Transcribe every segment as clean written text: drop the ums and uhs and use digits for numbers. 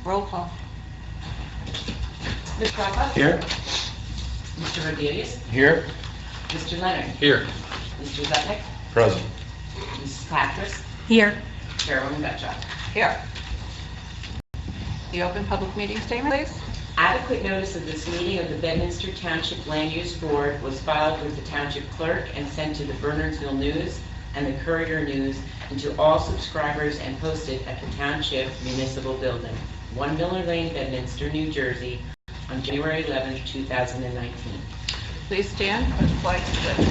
Roll call. Ms. Rocco? Here. Mr. Rodriguez? Here. Mr. Leonard? Here. Mr. Zepnick? Present. Mrs. Patras? Here. Chairwoman Betcha. Here. The open public meeting statement, please. Adequate notice of this meeting of the Bedminster Township Land Use Board was filed with the Township Clerk and sent to the Bernardsville News and the Courier News and to all subscribers and posted at the Township Municipal Building, 1 Miller Lane, Bedminster, New Jersey, on January 11, 2019. Please stand for the flag salute.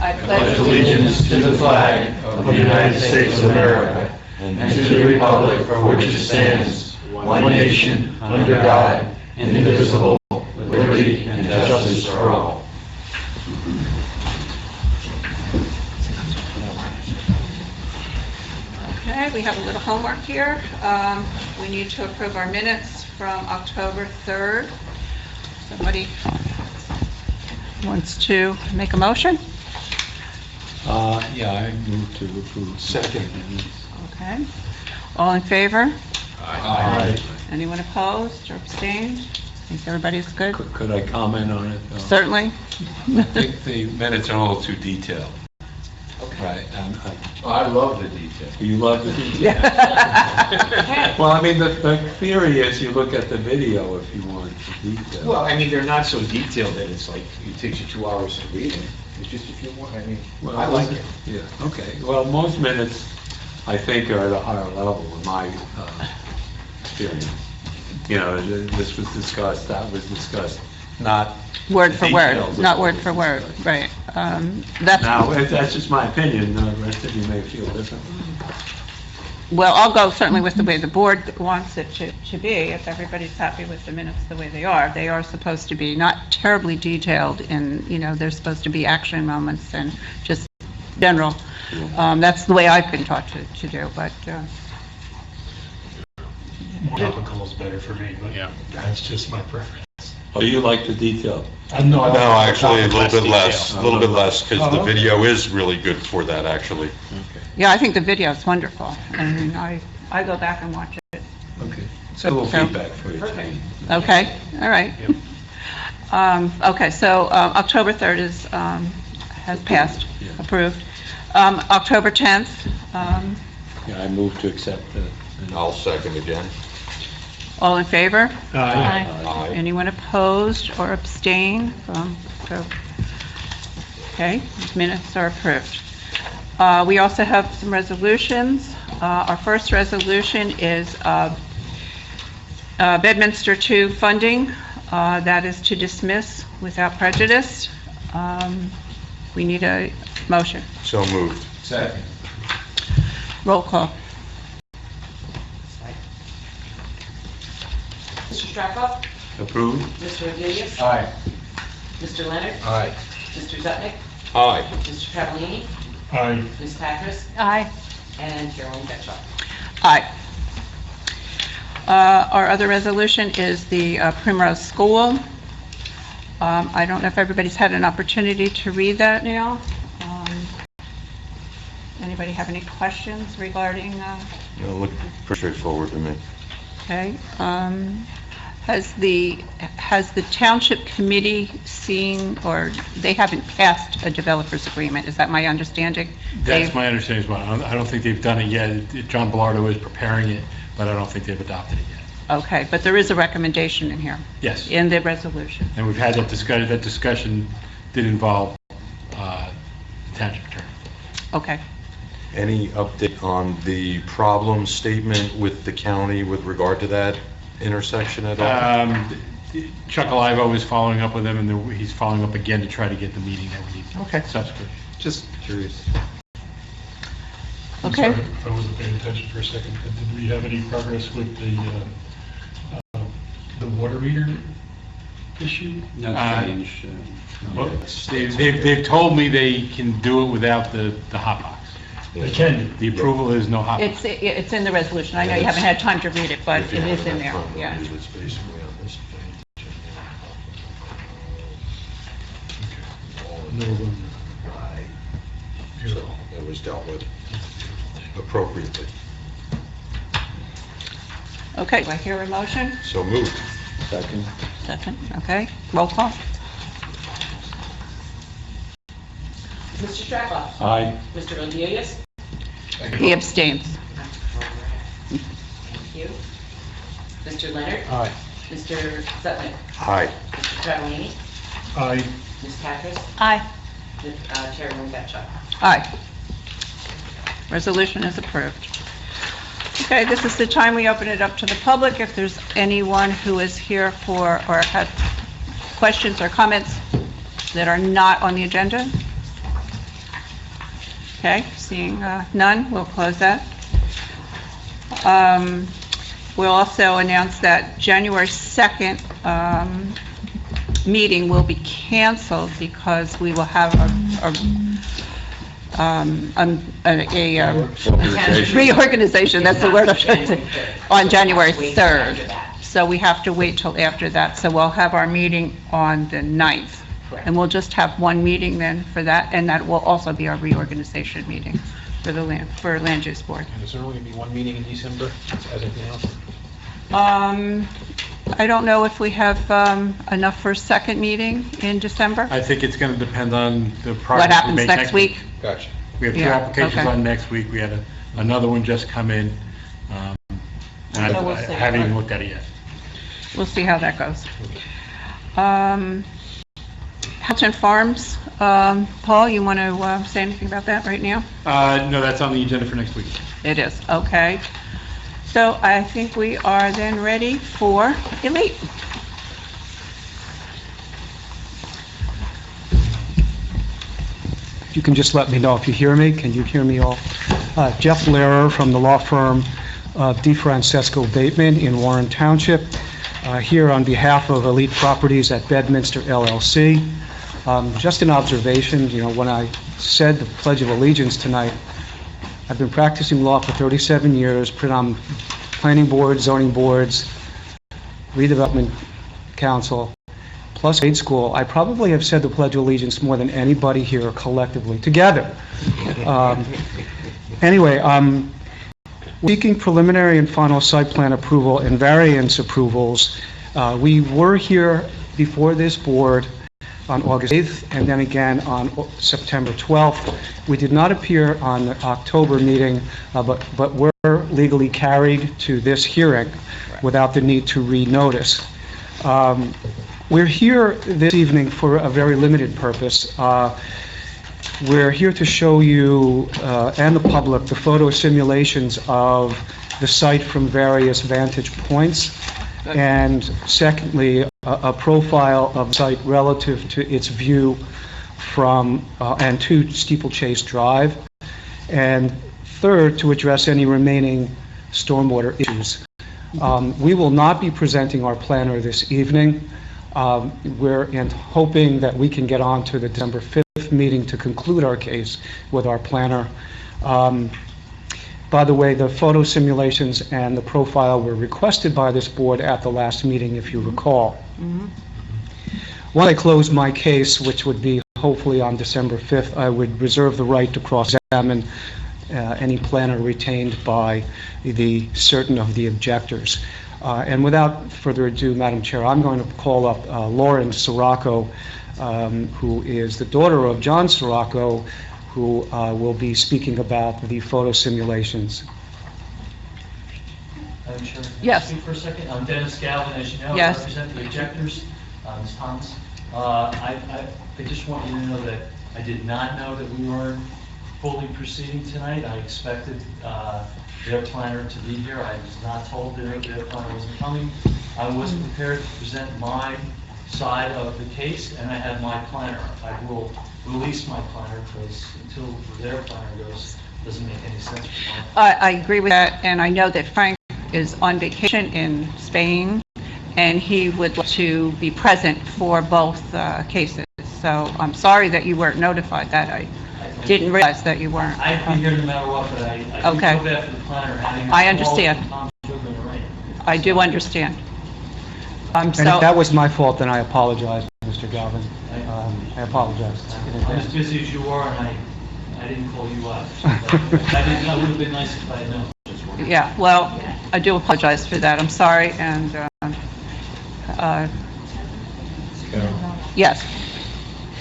I pledge allegiance to the flag of the United States of America and to the republic for which it stands, one nation, under God, indivisible, with liberty and justice for all. Okay, we have a little homework here. We need to approve our minutes from October 3rd. Somebody wants to make a motion? Yeah, I move to approve. Second. Okay. All in favor? Aye. Anyone opposed or abstained? Think everybody's good? Could I comment on it? Certainly. I think the minutes are a little too detailed. Right. I love the detail. You love the detail. Well, I mean, the theory is you look at the video if you want the detail. Well, I mean, they're not so detailed that it's like, it takes you 2 hours to read them. It's just a few more, I mean, Well, I like it. Yeah, okay. Well, most minutes, I think, are at a higher level in my experience. You know, this was discussed, that was discussed, not Word for word, details of not what word was for word, discussed. right. That's, Now, that's just my opinion, the rest of you may feel differently. well, I'll go certainly with the way the board wants it to be, if everybody's happy with the minutes the way they are. They are supposed to be not terribly detailed in, you know, they're supposed to be action moments and just general. That's the way I've been taught to do, but, More topical is better for me, but that's just my preference. Oh, you like the detail? No, No, actually, a little bit detail. less, because the video is really good for that, actually. yeah, I think the video is wonderful. I mean, I go back and watch it. Okay. So a little So- feedback for you. Okay, all right. Okay, so October 3rd is, has passed, Yeah. approved. October 10th, Yeah, I move to accept the. I'll second again. all in favor? Aye. Anyone opposed or abstain from, okay, minutes are approved. We also have some resolutions. Our first resolution is Bedminster 2 funding. That is to dismiss without prejudice. We need a motion. So moved. Second. Roll call. Mr. Strappa? Approved? Mr. Rodriguez? Aye. Mr. Leonard? Aye. Mr. Zepnick? Aye. Mr. Cavallini? Aye. Ms. Patras? Aye. And Chairwoman Betcha. Aye. Our other resolution is the Primrose School. I don't know if everybody's had an opportunity to read that now. Anybody have any questions regarding, Look pretty straightforward to me. okay? Has the township committee seen, or they haven't passed a developers agreement? Is that my understanding? That's They've- my understanding as well. I don't think they've done it yet. John Bellardo is preparing it, but I don't think they've adopted it yet. Okay, but there is a recommendation in here, Yes, in the resolution. and we've had that discussion. That discussion did involve the township attorney. Okay. Any update on the problem statement with the county with regard to that intersection at all? Chuck Alivo is following up with him, and he's following up again to try to get the meeting that we need. Okay. Subsequent. Just curious. Okay. Sorry if I wasn't paying attention for a second, but did we have any progress with the water meter issue? No change. They've told me they can do it without the hot box. They can. The approval is no hot box. It's in the resolution. I know you haven't had time to read it, but it is in there, yeah. It's basically on this page. No, So it was dealt with appropriately. Okay, do I hear a motion? So moved. Second. Second, okay, roll call. Mr. Striplove? Aye. Mr. Rodriguez? He abstains. Thank you. Mr. Leonard? Aye. Mr. Sutton? Aye. Mr. Travelini? Aye. Ms. Patras? Aye. Chairwoman Gotcha. Aye. Resolution is approved. Okay, this is the time we open it up to the public. If there's anyone who is here for, or has questions or comments that are not on the agenda. Okay, seeing none, we'll close that. We'll also announce that January 2nd meeting will be canceled because we will have reorganization, that's the word I'm trying to say, on January 3rd. So we have to wait till after that. So we'll have our meeting on the 9th. And we'll just have one meeting then for that, and that will also be our reorganization meeting for the land use board. And is there only going to be one meeting in December, as anything else? I don't know if we have enough for a second meeting in December. I think it's going to depend on the progress What we happens make next week? Gotcha. We have two Yeah, applications okay. on next week. We had another one just come in. And So we'll I see. haven't even looked at it yet. We'll see how that goes. Houghton Farms, Paul, you want to say anything about that right now? No, that's on the agenda for next week. It is, okay. So I think we are then ready for Elite. You can just let me know if you hear me. Can you hear me all? Jeff Lehrer from the law firm of DeFrancesco Bateman in Warren Township, here on behalf of Elite Properties at Bedminster LLC. Just an observation, when I said the Pledge of Allegiance tonight, I've been practicing law for 37 years, planning boards, zoning boards, redevelopment council, plus grade school. I probably have said the Pledge of Allegiance more than anybody here collectively, together. Anyway, seeking preliminary and final site plan approval and variance approvals. We were here before this board on August 8th and then again on September 12th. We did not appear on the October meeting, but were legally carried to this hearing without the need to renotice. We're here this evening for a very limited purpose. We're here to show you and the public the photo simulations of the site from various vantage points, and secondly, a profile of the site relative to its view from and to Steeplechase Drive, and third, to address any remaining stormwater issues. We will not be presenting our planner this evening. We're hoping that we can get on to the December 5th meeting to conclude our case with our planner. By the way, the photo simulations and the profile were requested by this board at the last meeting, if you recall. When I close my case, which would be hopefully on December 5th, I would reserve the right to cross-examine any planner retained by certain of the objectors. And without further ado, Madam Chair, I'm going to call up Lauren Sirocco, who is the daughter of John Sirocco, who will be speaking about the photo simulations. Madam Chair, can I Yes. speak for a second? I'm Dennis Galvin, as you know, I Yes. represent the objectors, Ms. Thomas. I just want you to know that I did not know that we weren't fully proceeding tonight. I expected their planner to be here. I was not told their planner wasn't coming. I was prepared to present my side of the case, and I have my planner. I will release my planner because until their planner goes, it doesn't make any sense for my. I agree with that, and I know that Frank is on vacation in Spain, and he would like to be present for both cases. So I'm sorry that you weren't notified that. I didn't realize that you weren't. I'd be here no matter what, but I Okay. feel bad for the planner having. I understand. Tom Sugar to rain. I do understand. And if that was my fault, then I apologize, Mr. Galvin. I apologize in I'm as advance. busy as you are, and I didn't call you out. That would have been nice if I had known. Yeah, well, I do apologize for that, I'm sorry, and, uh, Carol, yes,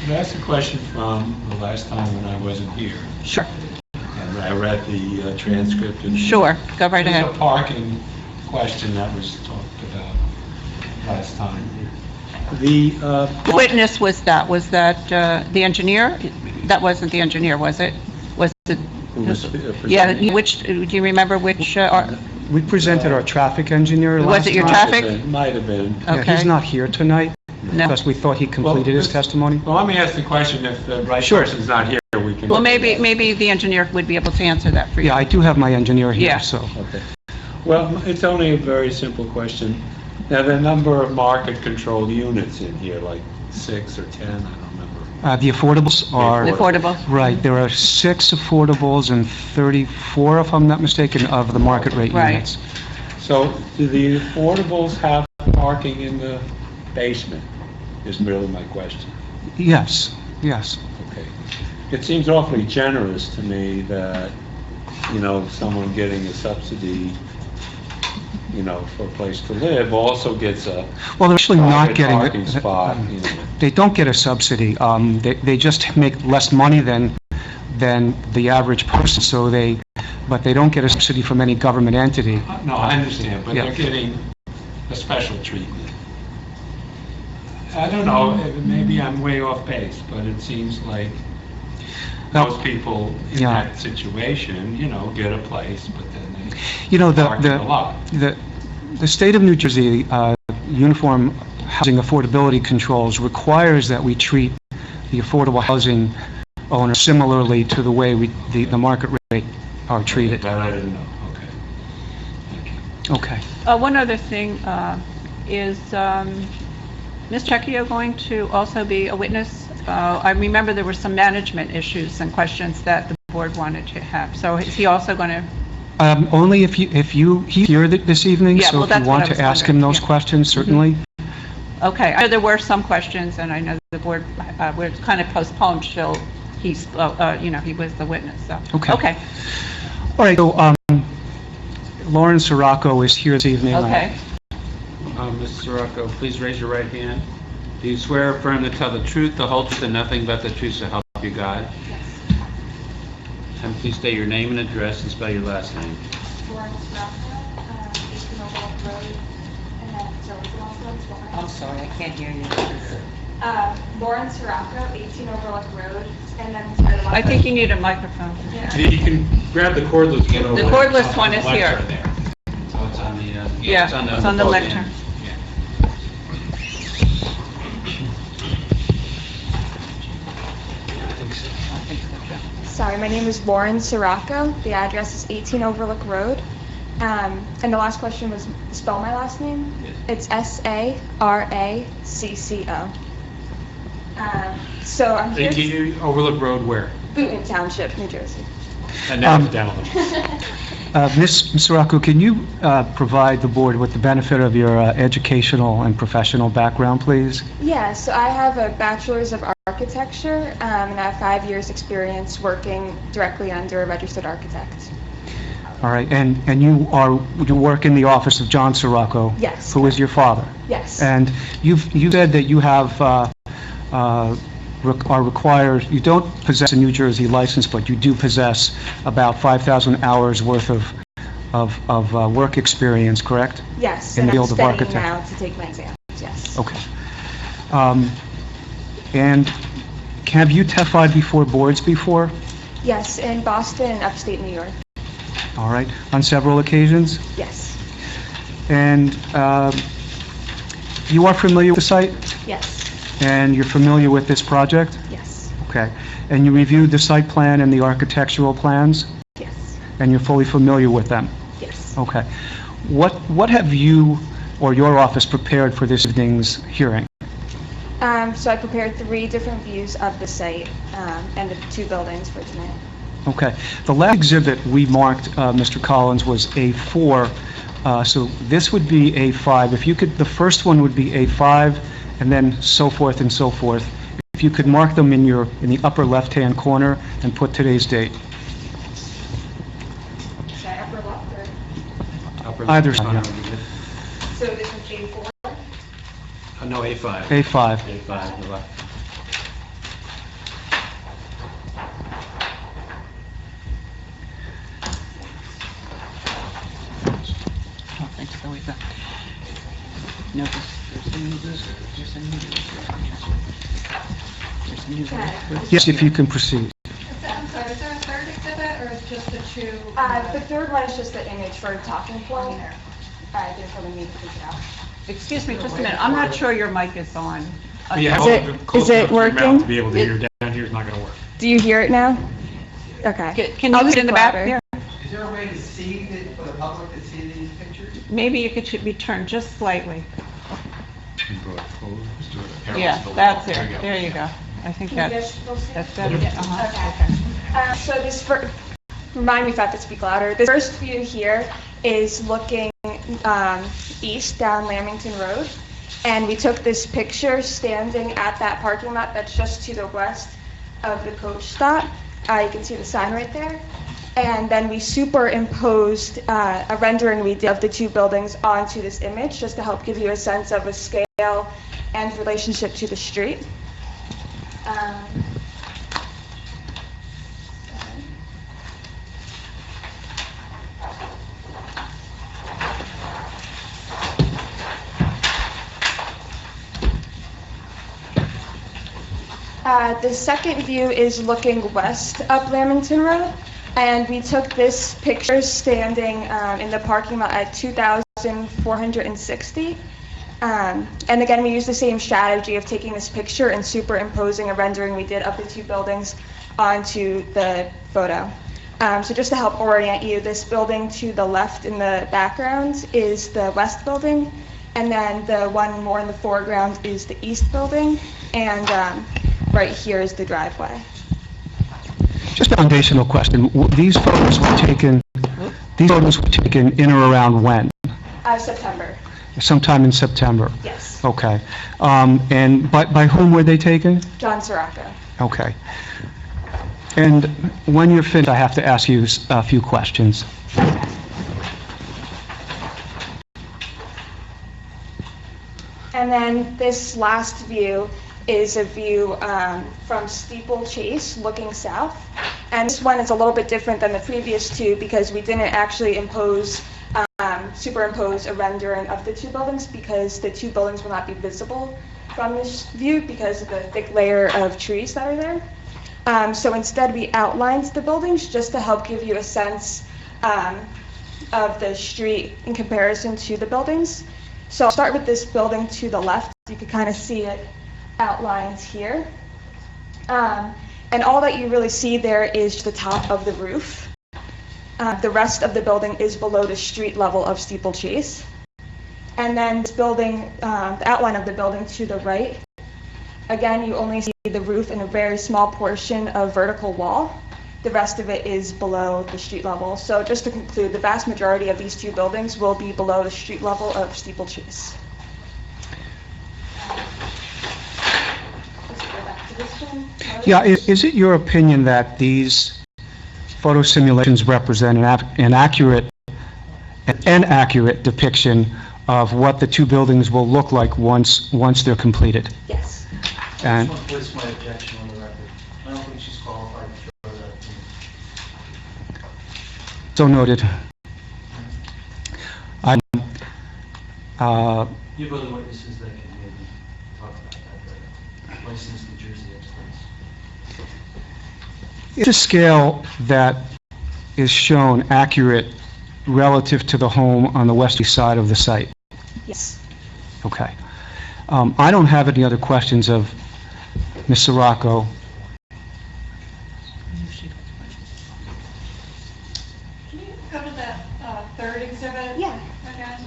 can I ask a question from the last time when I wasn't here? sure, And I read the transcript. And sure, go right There's ahead. a parking question that was talked about last time. The, The witness was that the engineer? That wasn't the engineer, was it? Was it? who was Yeah, presenting? which, do you remember which, We presented our traffic engineer last Was it your time. traffic? Might have been. Yeah, Okay. he's not here tonight No. because we thought he completed his Well, testimony. Well, let me ask the question, if the right Sure. person's not here, we can... Well, maybe the engineer would be able to answer that for you. Yeah, I do have my engineer Yeah. here, so. Okay. Well, it's only a very simple question. Now, the number of market-controlled units in here, like 6 or 10, I don't remember. The affordables are... The affordable? Right, there are 6 affordables and 34, if I'm not mistaken, of the market rate Right. units. So, do the affordables have parking in the basement, is really my question. Yes, yes. Okay. It seems awfully generous to me that, you know, someone getting a subsidy, you know, for a place to live also gets a Well, they're actually not private getting... parking spot, you know. They don't get a subsidy. They just make less money than the average person, so but they don't get a subsidy from any government entity. No, I understand, but Yeah. they're getting a special treatment. I don't know, maybe I'm way off base, but it seems like Now, most people in yeah. that situation, you know, get a place, but then You know, they park in a lot. the state of New Jersey, Uniform Housing Affordability Controls requires that we treat the affordable housing owners similarly to the way the market rate are treated. That I didn't know, okay. Thank you. Okay. One other thing, is Ms. Checchio going to also be a witness? I remember there were some management issues and questions that the board wanted to have. So is he also going to? Only if he's here this evening, Yeah, so well, if you that's what want I to was ask him wondering, those yeah. questions, certainly. Okay, I know there were some questions, and I know the board, we're kind of postponed till he was the witness, so. Okay. Okay, All right, so Lauren Sirocco is here this evening. okay. Mr. Sirocco, please raise your right hand. Do you swear or affirm to tell the truth, the whole truth, and nothing but the truth, so help you God? Yes. And please state your name and address and spell your last name. Lauren Sirocco, 18 Overlook Road, and then, so what's the last one? Spell my I'm name. sorry, I can't hear you. Lauren Sirocco, 18 Overlook Road, and then, sorry, the last I think you need a microphone. Yeah. You can grab the cordless one over The there. cordless one is here. Lectern there. So it's on the, Yeah, it's on the podium. lectern. Sorry, my name is Lauren Sirocco. The address is 18 Overlook Road. And the last question was, spell my last name? It's S-A-R-A-C-C-O. So I'm here, 18 Overlook Road where? Boonton Township, New Jersey. And now it's down a little. Ms. Sirocco, can you provide the board with the benefit of your educational and professional background, please? Yeah, so I have a bachelor's of architecture, and I have 5 years' experience working directly under a registered architect. All right, and you work in the office of John Sirocco? Yes. Who is your father? Yes. And you said that you have, are required, you don't possess a New Jersey license, but you do possess about 5,000 hours worth of work experience, correct? Yes, in the and I'm field of studying architecture. now to take my exams, yes. Okay. And have you testified before boards before? Yes, in Boston and upstate New York, All right, on several occasions? yes, And you are familiar with the site? yes, And you're familiar with this project? yes, Okay. And you reviewed the site plan and the architectural plans? yes, And you're fully familiar with them? yes. Okay. What have you or your office prepared for this evening's hearing? So I prepared 3 different views of the site and the 2 buildings for tonight. Okay. The last exhibit we marked, Mr. Collins, was A4, so this would be A5. If you could, the first one would be A5, and then so forth and so forth. If you could mark them in the upper left-hand corner and put today's date. Should I upper left or? Upper Either side, yeah. So this is A4? No, A5. A5. A5, the left. I don't think so either. No, there's a new user. There's a new user. There's a new user. Yes, if you can proceed. I'm sorry, is there a third exhibit or is just the two? The third one is just the image for a talking point. I didn't really need to take it out. Excuse me, just a minute. I'm not sure your mic is on. You have Is to it- hold close is it enough to your mouth working? To be able to hear down here is not gonna work. Do you hear it now? Okay. Can you I'll get just in the back louder. there? Is there a way to see, for the public to see these pictures? Maybe you should be turned just slightly. Yeah, that's it. There you go. I think Can you that's, guys still see? that's better. Uh-huh. Okay. So this remind me if I have to speak louder. The first view here is looking east down Lamington Road. And we took this picture standing at that parking lot that's just to the west of the coach stop. You can see the sign right there. And then we superimposed a rendering we did of the two buildings onto this image just to help give you a sense of a scale and relationship to the street. The second view is looking west up Lamington Road, and we took this picture standing in the parking lot at 2,460. And again, we used the same strategy of taking this picture and superimposing a rendering we did of the two buildings onto the photo. So just to help orient you, this building to the left in the background is the west building, and then the one more in the foreground is the east building, and right here is the driveway. Just a foundational question. These photos were taken in or around when? September. Sometime in September? Yes. Okay. And by whom were they taken? John Sirocco. Okay. And when you're finished, I have to ask you a few questions. And then this last view is a view from Steeple Chase looking south. And this one is a little bit different than the previous two because we didn't actually superimpose a rendering of the two buildings because the two buildings will not be visible from this view because of the thick layer of trees that are there. So instead we outlined the buildings just to help give you a sense of the street in comparison to the buildings. So I'll start with this building to the left. You can kind of see it outlined here. And all that you really see there is the top of the roof. The rest of the building is below the street level of Steeple Chase. And then this building, the outline of the building to the right, again, you only see the roof and a very small portion of vertical wall. The rest of it is below the street level. So just to conclude, the vast majority of these two buildings will be below the street level of Steeple Chase. Let's go back to this one. Yeah, is it your opinion that these photo simulations represent an accurate depiction of what the two buildings will look like once they're completed? Yes. I And just want to place my objection on the record. I don't think she's qualified to show that opinion. so noted. You have other witnesses that can maybe talk about that, licensed New Jersey experts. Is the scale that is shown accurate relative to the home on the western side of the site? Yes. Okay. I don't have any other questions of Ms. Sirocco. Can you go to that third exhibit? Yeah. Again?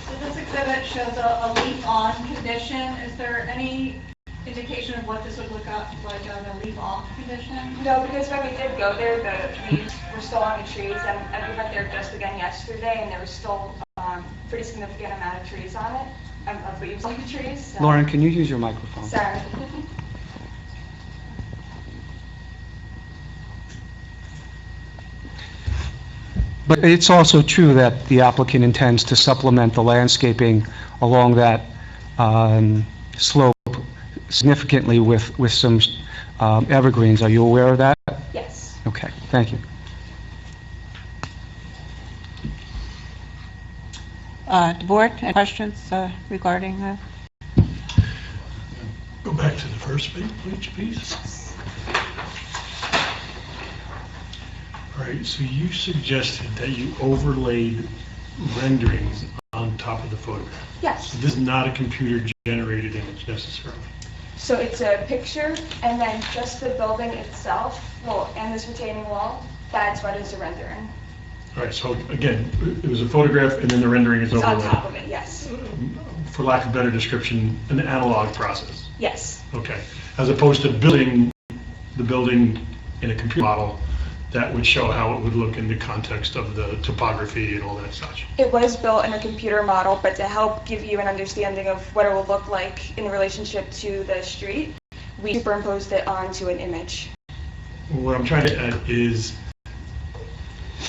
So this exhibit shows a leaf-on condition. Is there any indication of what this would look like on a leaf-off condition? No, because when we did go there, the leaves were still on the trees, and we went there just again yesterday, and there was still pretty significant amount of trees on it, of leaves on the trees. So. Lauren, can you use your microphone? Sorry. But it's also true that the applicant intends to supplement the landscaping along that slope significantly with some evergreens. Are you aware of that? Yes. Okay, thank you. The board, any questions regarding that? Go back to the first page, please. All right, so you suggested that you overlaid renderings on top of the photograph. Yes. So this is not a computer-generated image necessarily. So it's a picture, and then just the building itself, well, and this retaining wall, that's what is a rendering. All right, so again, it was a photograph and then the rendering is It's on overlaid. top of it, yes. For lack of better description, an analog process. Yes, Okay. As opposed to building the building in a computer model that would show how it would look in the context of the topography and all that such. it was built in a computer model, but to help give you an understanding of what it will look like in relationship to the street, we superimposed it onto an image. What I'm trying to add is,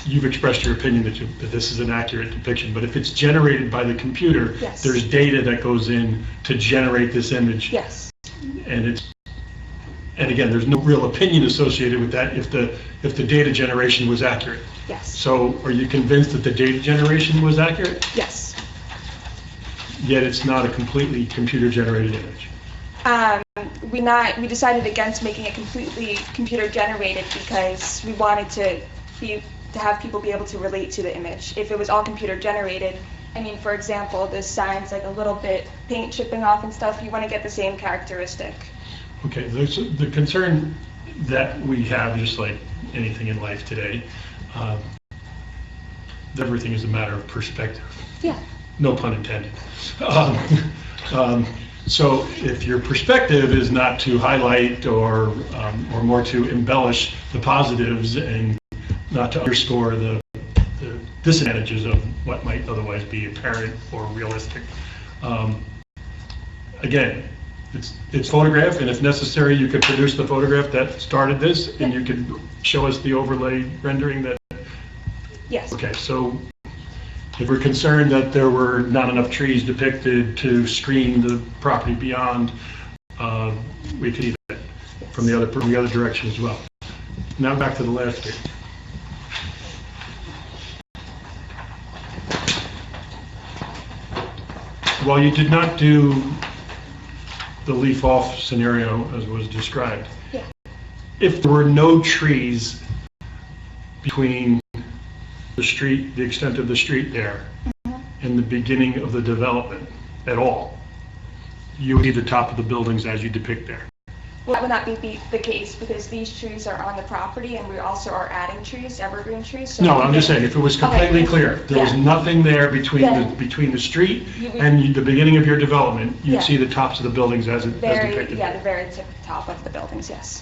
you've expressed your opinion that this is an accurate depiction, but if it's generated by the computer, Yes. there's data that goes in to generate this image. Yes, And again, there's no real opinion associated with that if the data generation was accurate. yes, So are you convinced that the data generation was accurate? yes. Yet it's not a completely computer-generated image? We decided against making it completely computer generated because we wanted to have people be able to relate to the image. If it was all computer generated, I mean, for example, this sign's like a little bit paint chipping off and stuff, you want to get the same characteristic. Okay, the concern that we have, just like anything in life today, everything is a matter of perspective. Yeah. No pun intended. So if your perspective is not to highlight or more to embellish the positives and not to underscore the disadvantages of what might otherwise be apparent or realistic, again, it's photograph, and if necessary, you could produce the photograph that started this, and you could show us the overlay rendering that. Yes. Okay, so if we're concerned that there were not enough trees depicted to screen the property beyond, we could see that from the other direction as well. Now back to the last bit. While you did not do the leaf-off scenario as was described, Yeah. if there were no trees between the street, the extent of the street there, and the beginning of the development at all, you would see the top of the buildings as you depict there. Well, that would not be the case because these trees are on the property and we also are adding trees, evergreen trees. So No, I'm just saying, if it was completely Okay. clear, there was Yeah. nothing there between Then- between the street You would- and the beginning of your development, Yeah. you'd see the tops of the buildings as depicted. Yeah, the very top of the buildings, yes.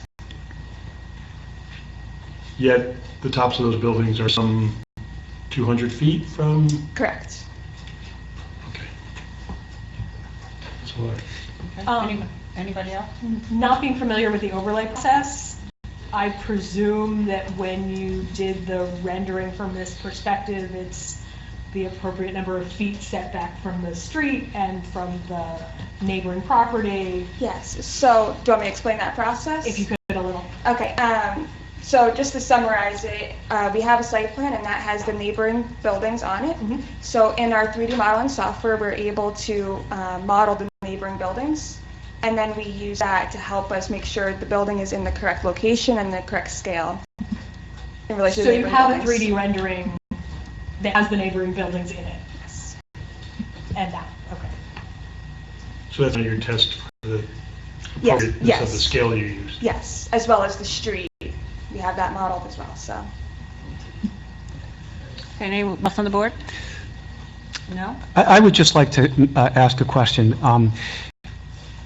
Yet, the tops of those buildings are some 200 feet from, Correct. okay. That's all right. Anybody else? Not being familiar with the overlay process, I presume that when you did the rendering from this perspective, it's the appropriate number of feet set back from the street and from the neighboring property. Yes, so do you want me to explain that process? If you could a little. Okay, so just to summarize it, we have a site plan and that has the neighboring buildings on it. Mhm. So in our 3D modeling software, we're able to model the neighboring buildings. And then we use that to help us make sure the building is in the correct location and the correct scale in relation to So the you neighboring have a buildings. 3D rendering that has the neighboring buildings in it? Yes. And that, okay. So that's your test for the Yes, appropriateness of the yes. scale you used. Yes, as well as the street. We have that modeled as well, so. Anyone else on the board? No? I would just like to ask a question.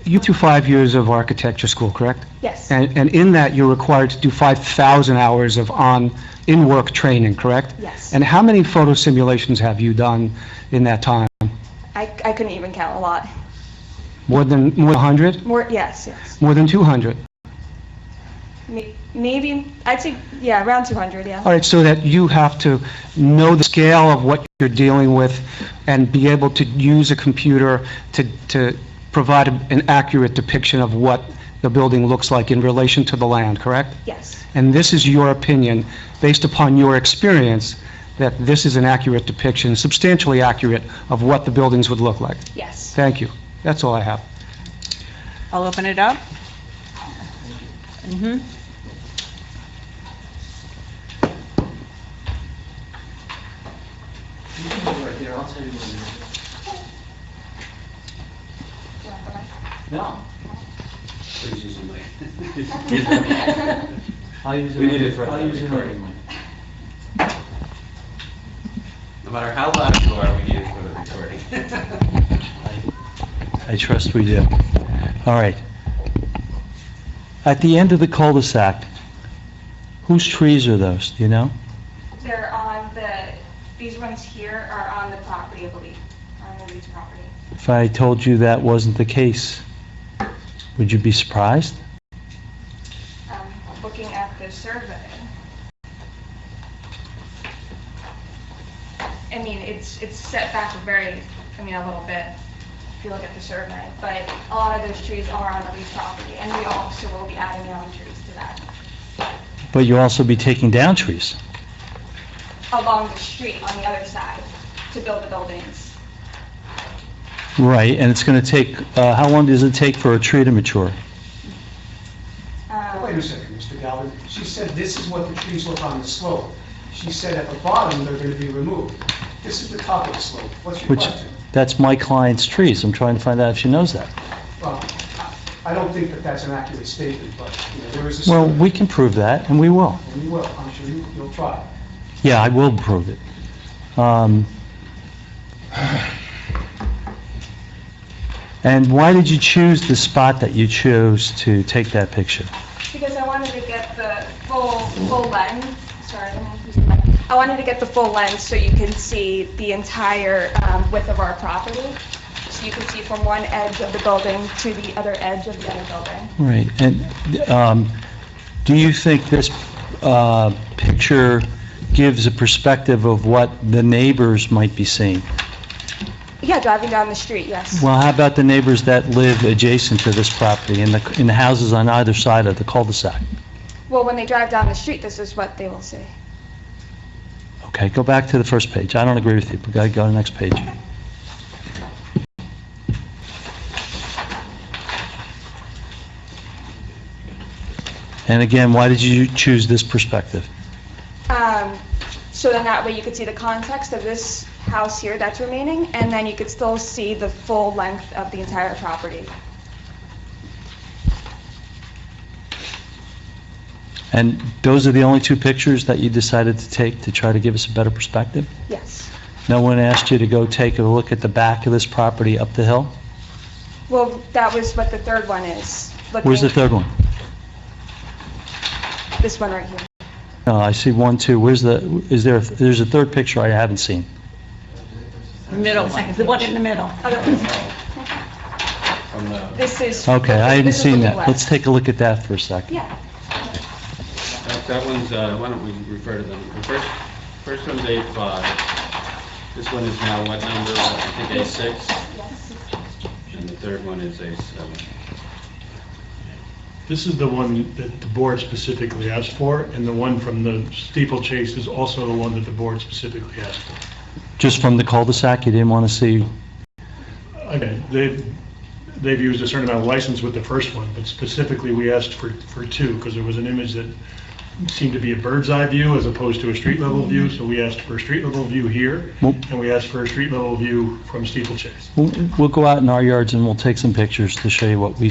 You went through 5 years of architecture school, correct? Yes, And in that, you're required to do 5,000 hours of in-work training, correct? yes. And how many photo simulations have you done in that time? I couldn't even count a lot. More than 100? More, yes, yes. More than 200? Maybe, I'd say, yeah, around 200, yeah. All right, so that you have to know the scale of what you're dealing with and be able to use a computer to provide an accurate depiction of what the building looks like in relation to the land, correct? Yes, And this is your opinion, based upon your experience, that this is an accurate depiction, substantially accurate, of what the buildings would look like? yes. Thank you. That's all I have. I'll open it up. Mhm. No. Please use the mic. I'll use We need it for I'll the use it. recording mic. No matter how loud you are, we need it for the recording. I trust we do. All right. At the end of the cul-de-sac, whose trees are those, do you know? They're on these ones here are on the property, I believe, on the Reed's property. If I told you that wasn't the case, would you be surprised? Looking at the survey. I mean, it's set back a little bit, if you look at the survey, but a lot of those trees are on the Reed's property, and we also will be adding our own trees to that. But you'll also be taking down trees. Along the street on the other side to build the buildings. Right, and it's going to take, how long does it take for a tree to mature? Wait a second, Mr. Galvin. She said this is what the trees look on the slope. She said at the bottom, they're going to be removed. This is the top of the slope. What's your Which, question? that's my client's trees. I'm trying to find out if she knows that. Well, I don't think that that's an accurate statement, but, there is a... Well, survey, we can prove that, and we will. And you will, I'm sure you'll try. Yeah, I will prove it. And why did you choose the spot that you chose to take that picture? Because I wanted to get the full lens, sorry, I don't know if you can- I wanted to get the full lens so you can see the entire width of our property. So you can see from one edge of the building to the other edge of the other building. Right, and do you think this picture gives a perspective of what the neighbors might be seeing? Yeah, driving down the street, yes. Well, how about the neighbors that live adjacent to this property, in the houses on either side of the cul-de-sac? Well, when they drive down the street, this is what they will see. Okay, go back to the first page. I don't agree with you, but go to the next page. And again, why did you choose this perspective? So then that way you could see the context of this house here that's remaining, and then you could still see the full length of the entire property. And those are the only two pictures that you decided to take to try to give us a better perspective? Yes. No one asked you to go take a look at the back of this property up the hill? Well, that was what the third one is. Where's the third one? This one right here. No, I see one, two. There's a third picture I haven't seen. Middle, the one in the middle. This is. Okay, I hadn't this is seen looking that. west. Let's take a look at that for a second. Yeah. That one's, why don't we refer to them? The first one's A5. This one is now what number? I think A6. Yes. And the third one is A7. This is the one that the board specifically asked for, and the one from the steeplechase is also the one that the board specifically asked for. Just from the cul-de-sac, you didn't want to see? Again, they've used a certain amount of license with the first one, but specifically we asked for two, because there was an image that seemed to be a bird's eye view as opposed to a street level view, so we asked for a street level view here, and we asked for a street level view from steeplechase. We'll go out in our yards and we'll take some pictures to show you what we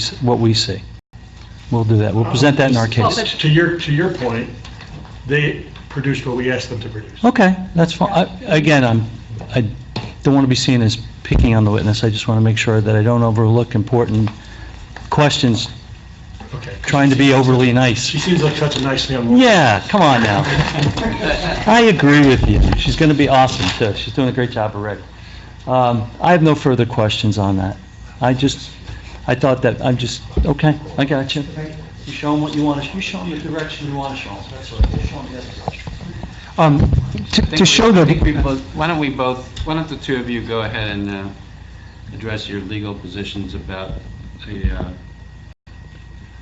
see. We'll do that. We'll present that in our case. To your point, they produced what we asked them to produce. Okay, that's fine. Again, I don't want to be seen as picking on the witness. I just want to make sure that I don't overlook important questions, Okay. trying to be overly nice. She seems like such a nice young woman. Yeah, come on now. I agree with you. She's going to be awesome, too. She's doing a great job already. I have no further questions on that. I thought that, okay, I got you. You show them what you want to, you show them the direction you want to show them, that's what, you show them the direction. To show I think we the, both, why don't the two of you go ahead and address your legal positions about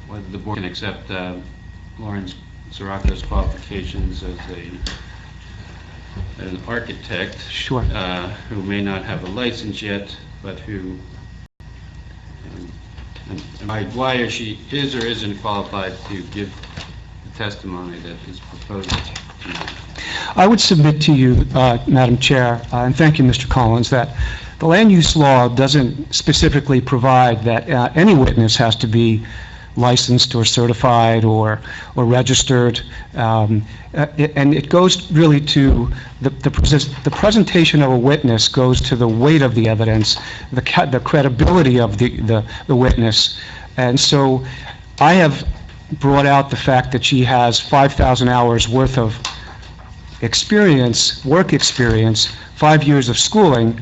whether the board can accept Lawrence Sirocco's qualifications as an architect. Sure. Who may not have a license yet, but who, why is or isn't qualified to give the testimony that is proposed tonight. I would submit to you, Madam Chair, and thank you, Mr. Collins, that the land use law doesn't specifically provide that any witness has to be licensed or certified or registered, and it goes really to the presentation of a witness goes to the weight of the evidence, the credibility of the witness, and so I have brought out the fact that she has 5,000 hours worth of experience, work experience, 5 years of schooling,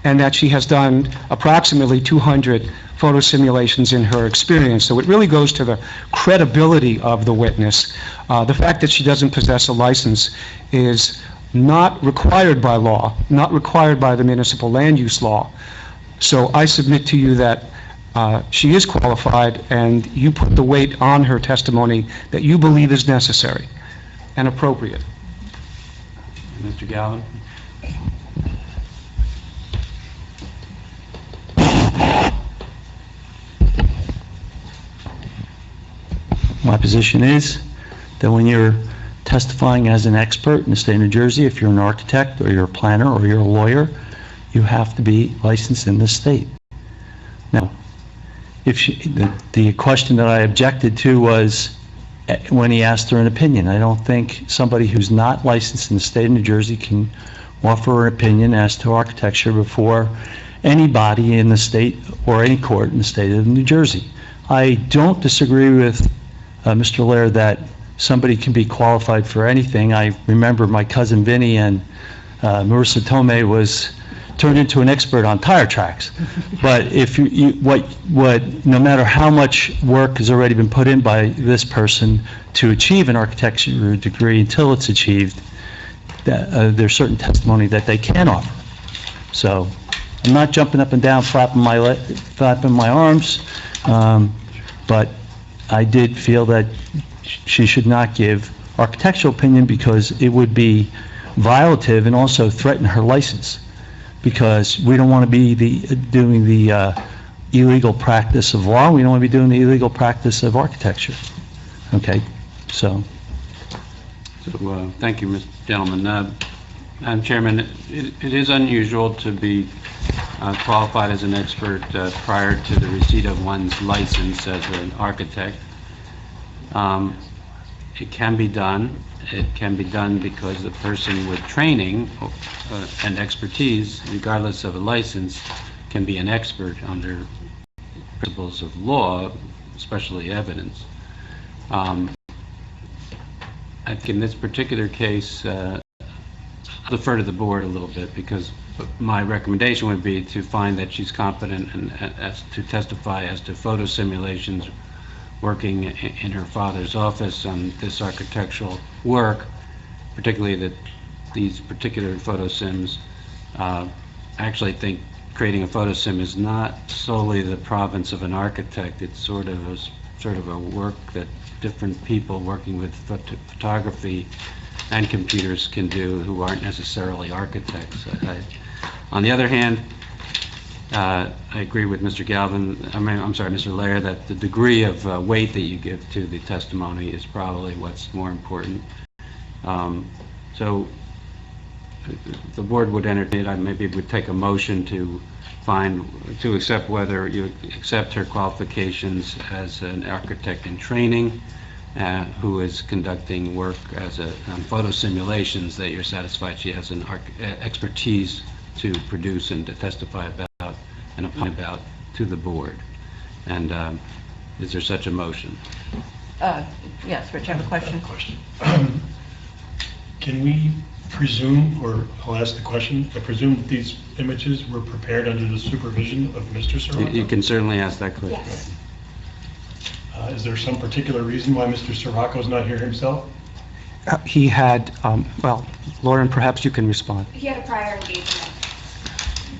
and that she has done approximately 200 photo simulations in her experience. So it really goes to the credibility of the witness. The fact that she doesn't possess a license is not required by law, not required by the municipal land use law. So I submit to you that she is qualified, and you put the weight on her testimony that you believe is necessary and appropriate. Mr. Galvin? My position is that when you're testifying as an expert in the state of New Jersey, if you're an architect or you're a planner or you're a lawyer, you have to be licensed in this state. Now, if the question that I objected to was when he asked her an opinion. I don't think somebody who's not licensed in the state of New Jersey can offer an opinion as to architecture before anybody in the state or any court in the state of New Jersey. I don't disagree with Mr. Lair that somebody can be qualified for anything. I remember my cousin Vinny and Marissa Tomei was turned into an expert on tire tracks. But if no matter how much work has already been put in by this person to achieve an architecture degree, until it's achieved, there's certain testimony that they can offer. So I'm not jumping up and down, flapping my arms, but I did feel that she should not give architectural opinion because it would be violative and also threaten her license, because we don't want to be doing the illegal practice of law. We don't want to be doing the illegal practice of architecture. Okay, so. So, thank you, Mr. Gentleman. Madam Chairman, it is unusual to be qualified as an expert prior to the receipt of one's license as an architect. It can be done. It can be done because the person with training and expertise, regardless of a license, can be an expert under principles of law, especially evidence. I think in this particular case, I'll defer to the board a little bit, because my recommendation would be to find that she's competent and to testify as to photo simulations working in her father's office on this architectural work, particularly that these particular photo sims. I actually think creating a photo sim is not solely the province of an architect. It's sort of a work that different people working with photography and computers can do who aren't necessarily architects. On the other hand, I agree with Mr. Galvin, Mr. Lair, that the degree of weight that you give to the testimony is probably what's more important. So the board would entertain, I maybe would take a motion to accept whether you accept her qualifications as an architect in training, who is conducting work on photo simulations, that you're satisfied she has an expertise to produce and to testify about and opine about to the board. And is there such a motion? Yes, Rich, I have a question. Can we presume, or I'll ask the question, I presume that these images were prepared under the supervision of Mr. Sirocco? You can certainly ask that question. Yes. Is there some particular reason why Mr. Sirocco's not here himself? He had, well, Lauren, perhaps you can respond. He had a prior engagement.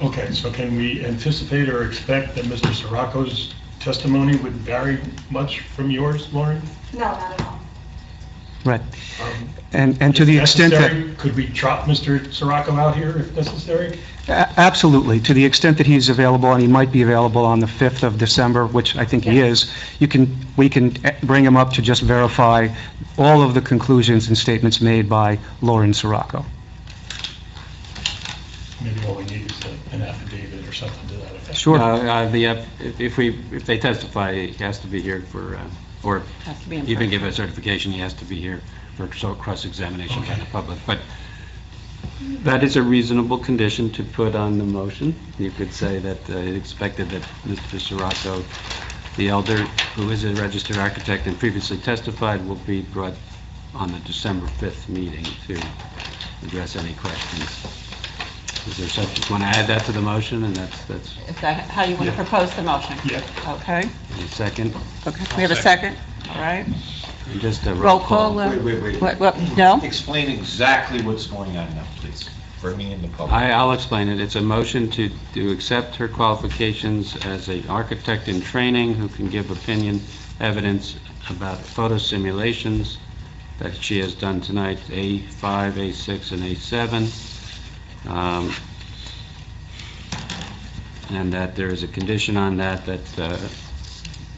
Okay, so can we anticipate or expect that Mr. Sirocco's testimony would vary much from yours, Lauren? No, not at all. Right. Um, And to the If extent that... necessary, could we trot Mr. Sirocco out here if necessary? Absolutely. To the extent that he's available, and he might be available on the 5th of December, which I think he is, we can bring him up to just verify all of the conclusions and statements made by Lauren Sirocco. Maybe all we need is an affidavit or something to that effect. Sure. If they testify, he has to be here for, or Has to be in even person. give a certification, he has to be here for cross-examination by the public. But that is a reasonable condition to put on the motion. You could say that it expected that Mr. Sirocco, the elder, who is a registered architect and previously testified, will be brought on the December 5th meeting to address any questions. Is there such, want to add that to the motion, and that's Is that how you want to propose the motion? Yeah. Okay, a second? okay. We have a second, all right. And just a Roll call. Wait. What, no? Explain exactly what's going on now, please. Bringing in the public. I'll explain it. It's a motion to accept her qualifications as an architect in training who can give opinion, evidence about photo simulations that she has done tonight, A5, A6, and A7. And that there is a condition on that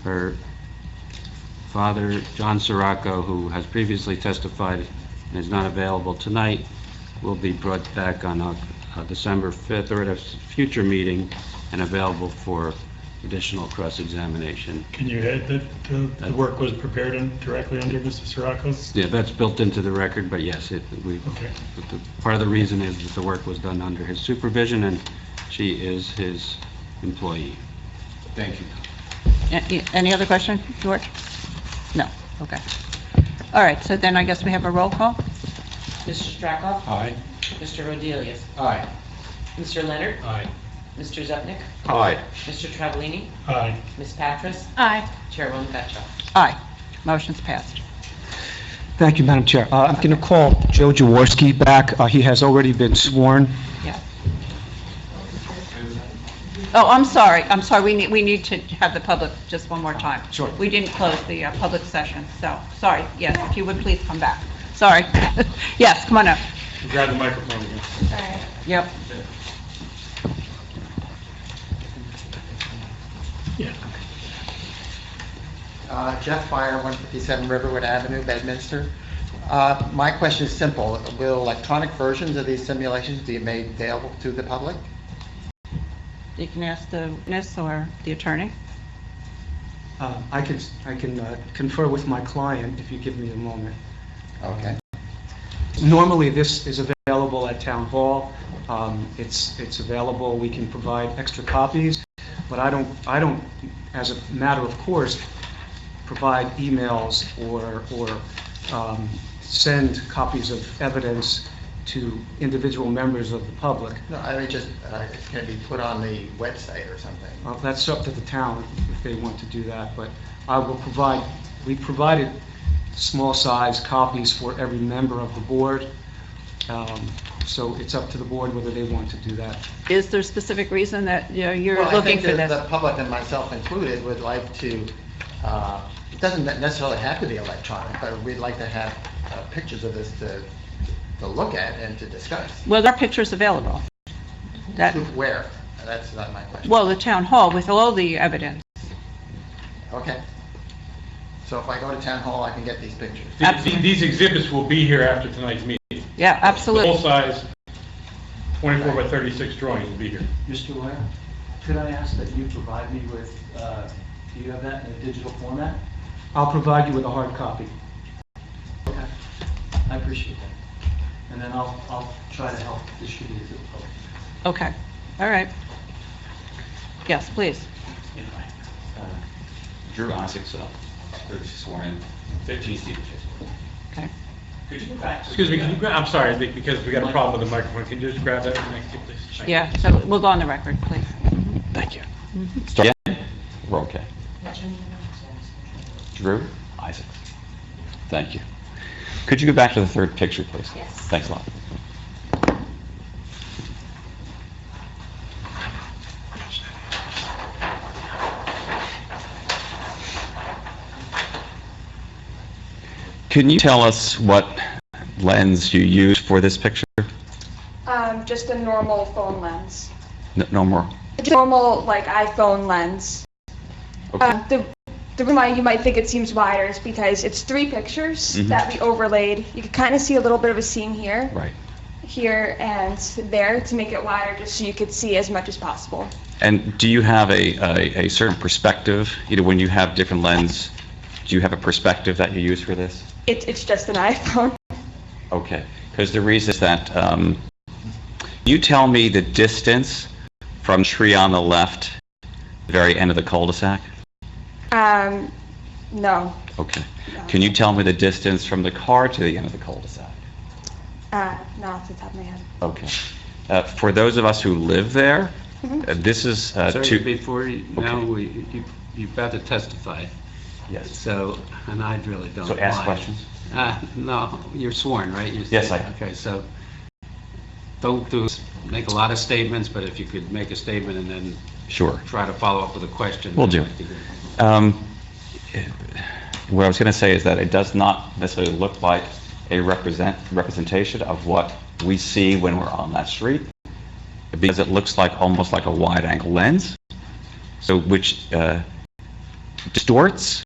her father, John Sirocco, who has previously testified and is not available tonight, will be brought back on December 5th or at a future meeting and available for additional cross-examination. Can you add that the work was prepared directly under Mr. Sirocco's? Yeah, that's built into the record, but yes, Okay. part of the reason is that the work was done under his supervision and she is his employee. Thank you. Any other question, George? No, okay. All right, so then I guess we have a roll call? Mr. Strackoff? Aye. Mr. Rodelius? Aye. Mr. Leonard? Aye. Mr. Zupnik? Aye. Mr. Travellini? Aye. Ms. Patras? Aye. Chairwoman Betcha. Aye. Motion's passed. Thank you, Madam Chair. I'm going to call Joe Jaworski back. He has already been sworn. Yeah. Oh, I'm sorry, we need to have the public just one more time. Sure. We didn't close the public session, so, sorry, yes, if you would please come back. Sorry. Yes, come on up. Grab the microphone again. All right. Yep. Yeah. Jeff Fire, 157 Riverwood Avenue, Bedminster. My question is simple. Will electronic versions of these simulations be made available to the public? You can ask the witness or the attorney. I can confer with my client if you give me a moment. Okay. Normally, this is available at Town Hall. It's available, we can provide extra copies, but I don't, as a matter of course, provide emails or send copies of evidence to individual members of the public. No, I mean, just, it's going to be put on the website or something. That's up to the town if they want to do that, but we provided small size copies for every member of the board. So it's up to the board whether they want to do that. Is there a specific reason that you're Well, looking I for think this? that the public and myself included would like to, it doesn't necessarily have to be electronic, but we'd like to have pictures of this to look at and to discuss. Well, there are pictures available. That, Where? That's not my question. well, the town hall with all the evidence. Okay. So if I go to town hall, I can get these pictures. These exhibits will be here after tonight's meeting. Yeah, absolutely. Full-size, 24 by 36 drawings will be here. Mr. Lawyer, could I ask that you provide me with, do you have that in a digital format? I'll provide you with a hard copy. Okay. I appreciate that. And then I'll try to help distribute it to the public. Okay, all right. Yes, please. Drew Osick, sworn in, 15 Stevens. Okay. Could you go back? Excuse me, can you grab, I'm sorry, because we got a problem with the microphone. Can you just grab that next to you, please? Thank you. Yeah, so we'll go on the record, please. Thank you. Start again? We're okay. Drew Isaac. Thank you. Could you go back to the third picture, please? Yes. Thanks a lot. Can you tell us what lens you used for this picture? Just a normal phone lens. No more. Just normal, like, iPhone lens. Okay. The reason why you might think it seems wider is because it's 3 pictures that we overlaid. You can kind of see a little bit of a seam here. Right. Here and there to make it wider, just so you could see as much as possible. And do you have a certain perspective? When you have different lenses, do you have a perspective that you use for this? It's just an iPhone. Okay, because the reason is that, you tell me the distance from the tree on the left, the very end of the cul-de-sac? No. Okay. Can you tell me the distance from the car to the end of the cul-de-sac? Not off the top of my head. Okay. For those of us who live there, this is Sir, two... before you, now, you're about to testify. Yes. So, and I really don't So ask mind. questions? No, you're sworn, right? Yes, I am. Okay, so don't make a lot of statements, but if you could make a statement and then Sure. try to follow up with a question. Will do. that'd be good. What I was going to say is that it does not necessarily look like a representation of what we see when we're on that street, because it looks like almost like a wide-angle lens, so which distorts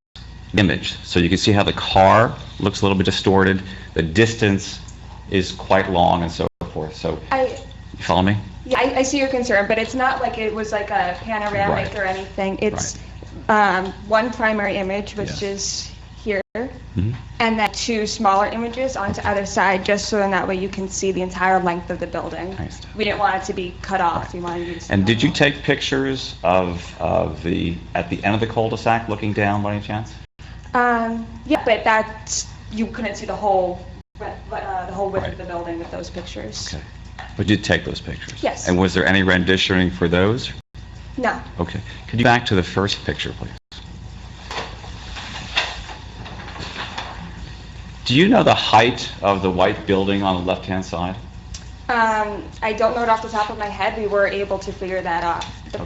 the image. So you can see how the car looks a little bit distorted, the distance is quite long, and so forth. So, you follow me? Yeah, I see your concern, but it's not like it was like a panoramic Right. or anything. It's one primary image, which is here, and then 2 smaller images on the other side, just so in that way you can see the entire length of the building. Nice. We didn't want it to be cut off. We wanted you to see. And did you take pictures of the, at the end of the cul-de-sac looking down by any chance? Yeah, but that, you couldn't see the whole width of the building with those pictures. Okay. But you did take those pictures? Yes. And was there any renditioning for those? No. Okay. Could you back to the first picture, please? Do you know the height of the white building on the left-hand side? I don't know it off the top of my head. We were able to figure that out. Though.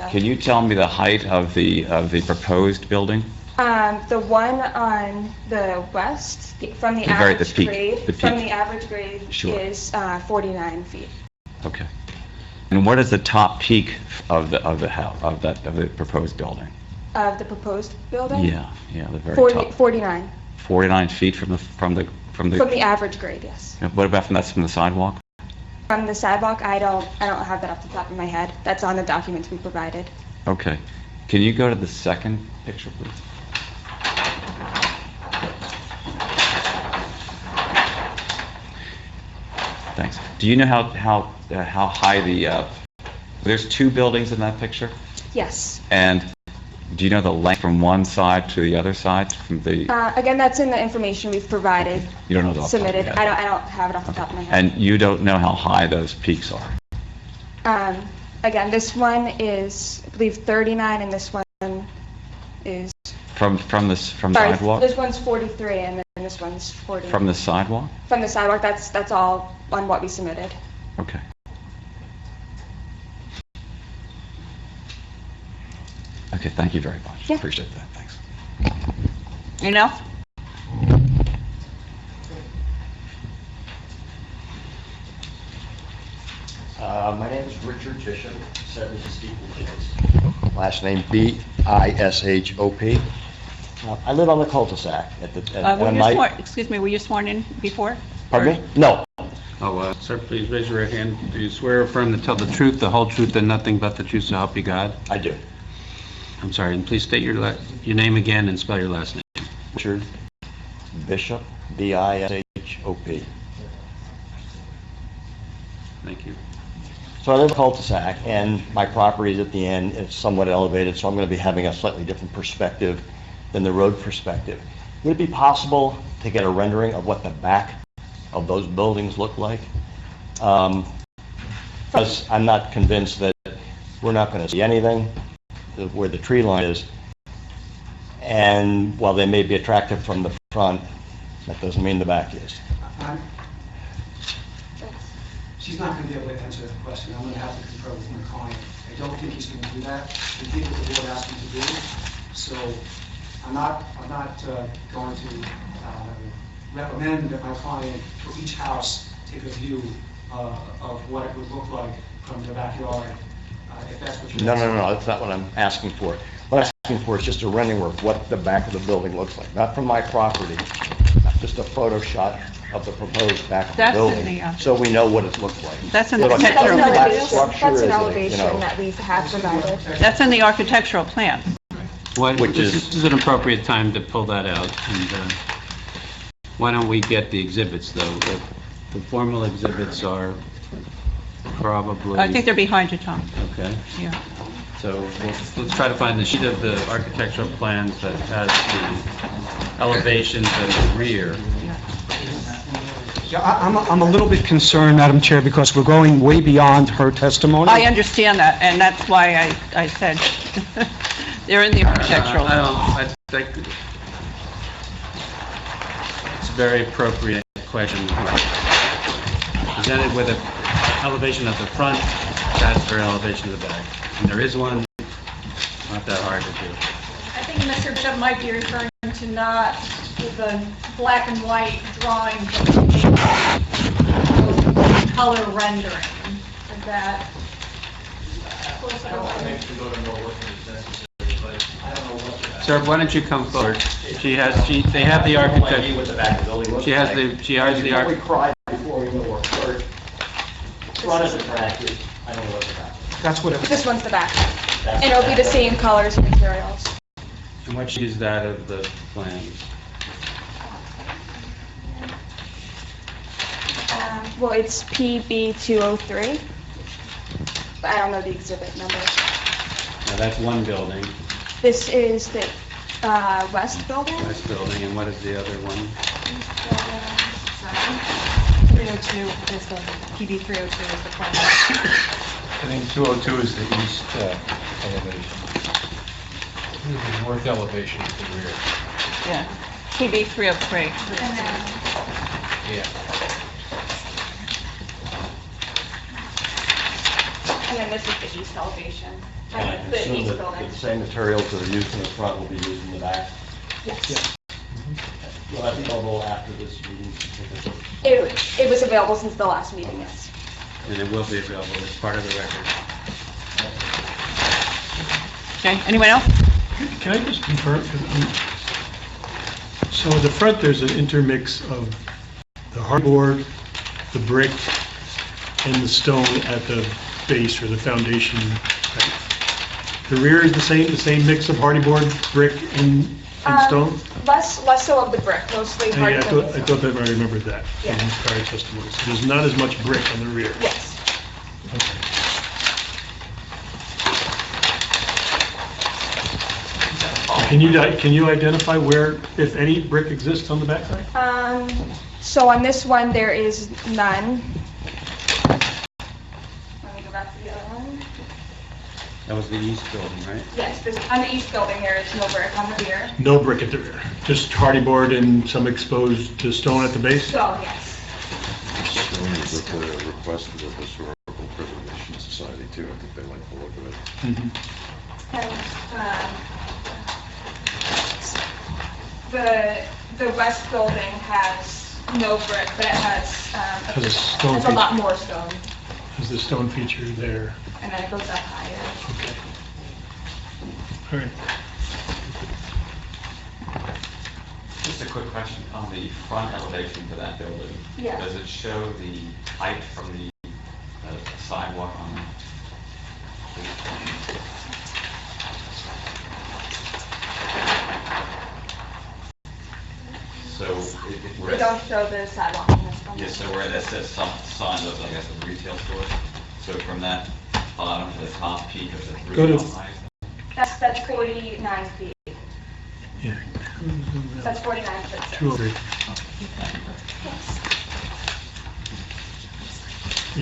Can you tell me the height of the proposed building? The one on the west, from the The very- the average peak, grade, the from peak. the average grade Sure. is 49 feet. Okay. And what is the top peak of the house, of the proposed building? Of the proposed building? Yeah, the very top. 49. 49 feet from the From the average grade, yes. What about from the sidewalk? From the sidewalk, I don't have that off the top of my head. That's on the documents we provided. Okay. Can you go to the second picture, please? Thanks. Do you know how high there's 2 buildings in that picture? Yes. And do you know the length from one side to the other side from the, Again, that's in the information we've provided, you don't know the submitted. I don't have it off the top of my head. And you don't know how high those peaks are? Again, this one is, I believe, 39, and this one is... From the Sorry, sidewalk? this one's 43, and then this one's 40. From the sidewalk? From the sidewalk, that's all on what we submitted. Okay. Okay, thank you very much. Yeah. Appreciate that, thanks. Enough? My name is Richard Bishop, 70 Steeplechase. Last name B-I-S-H-O-P. I live on the cul-de-sac at the, Excuse me, were you sworn in before? Pardon me? No. Oh, sir, please raise your right hand. Do you swear or affirm to tell the truth, the whole truth, and nothing but the truth, so help you God? I do. I'm sorry, and please state your name again and spell your last name. Richard Bishop, B-I-S-H-O-P. Thank you. So I live in a cul-de-sac, and my property is at the end. It's somewhat elevated, so I'm going to be having a slightly different perspective than the road perspective. Would it be possible to get a rendering of what the back of those buildings look like? Because I'm not convinced that we're not going to see anything where the tree line is. And while they may be attractive from the front, that doesn't mean the back is. She's not going to be able to answer that question. I'm going to have to confer with my client. I don't think he's going to do that. We did what the board asked him to do. So I'm not going to recommend that my client, for each house, take a view of what it would look like from the backyard, if that's what you're asking. No, that's not what I'm asking for. What I'm asking for is just a rendering of what the back of the building looks like, not from my property, just a photo shot of the proposed back of the That's in building, the, so we know what it looks like. That's in the What a architectural flat plan. structure That's is, an you elevation know. that we have provided. That's in the architectural plan. Which This is- is an appropriate time to pull that out, and why don't we get the exhibits, though? The formal exhibits are probably... I think they're behind you, Tom. Okay, Yeah. so let's try to find the sheet of the architectural plans that has the elevations of the rear. Yeah, I'm a little bit concerned, Madam Chair, because we're going way beyond her testimony. I understand that, and that's why I said they're in the architectural. I think it's a very appropriate question. Presented with an elevation of the front, that's for elevation of the back. And there is one, not that hard to do. I think Mr. Bishop might be referring to not the black and white drawing, but the color rendering. Is that close enough? Sir, why don't you come forward? They have the architect. What the back of the building looks She has like. she has the We architect. cried before we know what first. Front is attractive, I don't know what the back is. That's what it This one's the back. And it'll be the same colors and materials. And what sheet is that of the plan? Well, it's PB203, but I don't know the exhibit number. Now, that's one building, This is the west building. west building, and what is the other one? 302 is the, PB 302 is the plan. I think 202 is the east elevation. The north elevation is the rear. Yeah. PB 303. Yeah. And then this is the east elevation. And I The assume east that building. the same materials that are used in the front will be used in the back. Yes. Well, I think I'll go after this meeting. It was available since the last meeting, yes. And it will be available as part of the record. Okay, anyone else? Can I just confirm? So at the front, there's an intermix of the hardboard, the brick, and the stone at the base or the foundation. Right? The rear is the same mix of hardyboard, brick, and stone? Less so of the brick, mostly I hard. thought that I remembered that from Yeah. prior testimony. So there's not as much brick on the rear. Yes. Can you identify where, if any, brick exists on the backside? So on this one, there is none. Let me go back to the other one. That was the east building, right? Yes, on the east building, there is no brick on the rear. No brick at the rear, just hardyboard and some exposed to stone at the base? So, yes. With the request of the Historical Preservation Society too, I think they like the look of it. And the west building has no brick, but it has Has a stone has a lot feature. more stone, Is the stone feature there? and then it goes up higher. Okay. All right. Just a quick question on the front elevation for that building. Yeah. Does it show the height from the sidewalk on that? So We don't show the sidewalk in this one. yeah, so where that says sign of, I guess, a retail store, so from that bottom to the top peak of the Go to- roof, how high is that? That's 49 feet. Yeah. That's 49 feet. 203.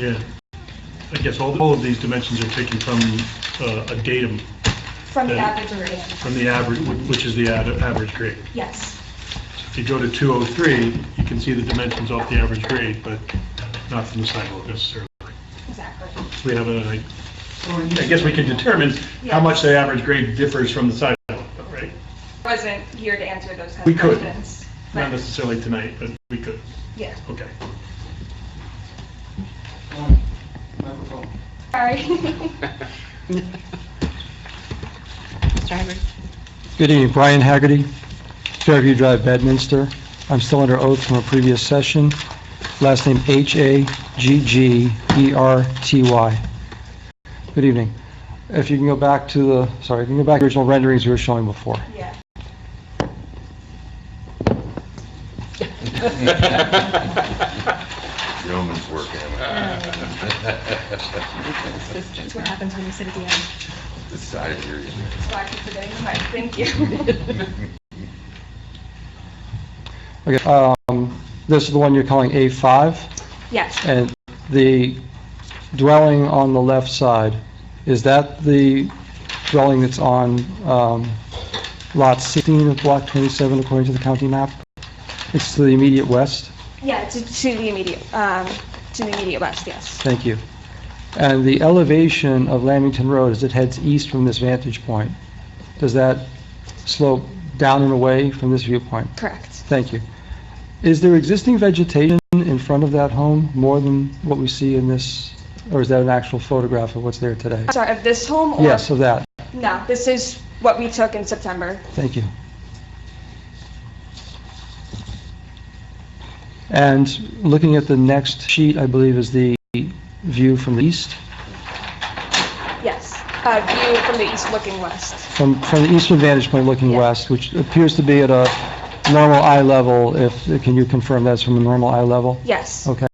Yeah. I guess all of these dimensions are taken from a datum From the average grade. From the average, which is the average grade. Yes. If you go to 203, you can see the dimensions off the average grade, but not from the sidewalk necessarily. Exactly. We have I guess we can determine how much the average grade differs from the sidewalk, right? Wasn't here to answer those kind We of could. questions. Not necessarily tonight, but we could. Yeah. Okay. Sorry. Mr. Haggerty? Good evening, Brian Haggerty, Fairview Drive, Bedminster. I'm still under oath from a previous session. Last name Haggerty. Good evening. If you can go back to the, sorry, if you can go back to the original renderings you were showing before. Yeah. Yeoman's work, That's what happens when you sit at the end. Decided here. So I keep forgetting the mic. Thank you. Okay, this is the one you're calling A5, Yes. and the dwelling on the left side, is that the dwelling that's on lot 16 of block 27 according to the county map? It's to the immediate west? Yeah, to the immediate west, yes. Thank you. And the elevation of Lamington Road as it heads east from this vantage point, does that slope down and away from this viewpoint? Correct. Thank you. Is there existing vegetation in front of that home more than what we see in this, or is that an actual photograph of what's there today? Sorry, of this home or? Yes, of that. No, this is what we took in September. Thank you. And looking at the next sheet, I believe is the view from the east? Yes. View from the east looking west. From the eastern vantage point looking west, which appears to be at a normal eye level, can you confirm that's from a normal eye level? Yes. Okay.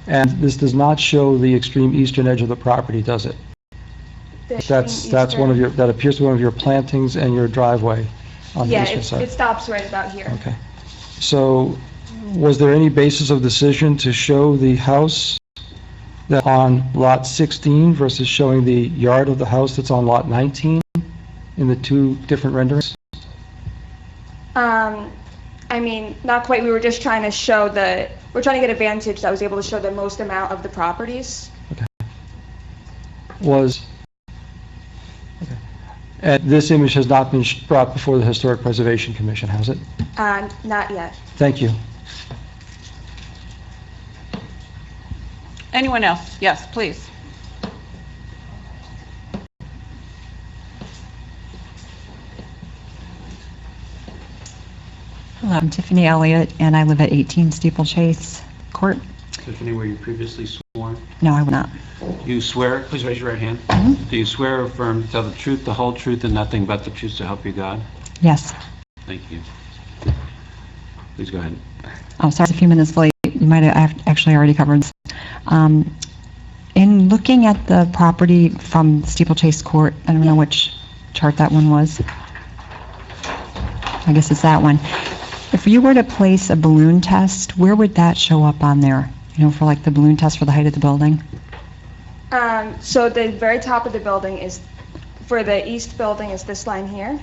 And this does not show the extreme eastern edge of the property, does it? That's one of your, that appears to be one of your plantings and your driveway on the Yeah, eastern side. it stops right about here. Okay. So was there any basis of decision to show the house that on lot 16 versus showing the yard of the house that's on lot 19 in the two different renderings? I mean, not quite. We were just trying to show we're trying to get a vantage that was able to show the most amount of the properties. Okay. And this image has not been brought before the Historic Preservation Commission, has it? Not yet. Thank you. Anyone else? Yes, please. Hello, I'm Tiffany Elliott, and I live at 18 Steeplechase Court. Tiffany, were you previously sworn? No, I will not. Do you swear, please raise your right hand. Do you swear or affirm to tell the truth, the whole truth, and nothing but the truth to help you God? Yes. Thank you. Please go ahead. Oh, sorry, it's a few minutes late. You might have actually already covered this. In looking at the property from Steeplechase Court, I don't know which chart that one was. I guess it's that one. If you were to place a balloon test, where would that show up on there? You know, for like the balloon test for the height of the building? So the very top of the building is, for the east building is this line here,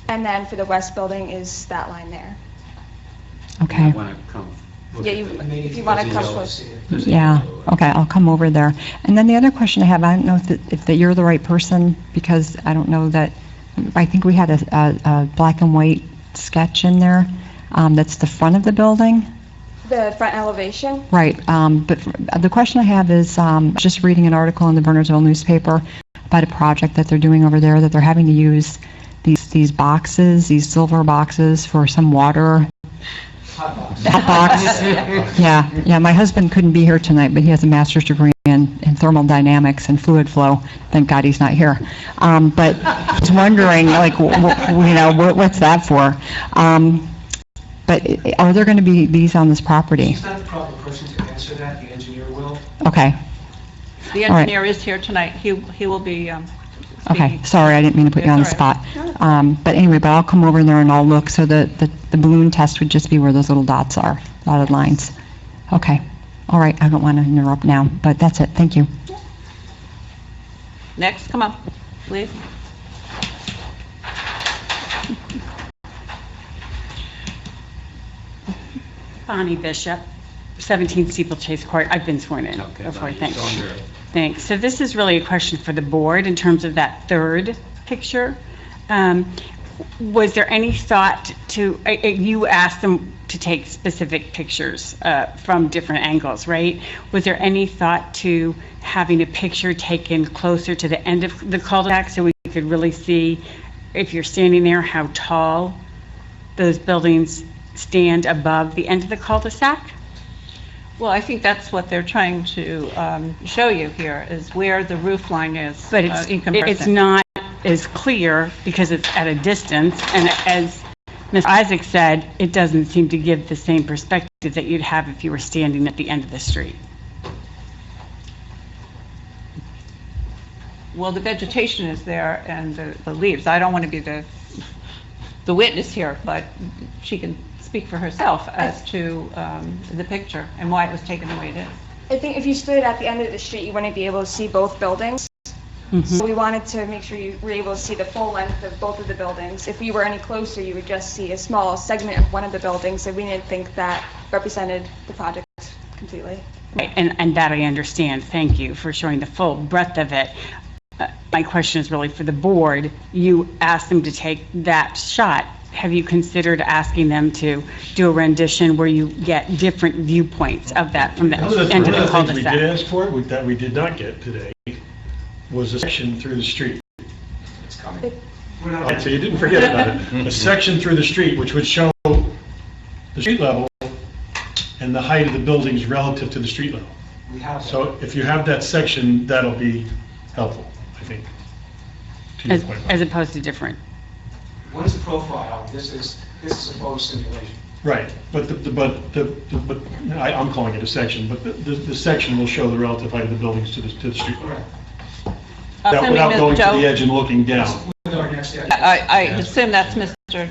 and then for the west building is that line there. Okay. Yeah, if you want to come close. Yeah, okay, I'll come over there. And then the other question I have, I don't know if that you're the right person, because I don't know that, I think we had a black and white sketch in there, that's the front of the building. The front elevation? Right, but the question I have is, just reading an article in the Bernardsville newspaper about a project that they're doing over there, that they're having to use these boxes, these silver boxes for some water. Hot box. Yeah, my husband couldn't be here tonight, but he has a master's degree in thermodynamics and fluid flow. Thank God he's not here. But I was wondering, like, what's that for? But are there going to be these on this property? She's not the proper person to answer that, the engineer will. Okay. The All right. engineer is here tonight. He will be Okay, speaking. sorry, I didn't mean to put you on the It's all spot. But anyway, but I'll come over there and I'll look, so the balloon test would just be where those little dots are, dotted lines. Okay, all right, I don't want to interrupt now, but that's it, thank you. Next, come on, please. Bonnie Bishop, 17 Steeplechase Court. I've been sworn in before, thanks. Thanks. So this is really a question for the board in terms of that third picture. Was there any thought to, you asked them to take specific pictures from different angles, right? Was there any thought to having a picture taken closer to the end of the cul-de-sac so we could really see, if you're standing there, how tall those buildings stand above the end of the cul-de-sac? Well, I think that's what they're trying to show you here, is where the roof line is But in comparison. it's not as clear because it's at a distance, and as Mr. Isaac said, it doesn't seem to give the same perspective that you'd have if you were standing at the end of the street. Well, the vegetation is there and the leaves. I don't want to be the witness here, but she can speak for herself as to the picture and why it was taken the way it is. I think if you stood at the end of the street, you wouldn't be able to see both buildings. So we wanted to make sure you were able to see the full length of both of the buildings. If you were any closer, you would just see a small segment of one of the buildings, so we didn't think that represented the project completely. Right, and that I understand. Thank you for showing the full breadth of it. My question is really for the board. You asked them to take that shot. Have you considered asking them to do a rendition where you get different viewpoints of that from the end of the One of the things we cul-de-sac? did ask for, that we did not get today, was a section through the street. It's coming. Right, so you didn't forget about it. A section through the street, which would show the street level and the height of the buildings relative to the street level. We have that. So if you have that section, that'll be helpful, I think. to your point. As opposed to different. What is the profile? This is a photo simulation. Right, but I'm calling it a section, but the section will show the relative height of the buildings to the street level. Without going to the edge and looking down. With our next step. I assume that's Mr.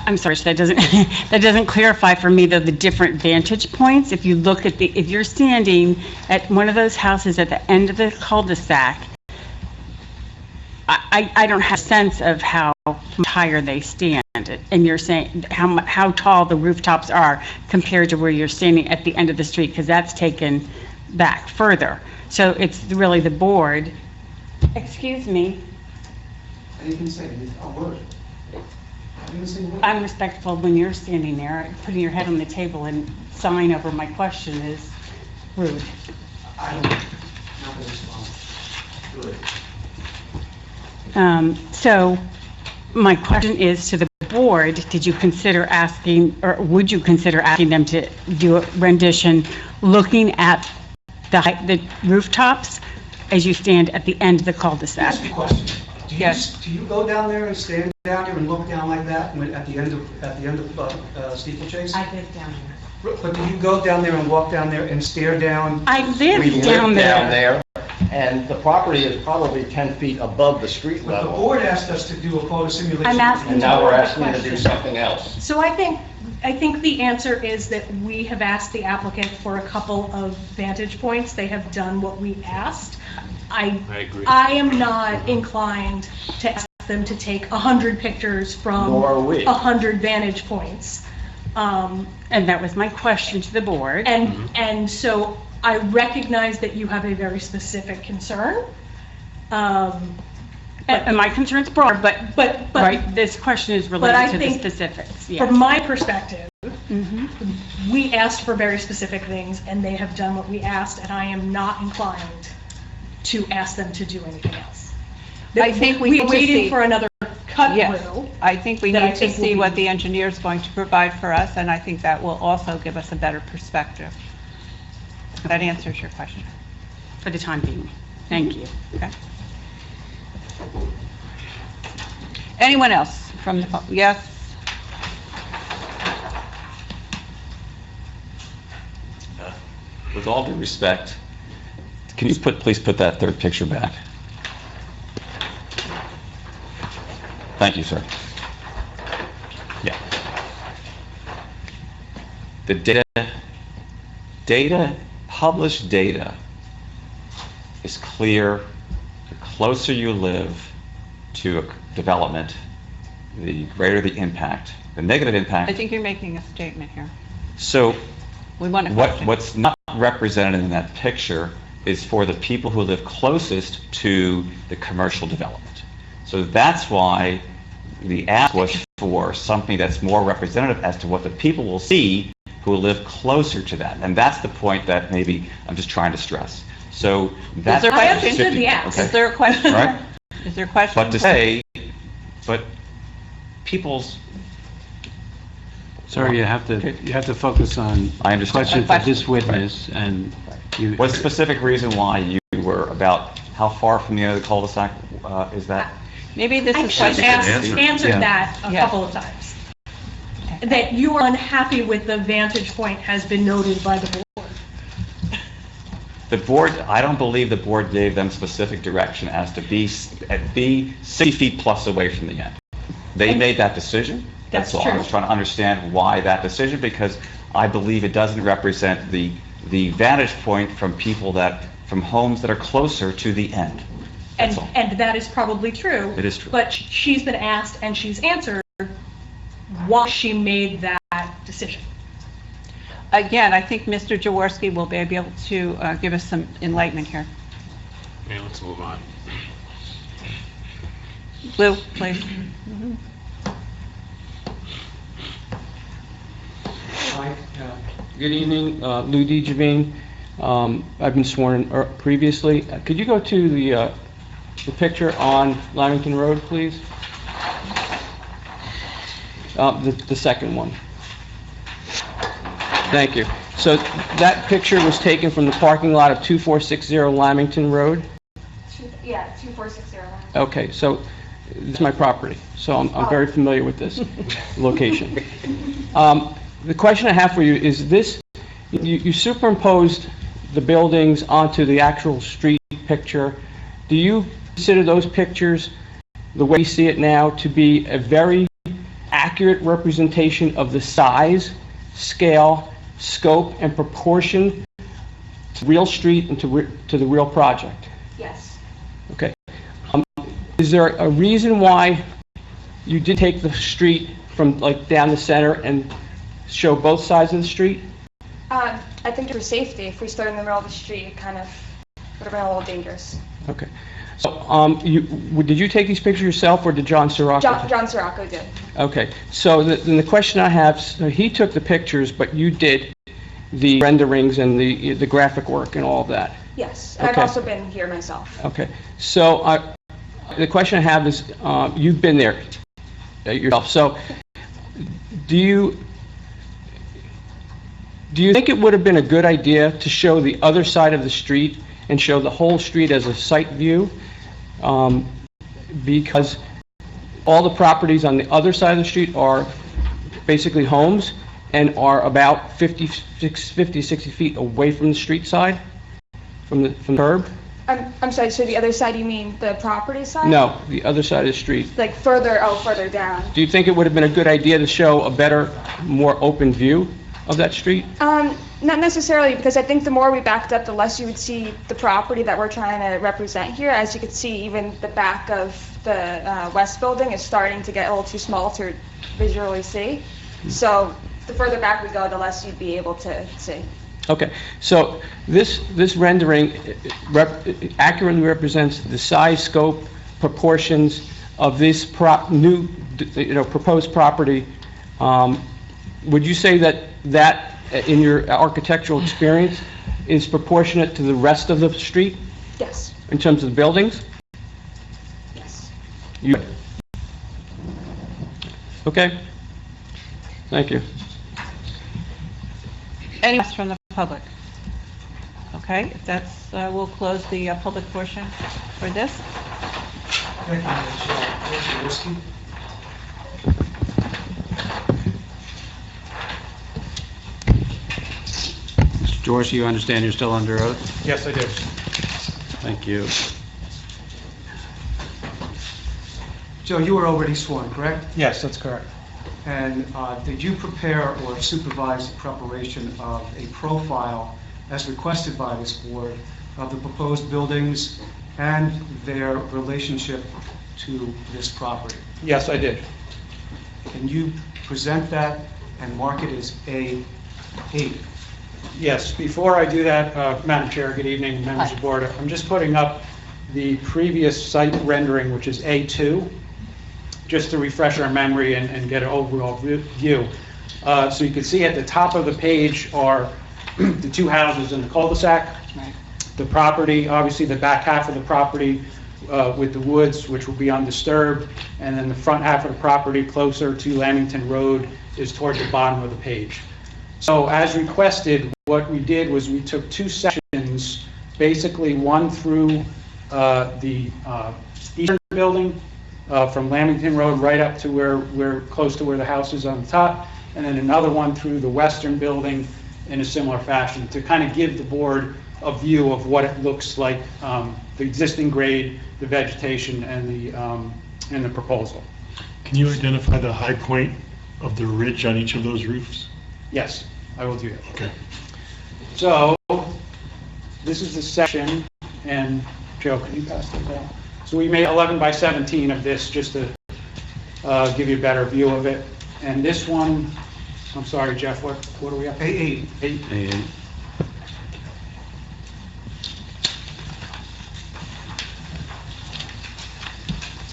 I'm sorry, so that doesn't clarify for me though the different vantage points. If you look at if you're standing at one of those houses at the end of the cul-de-sac, I don't have a sense of how higher they stand. And you're saying how tall the rooftops are compared to where you're standing at the end of the street, because that's taken back further. So it's really the board. Excuse me. I didn't say a word. I didn't say a word. I'm respectful when you're standing there, putting your head on the table and sighing over my question is rude. I don't, not going to respond. Good. So my question is to the board, did you consider asking, or would you consider asking them to do a rendition looking at the rooftops as you stand at the end of the cul-de-sac? Ask me a question. Yes. Do you go down there and stand down there and look down like that at the end of Steeplechase? I live down there. But do you go down there and walk down there and stare down? I live We live down down there. there, and the property is probably 10 feet above the street But the level. board asked us to do a photo simulation. I'm asking And now we're asking you to do something else. So I think the answer is that we have asked the applicant for a couple of vantage points. They have done what we asked. I agree. I am not inclined to ask them to take 100 pictures from Nor are we. 100 vantage points. And that was my question to the board. And so I recognize that you have a very specific concern. And my concern's broad, but right, this question is But I related to the think specifics. Yes. From my perspective, Mhm. we asked for very specific things, and they have done what we asked, and I am not inclined to ask them to do anything else. I think we need to We're waiting see- for another cut Yes, through. I think we that I need to think will see be- what the engineer is going to provide for us, and I think that will also give us a better perspective. That answers your question. For the time being. Thank you. Okay. Anyone else from the, yes? With all due respect, can you please put that third picture back? Thank you, sir. Yeah. The published data is clear. The closer you live to a development, the greater the impact, the negative I impact. think you're making a statement here. So We want a question. what's not represented in that picture is for the people who live closest to the commercial development. So that's why the ask was for something that's more representative as to what the people will see who live closer to that. And that's the point that maybe I'm just trying to stress. So that's... there a question? I understood the ask. Okay. Is there a question? Right? Is there a question? But to say, but people's... Sorry, you have to focus on I the understand. question for this witness, and you... What's the specific reason why you were about, how far from the end of the cul-de-sac is that? Maybe this I is should question. have answered Yeah. that a Yes. couple of times. That you are unhappy with the vantage point has been noted by the board. The board, I don't believe the board gave them specific direction as to be 60 feet plus away from the end. They made that decision. That's all. I true. was trying to understand why that decision, because I believe it doesn't represent the vantage point from people from homes that are closer to the end. That's all. And that is probably true. It is true. But she's been asked and she's answered why she made that decision. Again, I think Mr. Jaworski will be able to give us some enlightenment here. Okay, let's move on. Lou, please. Hi, Good evening, Lou DeGiovine. I've been sworn in previously. Could you go to the picture on Lamington Road, please? The second one. Thank you. So that picture was taken from the parking lot of 2460 Lamington Road? Yeah, 2460. Okay, so this is my property, so I'm very familiar with this location. The question I have for you is this, you superimposed the buildings onto the actual street picture. Do you consider those pictures, the way you see it now, to be a very accurate representation of the size, scale, scope, and proportion to real street and to the real project? Yes. Okay. Is there a reason why you did take the street from like down the center and show both sides of the street? I think for safety, if we start in the middle of the street, it kind of would have been a little dangerous. Okay. So, did you take these pictures yourself, or did John Sirocco? John Sirocco did. Okay. So then the question I have, so he took the pictures, but you did the renderings and the graphic work and all of that. Yes. I've Okay. also been here myself. Okay. So the question I have is, you've been there yourself. So do you think it would have been a good idea to show the other side of the street and show the whole street as a site view? Because all the properties on the other side of the street are basically homes and are about 50, 60 feet away from the street side, from the curb? I'm sorry, so the other side, you mean the property side? No, the other side of the street. Like further down. Do you think it would have been a good idea to show a better, more open view of that street? Not necessarily, because I think the more we backed up, the less you would see the property that we're trying to represent here. As you can see, even the back of the West Building is starting to get a little too small to visually see. So the further back we go, the less you'd be able to see. Okay, so this rendering accurately represents the size, scope, proportions of this proposed property. Would you say that in your architectural experience is proportionate to the rest of the street Yes. in terms of the buildings? Yes. Okay. Thank you. Any questions from the public? Okay, if that's, we'll close the public portion for this. Thank you, Ms. Jaworski. Mr. George, you understand you're still under oath? Yes, I do. Thank you. Joe, you were already sworn, correct? Yes, that's correct. And did you prepare or supervise the preparation of a profile as requested by this board of the proposed buildings and their relationship to this property. Yes, I did. Can you present that and mark it as A8? Yes, before I do that, Madam Chair, good evening, members of the board. I'm just putting up the previous site rendering, which is A2, just to refresh our memory and get an overall view. So you can see at the top of the page are the two houses in the cul-de-sac. The property, obviously the back half of the property with the woods, which will be undisturbed, and then the front half of the property closer to Lamington Road is toward the bottom of the page. So as requested, what we did was we took two sections, basically one through the eastern building from Lamington Road right up to where we're close to where the house is on the top, and then another one through the western building in a similar fashion to kind of give the board a view of what it looks like, the existing grade, the vegetation, and the proposal. Can you identify the high point of the ridge on each of those roofs? Yes, I will do that. Okay. So, this is the section, and Joe, can you pass that down? So we made 11 by 17 of this, just to give you a better view of it. And this one, I'm sorry, Jeff, what do we have? A8. A8.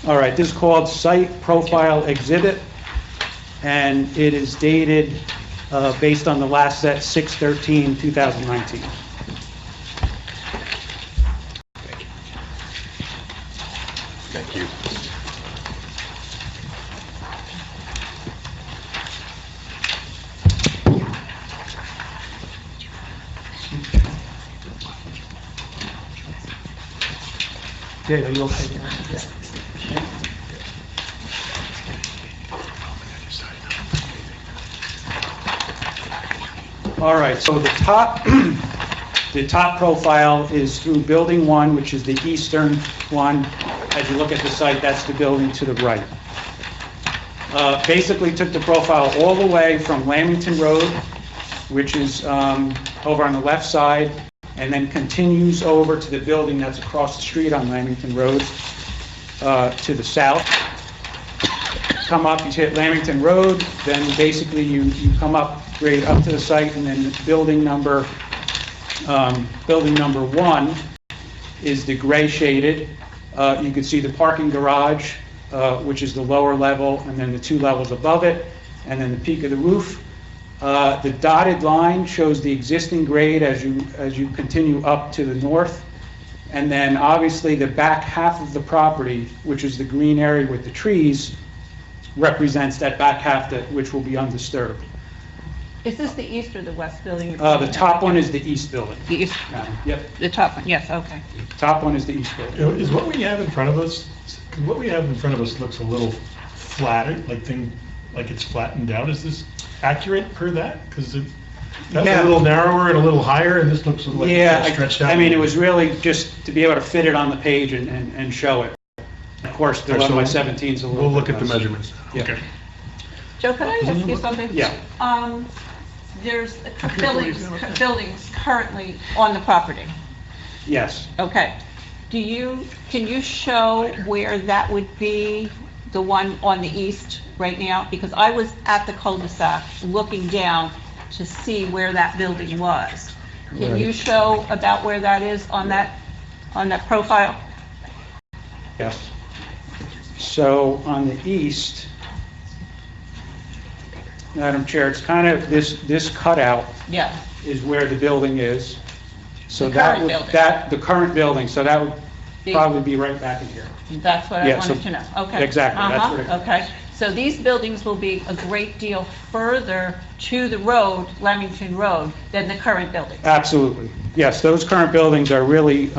All right, this is called Site Profile Exhibit, and it is dated based on the last set, 6/13/2019. Thank you. Dave, are you okay? All right, so the top, the top profile is through Building 1, which is the eastern one. As you look at the site, that's the building to the right. Basically took the profile all the way from Lamington Road, which is over on the left side, and then continues over to the building that's across the street on Lamington Road to the south. Come up, you hit Lamington Road, then basically you come up, grade up to the site, and then building number 1 is the gray shaded. You can see the parking garage, which is the lower level, and then the 2 levels above it, and then the peak of the roof. The dotted line shows the existing grade as you continue up to the north. And then obviously the back half of the property, which is the green area with the trees, represents that back half which will be undisturbed. Is this the east or the west building? The top one is the east building. The east, Yep, the top one, yes, okay. top one is the east building. Is what we have in front of us, because what we have in front of us looks a little flatter, like it's flattened out. Is this accurate per that? Because that's Yeah. a little narrower and a little higher, and this looks like Yeah, it's stretched out. I mean, it was really just to be able to fit it on the page and show it. Of course, the 11 by 17 is a little. We'll look bit at the less. measurements. Yeah. Okay. Joe, can I ask you something? Yeah. There's buildings currently on the property. Yes. Okay. Can you show where that would be, the one on the east right now? Because I was at the cul-de-sac looking down to see where that building was. Can you show about where that is on that profile? Yes. So on the east, Madam Chair, it's kind of this cutout Yeah. is where the building is. So The that current would, building. the current building, so that would The- probably be right back in here. That's what I Yeah, so- wanted to know. Okay. Exactly, that's what it- Okay. So these buildings will be a great deal further to the road, Lemington Road, than the current building. Absolutely. Yes, those current buildings are really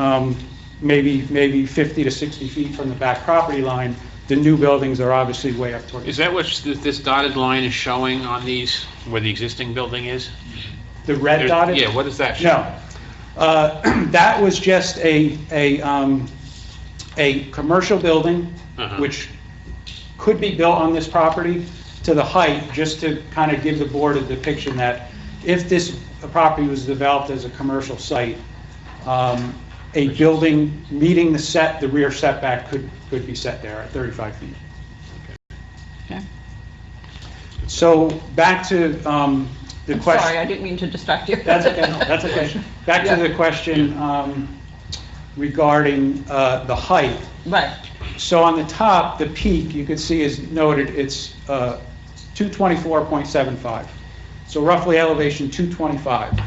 maybe 50 to 60 feet from the back property line. The new buildings are obviously way up toward. Is that what this dotted line is showing on these, where the existing building is? The red dotted? Yeah, what does that show? No. That was just a commercial building, which could be built on this property to the height, just to kind of give the board a depiction that if this property was developed as a commercial site, a building meeting the rear setback could be set there at 35 feet. Okay. So back to the I'm question. sorry, I didn't mean to distract you. That's okay, that's okay. Back to the question regarding the height. Right. So on the top, the peak, you can see is noted, it's 224.75. So roughly elevation 225.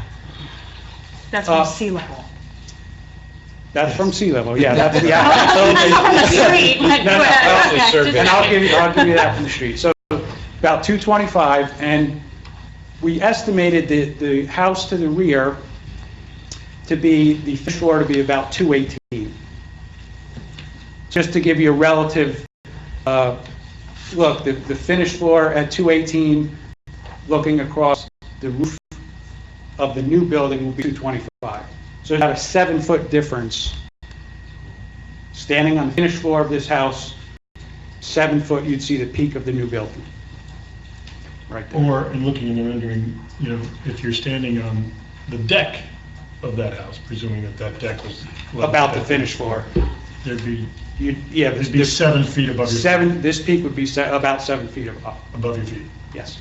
That's from sea level. That's from sea level, yeah, that's the From the street, but No, no, okay. And I'll give you that from the street. So about 225, and we estimated the house to the rear to be, the fifth floor to be about 218. Just to give you a relative look, the finished floor at 218, looking across the roof of the new building will be 225. So about a 7-foot difference. Standing on the finished floor of this house, 7 foot, you'd see the peak of the new building. Right there. Or, in looking in the rendering, you know, if you're standing on the deck of that house, presuming that that deck was... About the finished floor. There'd be... Yeah, It'd be 7 feet above your... This peak would be about 7 feet up. Above your feet. Yes.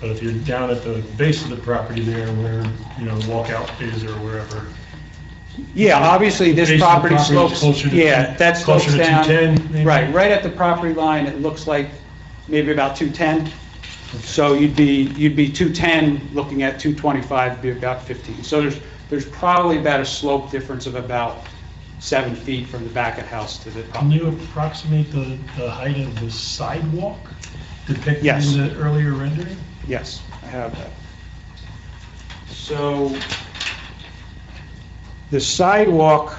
But if you're down at the base of the property there where, you know, the walkout is or wherever... Yeah, obviously, this Base of the property property is slopes, closer to yeah, that slopes closer to down. 210 maybe? Right at the property line, it looks like maybe about 210. So you'd be 210, looking at 225, would be about 15. So there's probably about a slope difference of about 7 feet from the back of the house to the Can property. you approximate the height of the sidewalk depicted Yes. in the earlier rendering? Yes, I have that. So the sidewalk,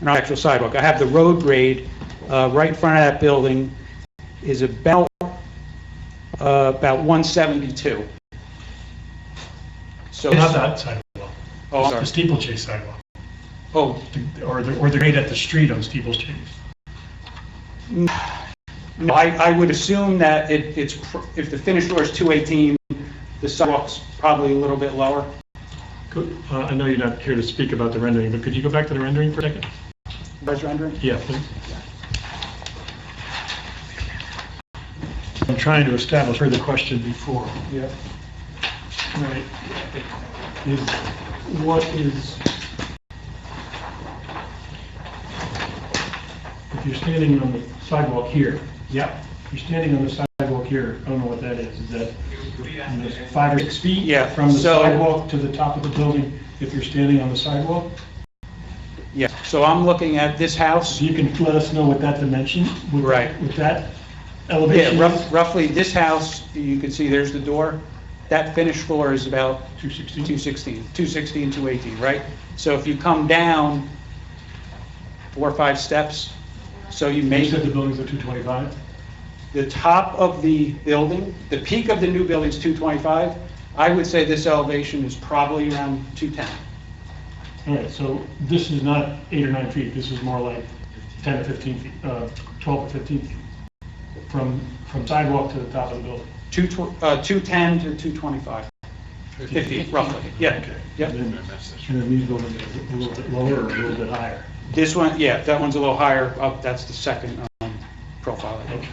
not actual sidewalk, I have the road grade right in front of that building is about 172. So Not that sidewalk. Oh, sorry. The steeplechase sidewalk. Oh. Or the grade at the street on steeplechase. No, I would assume that if the finished floor is 218, the sidewalk's probably a little bit lower. I know you're not here to speak about the rendering, but could you go back to the rendering for a second? Where's rendering? Yeah, please. I'm trying to establish where the question before. Yeah. Right. Is what is, if you're standing on the sidewalk here. Yeah. You're standing on the sidewalk here, I don't know what that is. Is that 5 or 6 feet? Yeah, From the so- sidewalk to the top of the building, if you're standing on the sidewalk? Yeah, so I'm looking at this house. You can let us know what that dimension, Right. with that elevation Yeah, is? roughly, this house, you can see there's the door. That finished floor is about 216, 218, right? So if you come down 4 or 5 steps, so you You make said the buildings are 225? the top of the building, the peak of the new building is 225. I would say this elevation is probably around 210. All right, so this is not 8 or 9 feet, this is more like 10 or 15 feet, 12 or 15 feet, from sidewalk to the top of the building. 210 to 225. 50, roughly, yeah. Yep. And then these buildings are a little bit lower or a little bit higher? This one, yeah, that one's a little higher up, that's the second profile. I think.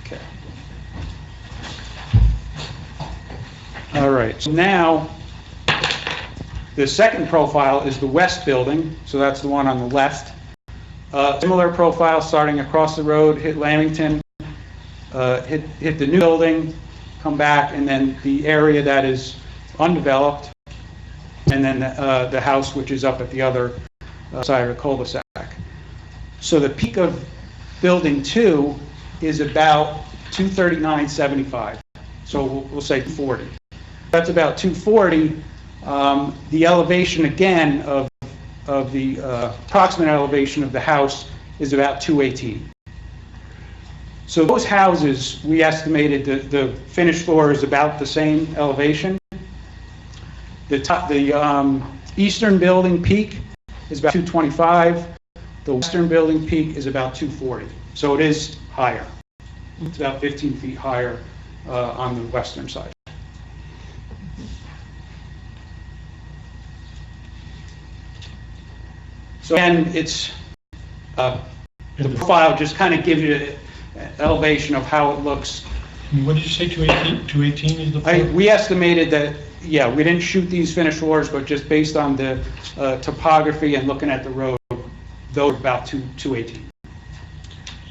Okay. All right, so now, the second profile is the west building, so that's the one on the left. Similar profile, starting across the road, hit Lamington, hit the new building, come back, and then the area that is undeveloped, and then the house which is up at the other side of the cul-de-sac. So the peak of building 2 is about 239.75. So we'll say 240. That's about 240. The elevation again of the approximate elevation of the house is about 218. So those houses, we estimated the finished floor is about the same elevation. The eastern building peak is about 225. The western building peak is about 240. So it is higher. It's about 15 feet higher on the western side. So again, it's, the profile just kind of gives you an elevation of how it looks. What did you say, 218? 218 is the floor? We estimated that, yeah, we didn't shoot these finished floors, but just based on the topography and looking at the road, those are about 218.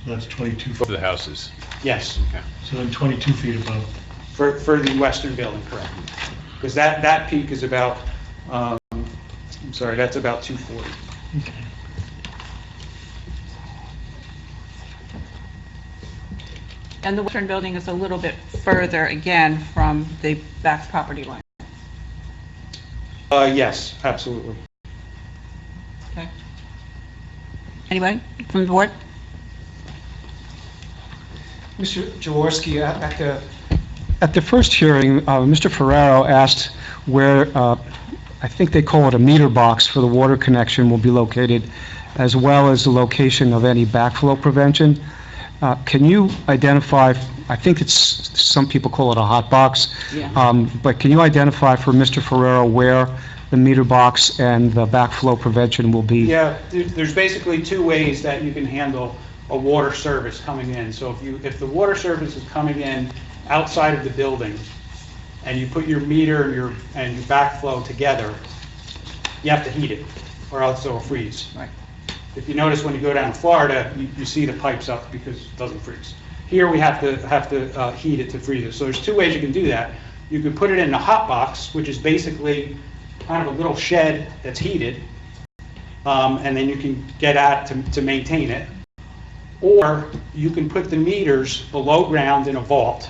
That's 22 For feet. the houses. Yes, So then 22 feet above. for the western building, correct. Because that peak is about, I'm sorry, that's about 240. And the western building is a little bit further, again, from the back property line. Yes, absolutely. Okay. Anybody from the board? Mr. Jaworski, at the first hearing, Mr. Ferraro asked where, I think they call it a meter box for the water connection will be located, as well as the location of any backflow prevention. Can you identify, I think it's, some people call it a hot box, but can you identify for Mr. Ferraro where the meter box and the backflow prevention will be? Yeah, there's basically two ways that you can handle a water service coming in. So if the water service is coming in outside of the building, and you put your meter and your backflow together, you have to heat it, or else it'll freeze. Right. If you notice when you go down to Florida, you see the pipes up because it doesn't freeze. Here we have to heat it to freeze it. So there's two ways you can do that. You can put it in a hot box, which is basically kind of a little shed that's heated, and then you can get at it to maintain it. Or you can put the meters below ground in a vault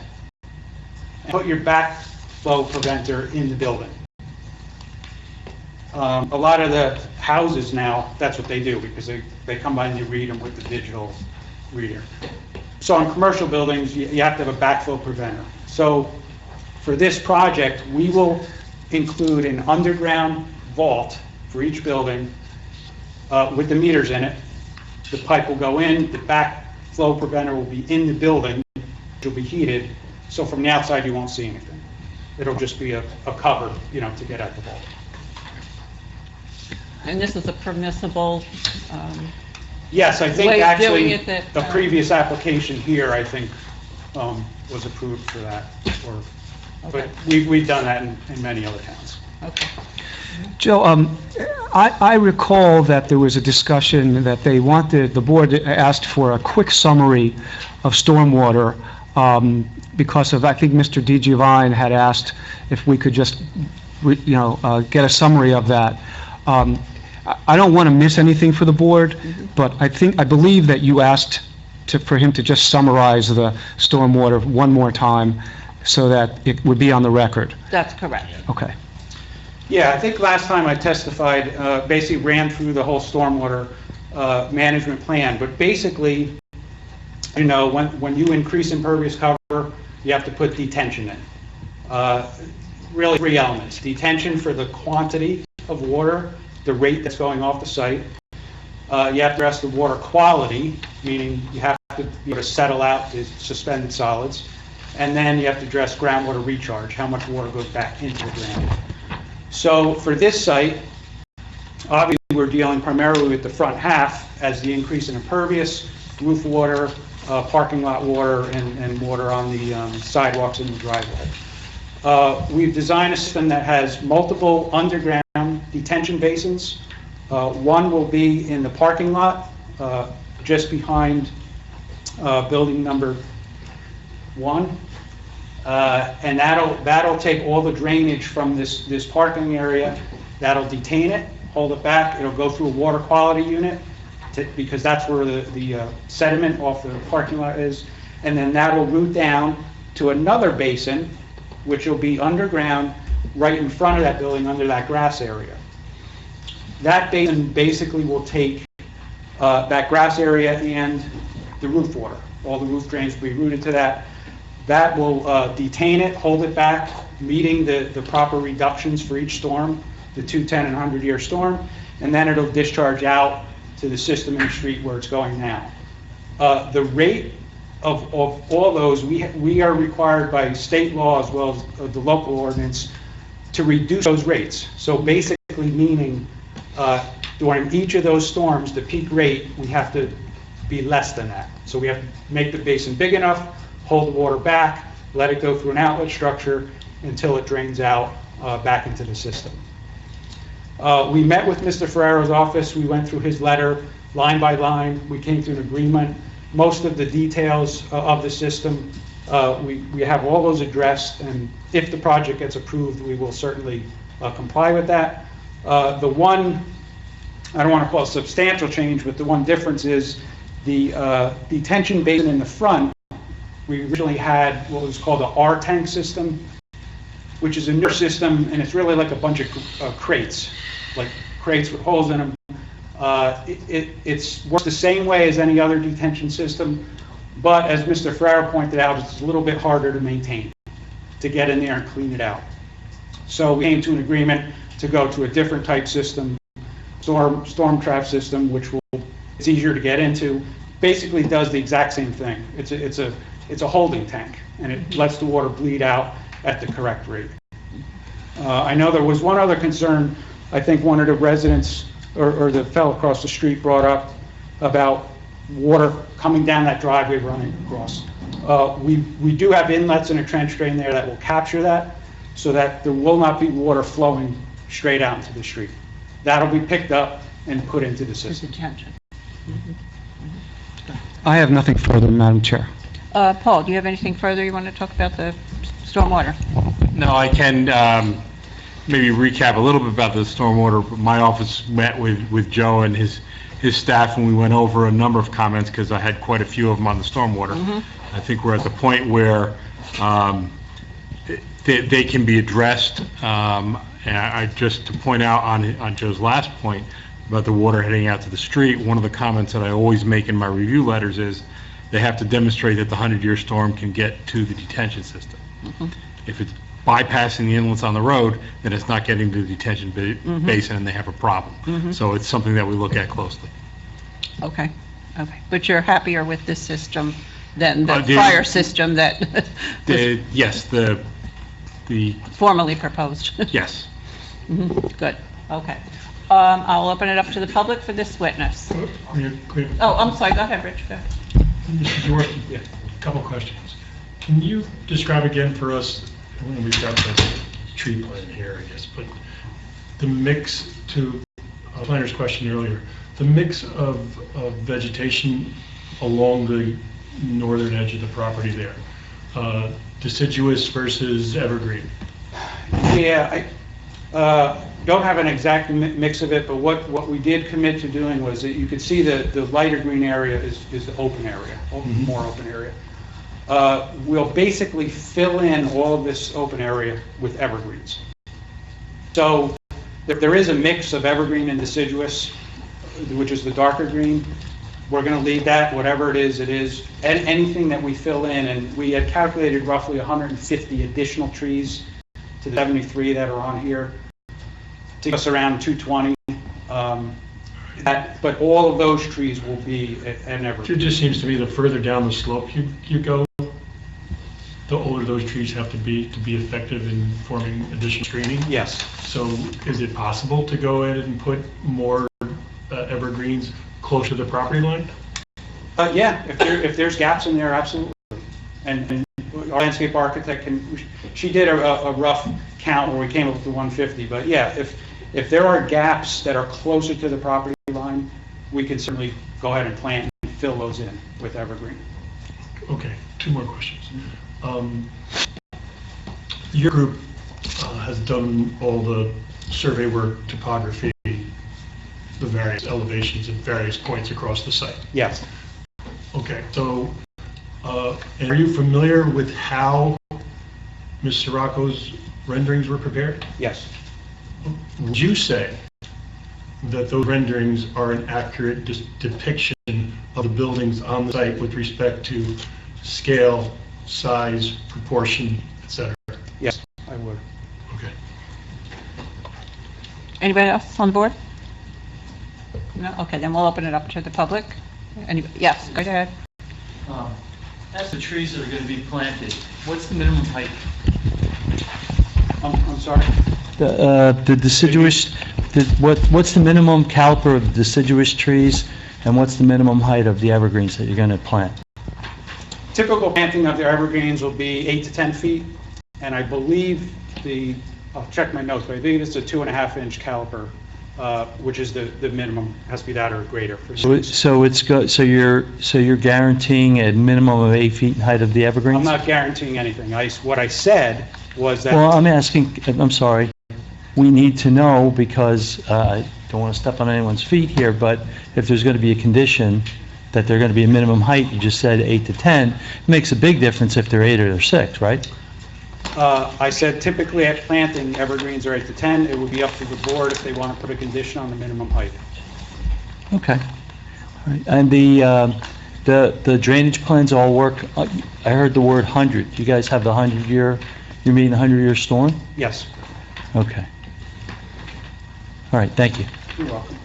and put your backflow preventer in the building. A lot of the houses now, that's what they do, because they come by and you read them with the digital reader. So in commercial buildings, you have to have a backflow preventer. So for this project, we will include an underground vault for each building with the meters in it. The pipe will go in, the backflow preventer will be in the building, which will be heated, so from the outside you won't see anything. It'll just be a cover, to get at the vault. And this is a permissible, Yes, I think way of doing actually it that, the previous application here, I think, was approved for that. But we've done that in many other towns. okay. Joe, I recall that there was a discussion that the board asked for a quick summary of stormwater because of, I think Mr. DiGiovanni had asked if we could just, get a summary of that. I don't want to miss anything for the board, but I believe that you asked for him to just summarize the stormwater one more time so that it would be on the record. That's correct. Okay. Yeah, I think last time I testified, basically ran through the whole stormwater management plan, but basically, when you increase impervious cover, you have to put detention in. Really three elements: detention for the quantity of water, the rate that's going off the site. You have to address the water quality, meaning you have to be able to settle out the suspended solids. And then you have to address groundwater recharge, how much water goes back into the ground. So for this site, obviously we're dealing primarily with the front half as the increase in impervious, roof water, parking lot water, and water on the sidewalks and the driveway. We've designed a system that has multiple underground detention basins. One will be in the parking lot, just behind building number 1. And that'll take all the drainage from this parking area, that'll detain it, hold it back, it'll go through a water quality unit, because that's where the sediment off the parking lot is, and then that'll route down to another basin, which will be underground, right in front of that building, under that grass area. That basin basically will take that grass area and the roof water. All the roof drains will be routed to that. That will detain it, hold it back, meeting the proper reductions for each storm, the 210 and 100-year storm, and then it'll discharge out to the system in the street where it's going now. The rate of all those, we are required by state law as well as the local ordinance to reduce those rates. So basically meaning During each of those storms, the peak rate, we have to be less than that. So we have to make the basin big enough, hold the water back, let it go through an outlet structure until it drains out back into the system. We met with Mr. Ferrero's office. We went through his letter line by line. We came to an agreement. Most of the details of the system, we have all those addressed, and if the project gets approved, we will certainly comply with that. The one, I don't want to call it substantial change, but the one difference is the detention basin in the front. We originally had what was called a R tank system, which is a newer system, and it's really like a bunch of crates, like crates with holes in them. It works the same way as any other detention system, but as Mr. Ferrero pointed out, it's a little bit harder to maintain, to get in there and clean it out. So we came to an agreement to go to a different type system, storm trap system, which it's easier to get into. Basically does the exact same thing. It's a holding tank, and it lets the water bleed out at the correct rate. I know there was one other concern, I think one of the residents or the fellow across the street brought up about water coming down that driveway running across. We do have inlets and a trench drain there that will capture that, so that there will not be water flowing straight out into the street. That'll be picked up and put into the system. I have nothing further, Madam Chair. Paul, do you have anything further you want to talk about the stormwater? No, I can maybe recap a little bit about the stormwater. My office met with Joe and his staff, and we went over a number of comments because I had quite a few of them on the stormwater. I think we're at the point where they can be addressed. And I just to point out on Joe's last point about the water heading out to the street, one of the comments that I always make in my review letters is they have to demonstrate that the 100-year storm can get to the detention system. If it's bypassing the inlets on the road, then it's not getting to the detention basin, and they have a problem. So it's something that we look at closely. Okay. But you're happier with this system than the prior system that Yes, the formally proposed? Yes. Good, okay. I'll open it up to the public for this witness. Oh, I'm sorry, go ahead, Rich. Go ahead. Mr. Jaworski, a couple questions. Can you describe again for us, when we've got the tree plan here, I guess, but the mix to planner's question earlier, the mix of vegetation along the northern edge of the property there, deciduous versus evergreen? Yeah, I don't have an exact mix of it, but what we did commit to doing was that you could see the lighter green area is the open area, more open area. We'll basically fill in all of this open area with evergreens. So there is a mix of evergreen and deciduous, which is the darker green. We're going to leave that, whatever it is, and anything that we fill in, and we had calculated roughly 150 additional trees to the 73 that are on here, to us around 220. But all of those trees will be an evergreen. It just seems to me the further down the slope you go, the older those trees have to be effective in forming additional screening. Yes. So is it possible to go ahead and put more evergreens closer to the property line? Yeah, if there's gaps in there, absolutely. And our landscape architect she did a rough count where we came up with the 150, but yeah, if there are gaps that are closer to the property line, we can certainly go ahead and plant and fill those in with evergreen. Okay, two more questions. Your group has done all the survey work, topography, the various elevations at various points across the site. Yes. Okay, so and are you familiar with how Ms. Sirocco's renderings were prepared? Yes. Would you say that those renderings are an accurate depiction of the buildings on the site with respect to scale, size, proportion, etc.? Yes, I would. Okay. Anybody else on the board? No? Okay, then we'll open it up to the public. Yes, go ahead. As the trees that are going to be planted, what's the minimum height? I'm sorry? The deciduous, What's the minimum caliper of deciduous trees, and what's the minimum height of the evergreens that you're going to plant? Typical planting of the evergreens will be 8 to 10 feet, and I believe I'll check my notes, but I think it's a 2.5-inch caliper, which is the minimum, has to be that or greater. So you're guaranteeing a minimum of 8 feet in height of the evergreens? I'm not guaranteeing anything. What I said was that... Well, I'm sorry. We need to know because I don't want to step on anyone's feet here, but if there's going to be a condition that they're going to be a minimum height, you just said 8 to 10, it makes a big difference if they're 8 or they're 6, right? I said typically at planting, evergreens are 8 to 10. It would be up to the board if they want to put a condition on the minimum height. Okay. All right. And the drainage plans all work, I heard the word 100. You guys have the 100-year, you're meeting the 100-year storm? Yes. Okay. All right, thank you. You're welcome.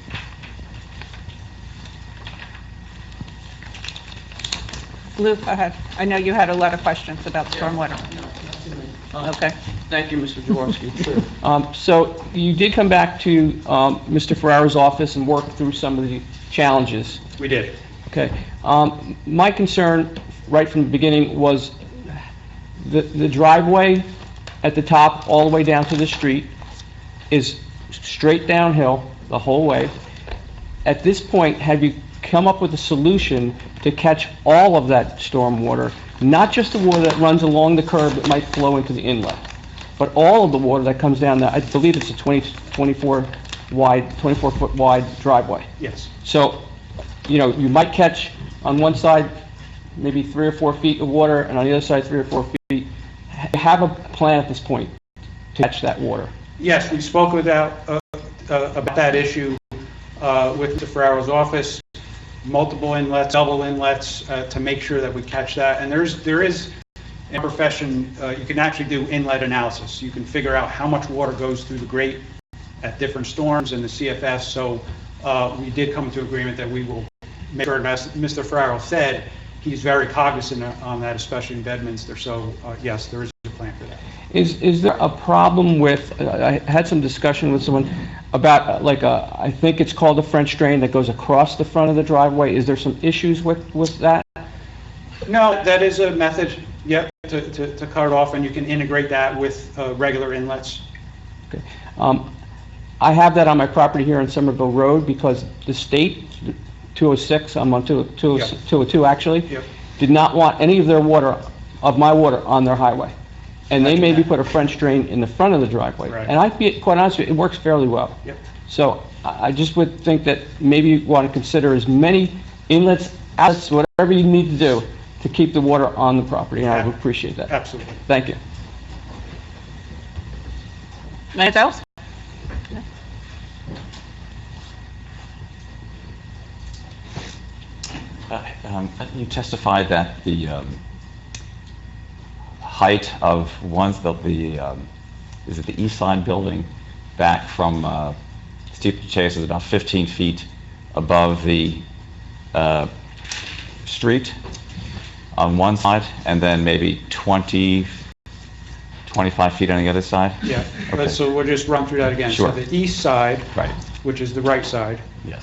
Lou, go ahead. I know you had a lot of questions about stormwater. Okay. Thank you, Mr. Jaworski. So you did come back to Mr. Ferrara's office and work through some of the challenges. We did. Okay. My concern right from the beginning was the driveway at the top all the way down to the street is straight downhill the whole way. At this point, have you come up with a solution to catch all of that storm water, not just the water that runs along the curb that might flow into the inlet, but all of the water that comes down I believe it's a 24-foot wide driveway. Yes. So, you might catch on one side maybe 3 or 4 feet of water, and on the other side 3 or 4 feet. Have a plan at this point to catch that water. Yes, we spoke about that issue with the Ferraro's office, multiple inlets, double inlets, to make sure that we catch that. And there is in our profession, you can actually do inlet analysis. You can figure out how much water goes through the grate at different storms in the CFS. So we did come to agreement that we will make sure, and as Mr. Ferraro said, he's very cognizant on that, especially in Bedminster. So yes, there is a plan for that. Is there a problem with, I had some discussion with someone about I think it's called a French drain that goes across the front of the driveway. Is there some issues with that? No, that is a method, yep, to cut it off, and you can integrate that with regular inlets. Okay. I have that on my property here on Somerville Road because the state, 206, I'm on 202 actually, Yep. did not want any of my water on their highway. And they maybe put a French drain in the front of the driveway. Right. And I'd be quite honest with you, it works fairly well. Yep. So I just would think that maybe you want to consider as many inlets, outlets, whatever you need to do to keep the water on the property, and I would appreciate that. Absolutely. Thank you. Anything else? You testified that the height of is it the east side building back from Steeplechase is about 15 feet above the street on one side, and then maybe 20, 25 feet on the other side? Yeah, Okay. so we'll just run through that again. Sure. So the east side, Right. which is the right side, Yes.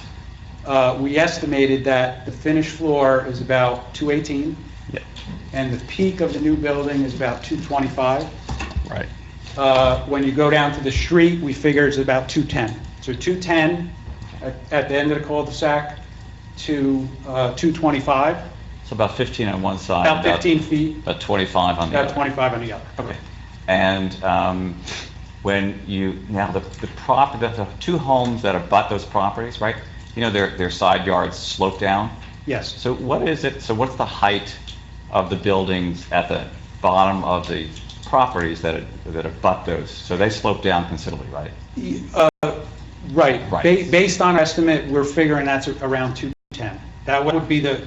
we estimated that the finished floor is about 218, Yeah. and the peak of the new building is about 225. Right. When you go down to the street, we figure it's about 210. So 210 at the end of the cul-de-sac to 225, So about 15 on one side. about 15 feet, About 25 on the about other. 25 on the other. Okay. And when you, now the two homes that abut those properties, right? Their side yards slope down. Yes. So what's the height of the buildings at the bottom of the properties that abut those? So they slope down considerably, right? Right. Right. Based on estimate, we're figuring that's around 210. That would be the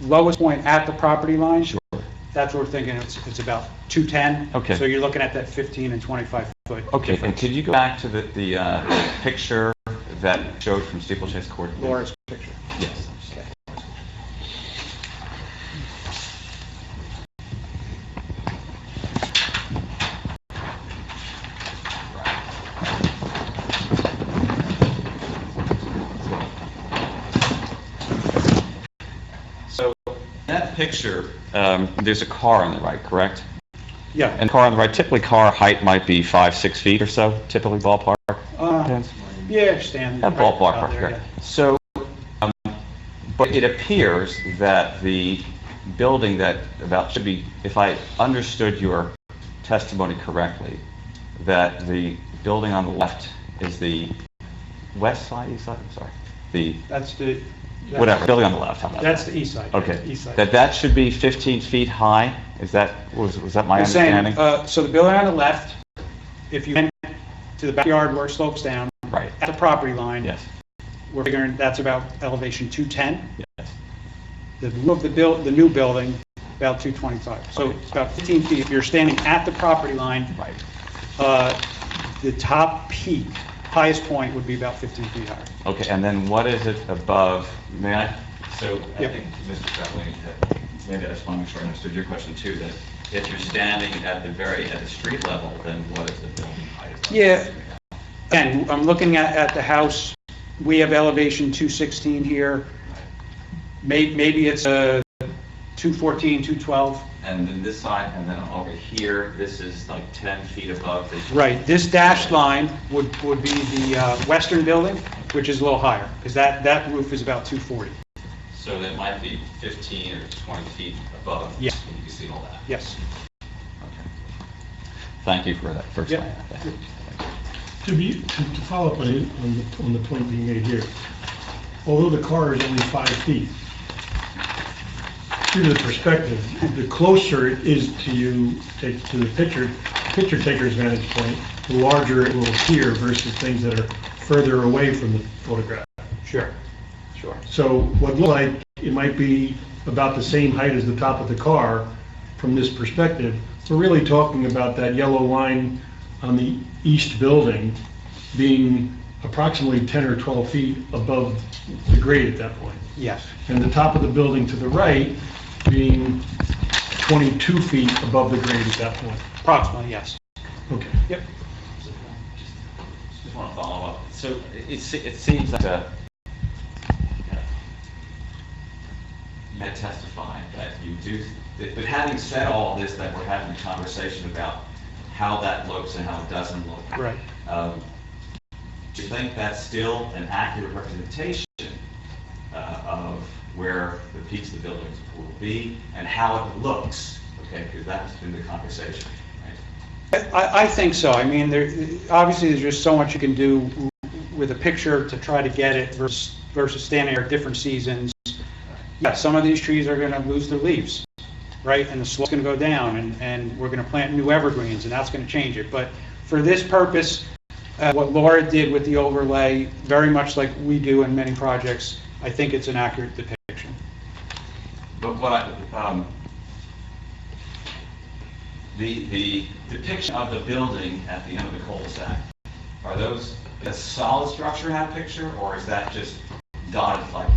lowest point at the property line. Sure. That's what we're thinking, it's about 210. Okay. So you're looking at that 15 and 25 foot Okay, and difference. could you go back to the picture that showed from Steeplechase Court? Laura's picture. Yes. That picture, there's a car on the right, correct? Yeah. And car on the right, typically car height might be 5, 6 feet or so, typically ballpark? Yeah, I understand. Yeah, ballpark, Out there, okay. So, but it appears that the building that should be, if I understood your testimony correctly, that the building on the left is the west side, east side, I'm sorry, That's the. whatever, building on the left, how about that? That's the east side. Okay, East side. that should be 15 feet high, was that my I'm saying, understanding? so the building on the left, if you went to the backyard where it slopes down. Right. At the property line. Yes. We're figuring that's about elevation 210. Yes. The new building, about 225. So it's about 15 feet. If you're standing at the property line. Right. The top peak, highest point would be about 15 feet higher. Okay, and then what is it above, may I? So I Yep. think, Mr. Crowley, maybe I just want to make sure I understood your question too, that if you're standing at the street level, then what is the building height? Yeah. And I'm looking at the house. We have elevation 216 here. Maybe it's a 214, 212. And then this side, and then over here, this is like 10 feet above this. Right, this dashed line would be the western building, which is a little higher, because that roof is about 240. So that might be 15 or 20 feet above. Yes. You can see all that. Yes. Thank you for that, for explaining that. To follow up on the point being made here, although the car is only 5 feet, due to the perspective, the closer it is to you, to the picture taker's vantage point, the larger it will appear versus things that are further away from the photograph. Sure. So what looks like it might be about the same height as the top of the car from this perspective, we're really talking about that yellow line on the east building being approximately 10 or 12 feet above the grade at that point. Yes. And the top of the building to the right being 22 feet above the grade at that point. Approximately, yes. Okay. Yep. Just want to follow up. So it seems like you had testified that you do, but having said all this, that we're having a conversation about how that looks and how it doesn't look. Right. Do you think that's still an accurate representation of where the peaks of the buildings will be and how it looks? Okay, because that's been the conversation, right? I think so. I mean, obviously there's just so much you can do with a picture to try to get it versus standing there at different seasons. Yeah, some of these trees are going to lose their leaves, right? And the slope's going to go down, and we're going to plant new evergreens, and that's going to change it. But for this purpose, what Laura did with the overlay, very much like we do in many projects, I think it's an accurate depiction. But what the depiction of the building at the end of the cul-de-sac, are those a solid structure in that picture, or is that just dotted like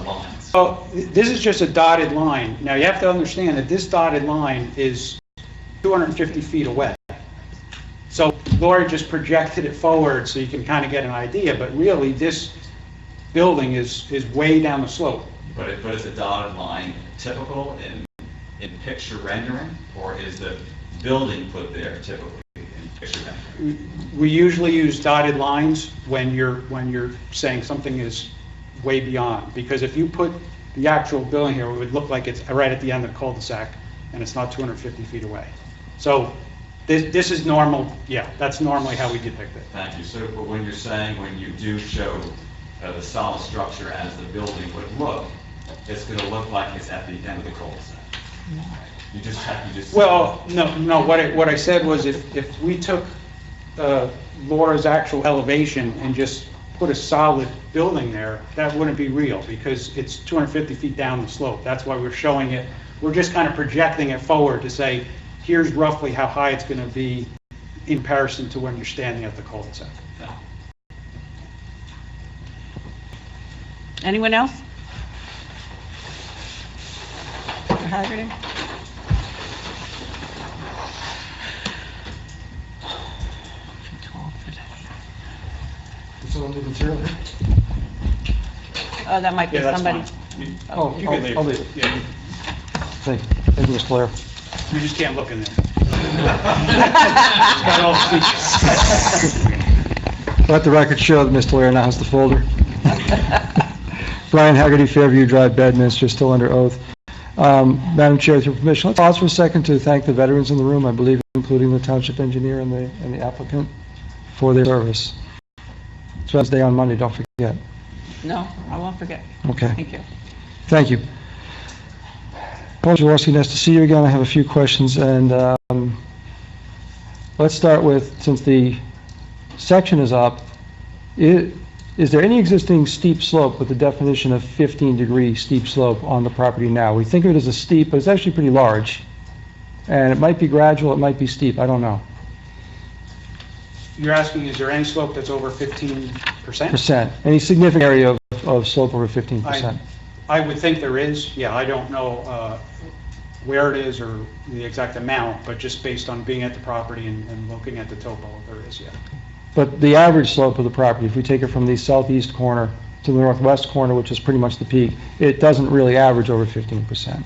lines? Oh, this is just a dotted line. Now, you have to understand that this dotted line is 250 feet away. So Laura just projected it forward so you can kind of get an idea, but really this building is way down the slope. But is the dotted line typical in picture rendering, or is the building put there typically in picture rendering? We usually use dotted lines when you're saying something is way beyond, because if you put the actual building here, it would look like it's right at the end of the cul-de-sac, and it's not 250 feet away. So this is normal, yeah, that's normally how we depict it. Thank you. So, but when you're saying, when you do show the solid structure as the building would look, it's going to look like it's at the end of the cul-de-sac. You just. Well, no. What I said was if we took Laura's actual elevation and just put a solid building there, that wouldn't be real because it's 250 feet down the slope. That's why we're showing it. We're just kind of projecting it forward to say, here's roughly how high it's going to be in comparison to when you're standing at the cul-de-sac. Anyone else? Mr. Haggerty? Is someone the material here? Oh, that might be Yeah, that's somebody. fine. Oh, You can leave. I'll leave it. Yeah. Thank you, Mr. Blair. You just can't look in there. Got all the features. Let the record show that Mr. Blair now has the folder. Brian Haggerty, Fairview Drive, Bedminster, still under oath. Madam Chair, with your permission, let's pause for a second to thank the veterans in the room, I believe including the township engineer and the applicant, for their service. It's Veterans Day on Monday, don't forget. No, I won't forget. Okay. Thank you. Thank you. Paul Jaworski, nice to see you again. I have a few questions, and let's start with, since the section is up, is there any existing steep slope with the definition of 15-degree steep slope on the property now? We think of it as a steep, but it's actually pretty large. And it might be gradual, it might be steep, I don't know. You're asking, is there any slope that's over 15%? Percent. Any significant area of slope over 15%? I would think there is. Yeah, I don't know where it is or the exact amount, but just based on being at the property and looking at the topo, there is, yeah. But the average slope of the property, if we take it from the southeast corner to the northwest corner, which is pretty much the peak, it doesn't really average over 15%.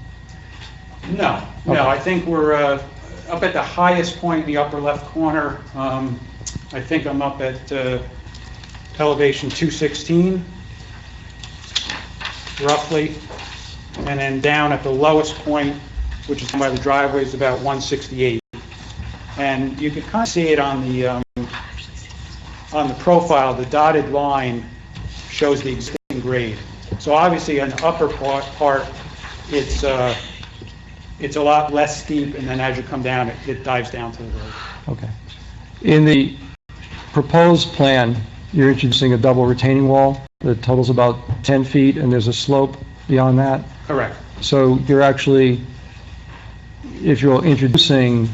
No, I think we're up at the highest point in the upper left corner. I think I'm up at elevation 216, roughly. And then down at the lowest point, which is by the driveway, is about 168. And you can kind of see it on the profile. The dotted line shows the existing grade. So obviously on the upper part, it's a lot less steep, and then as you come down, it dives down to the road. Okay. In the proposed plan, you're introducing a double retaining wall that totals about 10 feet, and there's a slope beyond that? Correct. So you're actually, if you're introducing,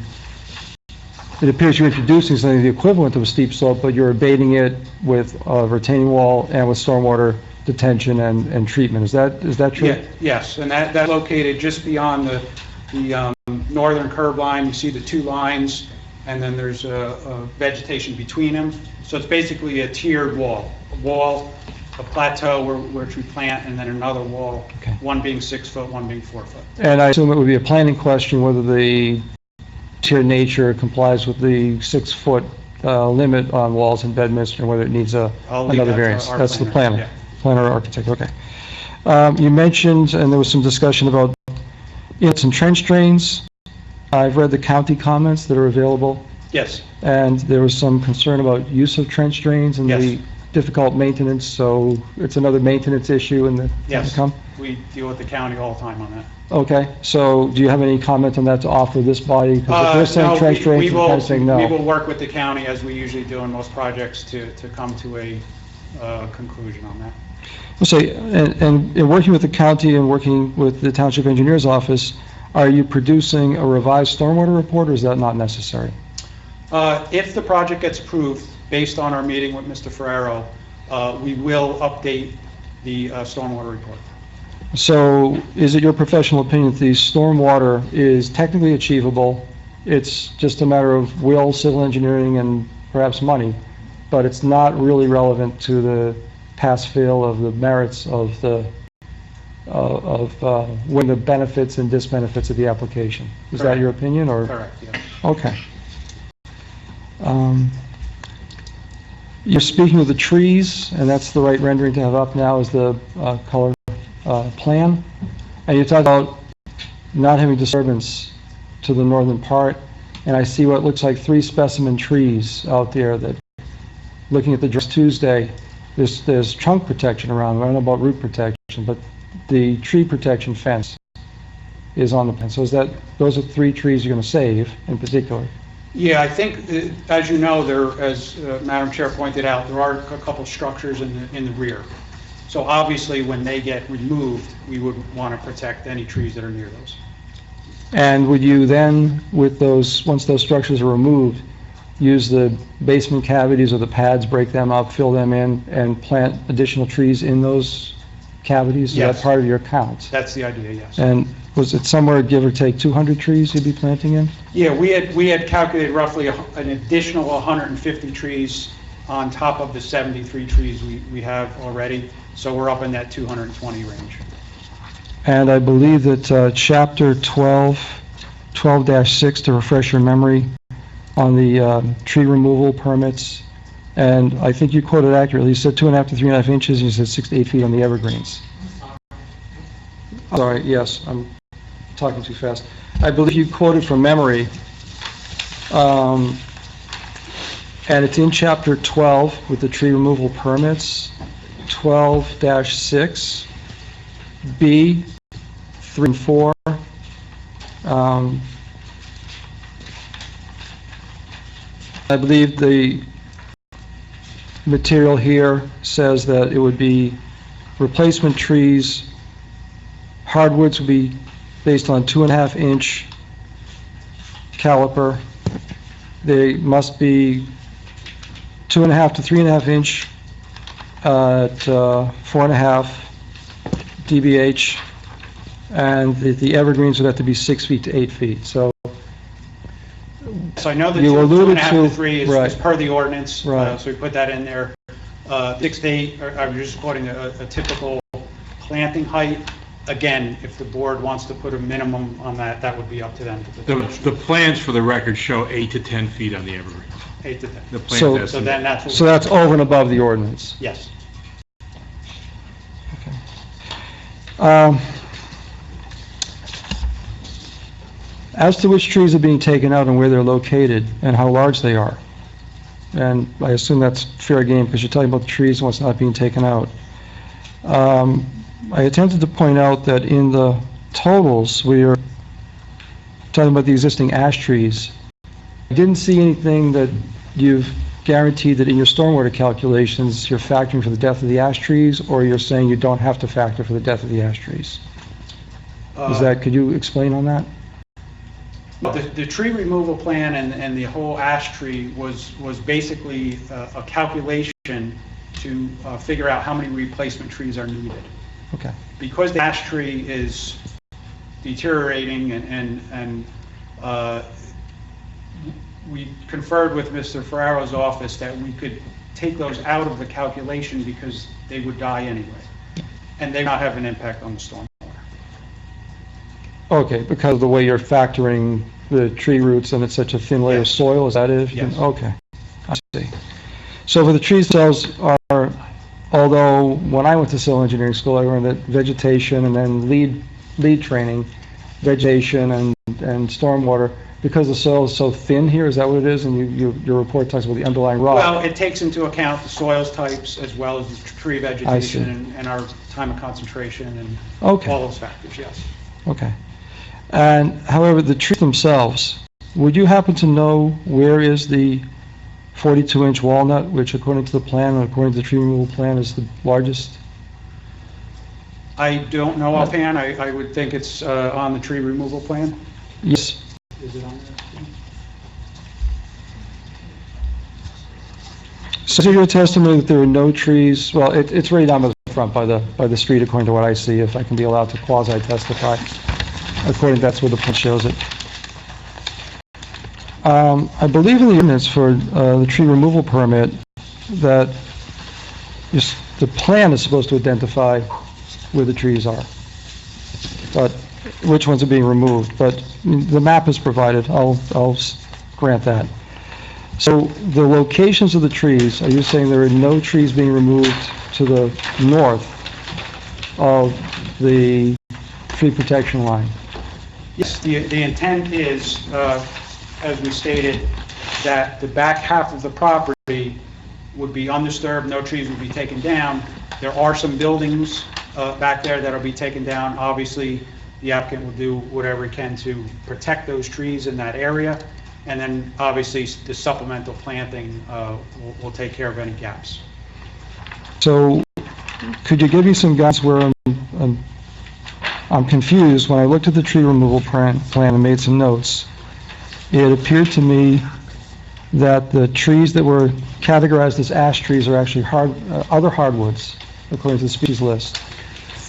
it appears you're introducing something the equivalent of a steep slope, but you're abating it with a retaining wall and with stormwater detention and treatment. Is that true? Yeah, yes, and that's located just beyond the northern curb line. You see the two lines, and then there's a vegetation between them. So it's basically a tiered wall. A plateau which we plant, and then another wall, Okay. one being 6 foot, one being 4 foot. And I assume it would be a planning question whether the tiered nature complies with the 6-foot limit on walls in Bedminster, and whether it needs I'll leave another that to variance. our That's the planner, planner. yeah. Planner or architect, okay. You mentioned, and there was some discussion about inlets and trench drains. I've read the county comments that are available, Yes, and there was some concern about use of trench drains and Yes. the difficult maintenance, so it's another maintenance issue in the time yes. to come? We deal with the county all the time on that. Okay, so do you have any comment on that to offer this body? Because if they're saying No, trench drains, we you're kind of saying no. We will work with the county, as we usually do in most projects, to come to a conclusion on that. So, and in working with the county and working with the township engineer's office, are you producing a revised stormwater report, or is that not necessary? If the project gets approved, based on our meeting with Mr. Ferrero, we will update the stormwater report. So is it your professional opinion that the stormwater is technically achievable? It's just a matter of will, civil engineering, and perhaps money, but it's not really relevant to the pass-fail of the merits of the, when the benefits and disbenefits of the application. Is that Correct. your opinion, or? Correct, yes. Okay. You're speaking of the trees, and that's the right rendering to have up now is the color plan. And you talk about not having disturbance to the northern part, and I see what looks like 3 specimen trees out there that, looking at the Dress Tuesday, there's trunk protection around them. I don't know about root protection, but the tree protection fence is on the plan. So those are 3 trees you're going to save in particular? Yeah, I think, as you know, there, as Madam Chair pointed out, there are a couple structures in the rear. So obviously, when they get removed, we would want to protect any trees that are near those. And would you then, with those, once those structures are removed, use the basement cavities or the pads, break them up, fill them in, and plant additional trees in those cavities? Yes. Is that part of your count? That's the idea, yes. And was it somewhere, give or take, 200 trees you'd be planting in? Yeah, we had calculated roughly an additional 150 trees on top of the 73 trees we have already. So we're up in that 220 range. And I believe that Chapter 12-6, to refresh your memory, on the tree removal permits, and I think you quoted accurately, you said 2.5 to 3.5 inches, and you said 6 to 8 feet on the evergreens. Sorry, yes, I'm talking too fast. I believe you quoted from memory, and it's in Chapter 12 with the tree removal permits, 12-6, B, 3 and 4. I believe the material here says that it would be replacement trees, hardwoods would be based on 2.5-inch caliper. They must be 2.5 to 3.5 inch at 4.5 dBH, and the evergreens would have to be 6 feet to 8 feet. So So I know that You 2.5 alluded to 3 to- is per the ordinance, Right. so we put that in there. 6 to 8, I'm just quoting a typical planting height. Again, if the board wants to put a minimum on that, that would be up to them. to put The plans for the record show 8 to 10 feet on the evergreen. 8 to 10. The plans So- estimate. So then that's what. so that's over and above the ordinance. Yes. As to which trees are being taken out and where they're located and how large they are, and I assume that's fair game because you're talking about the trees and what's not being taken out. I attempted to point out that in the totals, we are talking about the existing ash trees. I didn't see anything that you've guaranteed that in your stormwater calculations, you're factoring for the death of the ash trees, or you're saying you don't have to factor for the death of the ash trees. Could you explain on that? The tree removal plan and the whole ash tree was basically a calculation to figure out how many replacement trees are needed. Okay. Because the ash tree is deteriorating and we conferred with Mr. Ferraro's office that we could take those out of the calculation because they would die anyway, and they would not have an impact on the storm. Okay, because of the way you're factoring the tree roots and it's such a thin layer of soil, is that it? Yes. Okay, I see. So for the trees themselves are, although when I went to civil engineering school, I learned that vegetation and then lead training, vegetation and stormwater, because the soil is so thin here, is that what it is? And your report talks about the underlying rock. Well, it takes into account the soils types as well as the tree vegetation and our time of concentration and Okay. all those factors, yes. Okay. And however, the trees themselves, would you happen to know where is the 42-inch walnut, which according to the plan and according to the tree removal plan is the largest? I don't know offhand, I would think it's on the tree removal plan. Yes. Is it on there? So your testimony that there are no trees, well, it's right down the front by the street according to what I see, if I can be allowed to quasi-testify. According, that's where the plan shows it. I believe in the ordinance for the tree removal permit that the plan is supposed to identify where the trees are, but which ones are being removed. But the map is provided. I'll grant that. So the locations of the trees, are you saying there are no trees being removed to the north of the tree protection line? Yes, the intent is, as we stated, that the back half of the property would be undisturbed, no trees would be taken down. There are some buildings back there that will be taken down. Obviously, the applicant will do whatever he can to protect those trees in that area. And then, obviously, the supplemental planting will take care of any gaps. So could you give me some guidance where I'm confused? When I looked at the tree removal plan and made some notes, it appeared to me that the trees that were categorized as ash trees are actually other hardwoods, according to the species list,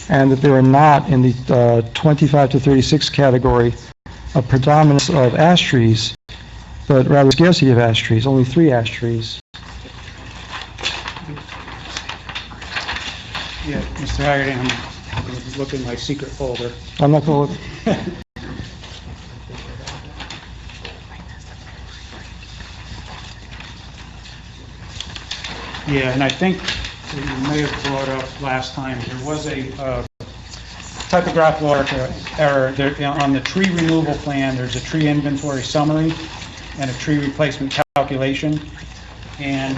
and that they are not in the 25 to 36 category of predominance of ash trees, but rather scarcity of ash trees, only 3 ash trees. Yeah, Mr. Haggerty, can look in my secret folder. I'm not going to look. Yeah, and I think you may have brought up last time, there was a typographical error. On the tree removal plan, there's a tree inventory summary and a tree replacement calculation. And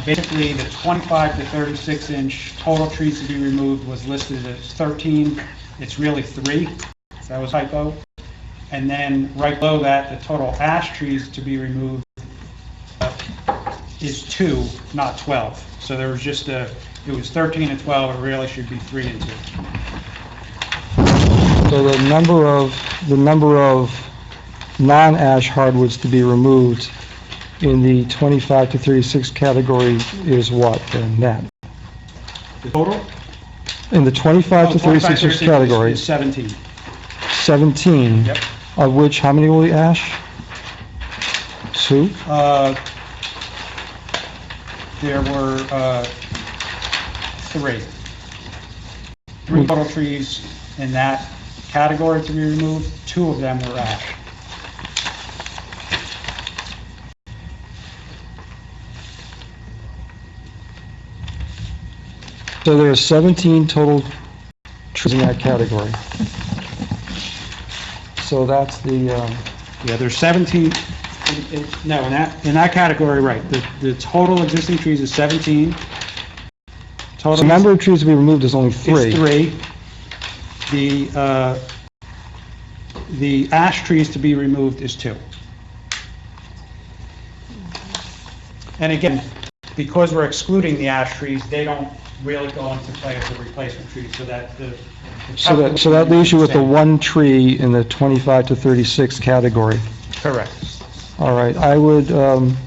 basically, the 25 to 36 inch total trees to be removed was listed as 13. It's really 3. That was a typo. And then right below that, the total ash trees to be removed is 2, not 12. So there was just it was 13 and 12, it really should be 3 and 2. So the number of non-ash hardwoods to be removed in the 25 to 36 category is what, then, net? The total? In the 25 to 36 category, Is 17. 17, Yep. of which, how many will be ash? 2? There were 3. 3 total trees in that category to be removed. 2 of them were ash. So there are 17 total trees in that category. So that's the, Yeah, there's 17, no, in that category, right. The total existing trees is 17. so the number of trees to be removed is only 3. Is 3. The ash trees to be removed is 2. And again, because we're excluding the ash trees, they don't really go into play as a replacement tree, so that So that leaves you with the 1 tree in the 25 to 36 category. Correct. All right, I would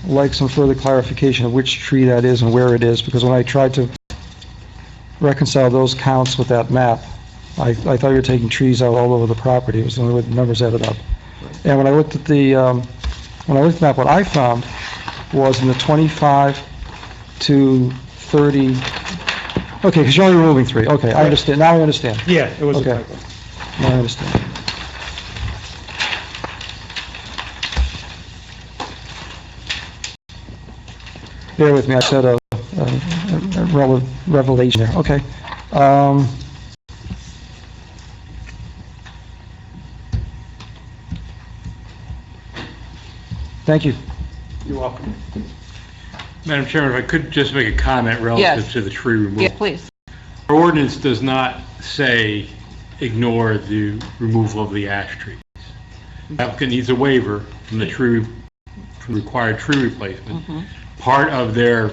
like some further clarification of which tree that is and where it is, because when I tried to reconcile those counts with that map, I thought you were taking trees out all over the property. It was the only way the numbers added up. And when I looked at the map, what I found was in the 25 to 30, okay, because you're only removing 3. Okay, I understand. Now I understand. Yeah, it was a Okay. typo. Now I understand. Bear with me, I said a revelation there. Okay. Thank you. You're welcome. Madam Chairman, if I could just make a comment relative Yes. to the tree removal. Yes, please. Our ordinance does not say ignore the removal of the ash trees. The applicant needs a waiver from the required tree replacement. Part of their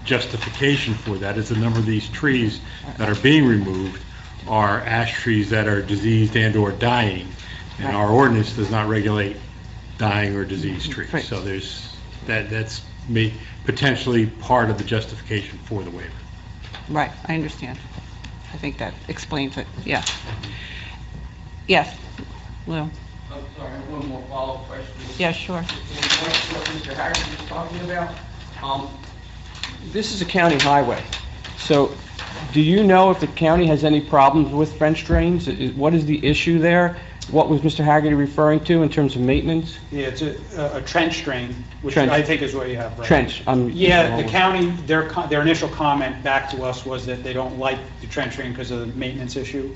justification for that is the number of these trees that are being removed are ash trees that are diseased and/or dying. And our ordinance does not regulate dying or diseased trees. Right. So that's potentially part of the justification for the waiver. Right, I understand. I think that explains it, yeah. Yes, Lou? I'm sorry, I have one more follow-up question. Yeah, sure. What Mr. Harrison was talking about. This is a county highway, so do you know if the county has any problems with French drains? What is the issue there? What was Mr. Haggerty referring to in terms of maintenance? Yeah, it's a trench drain, which Trench. I think is what you have, right? Trench. Yeah, the county, their initial comment back to us was that they don't like the trench drain because of the maintenance issue.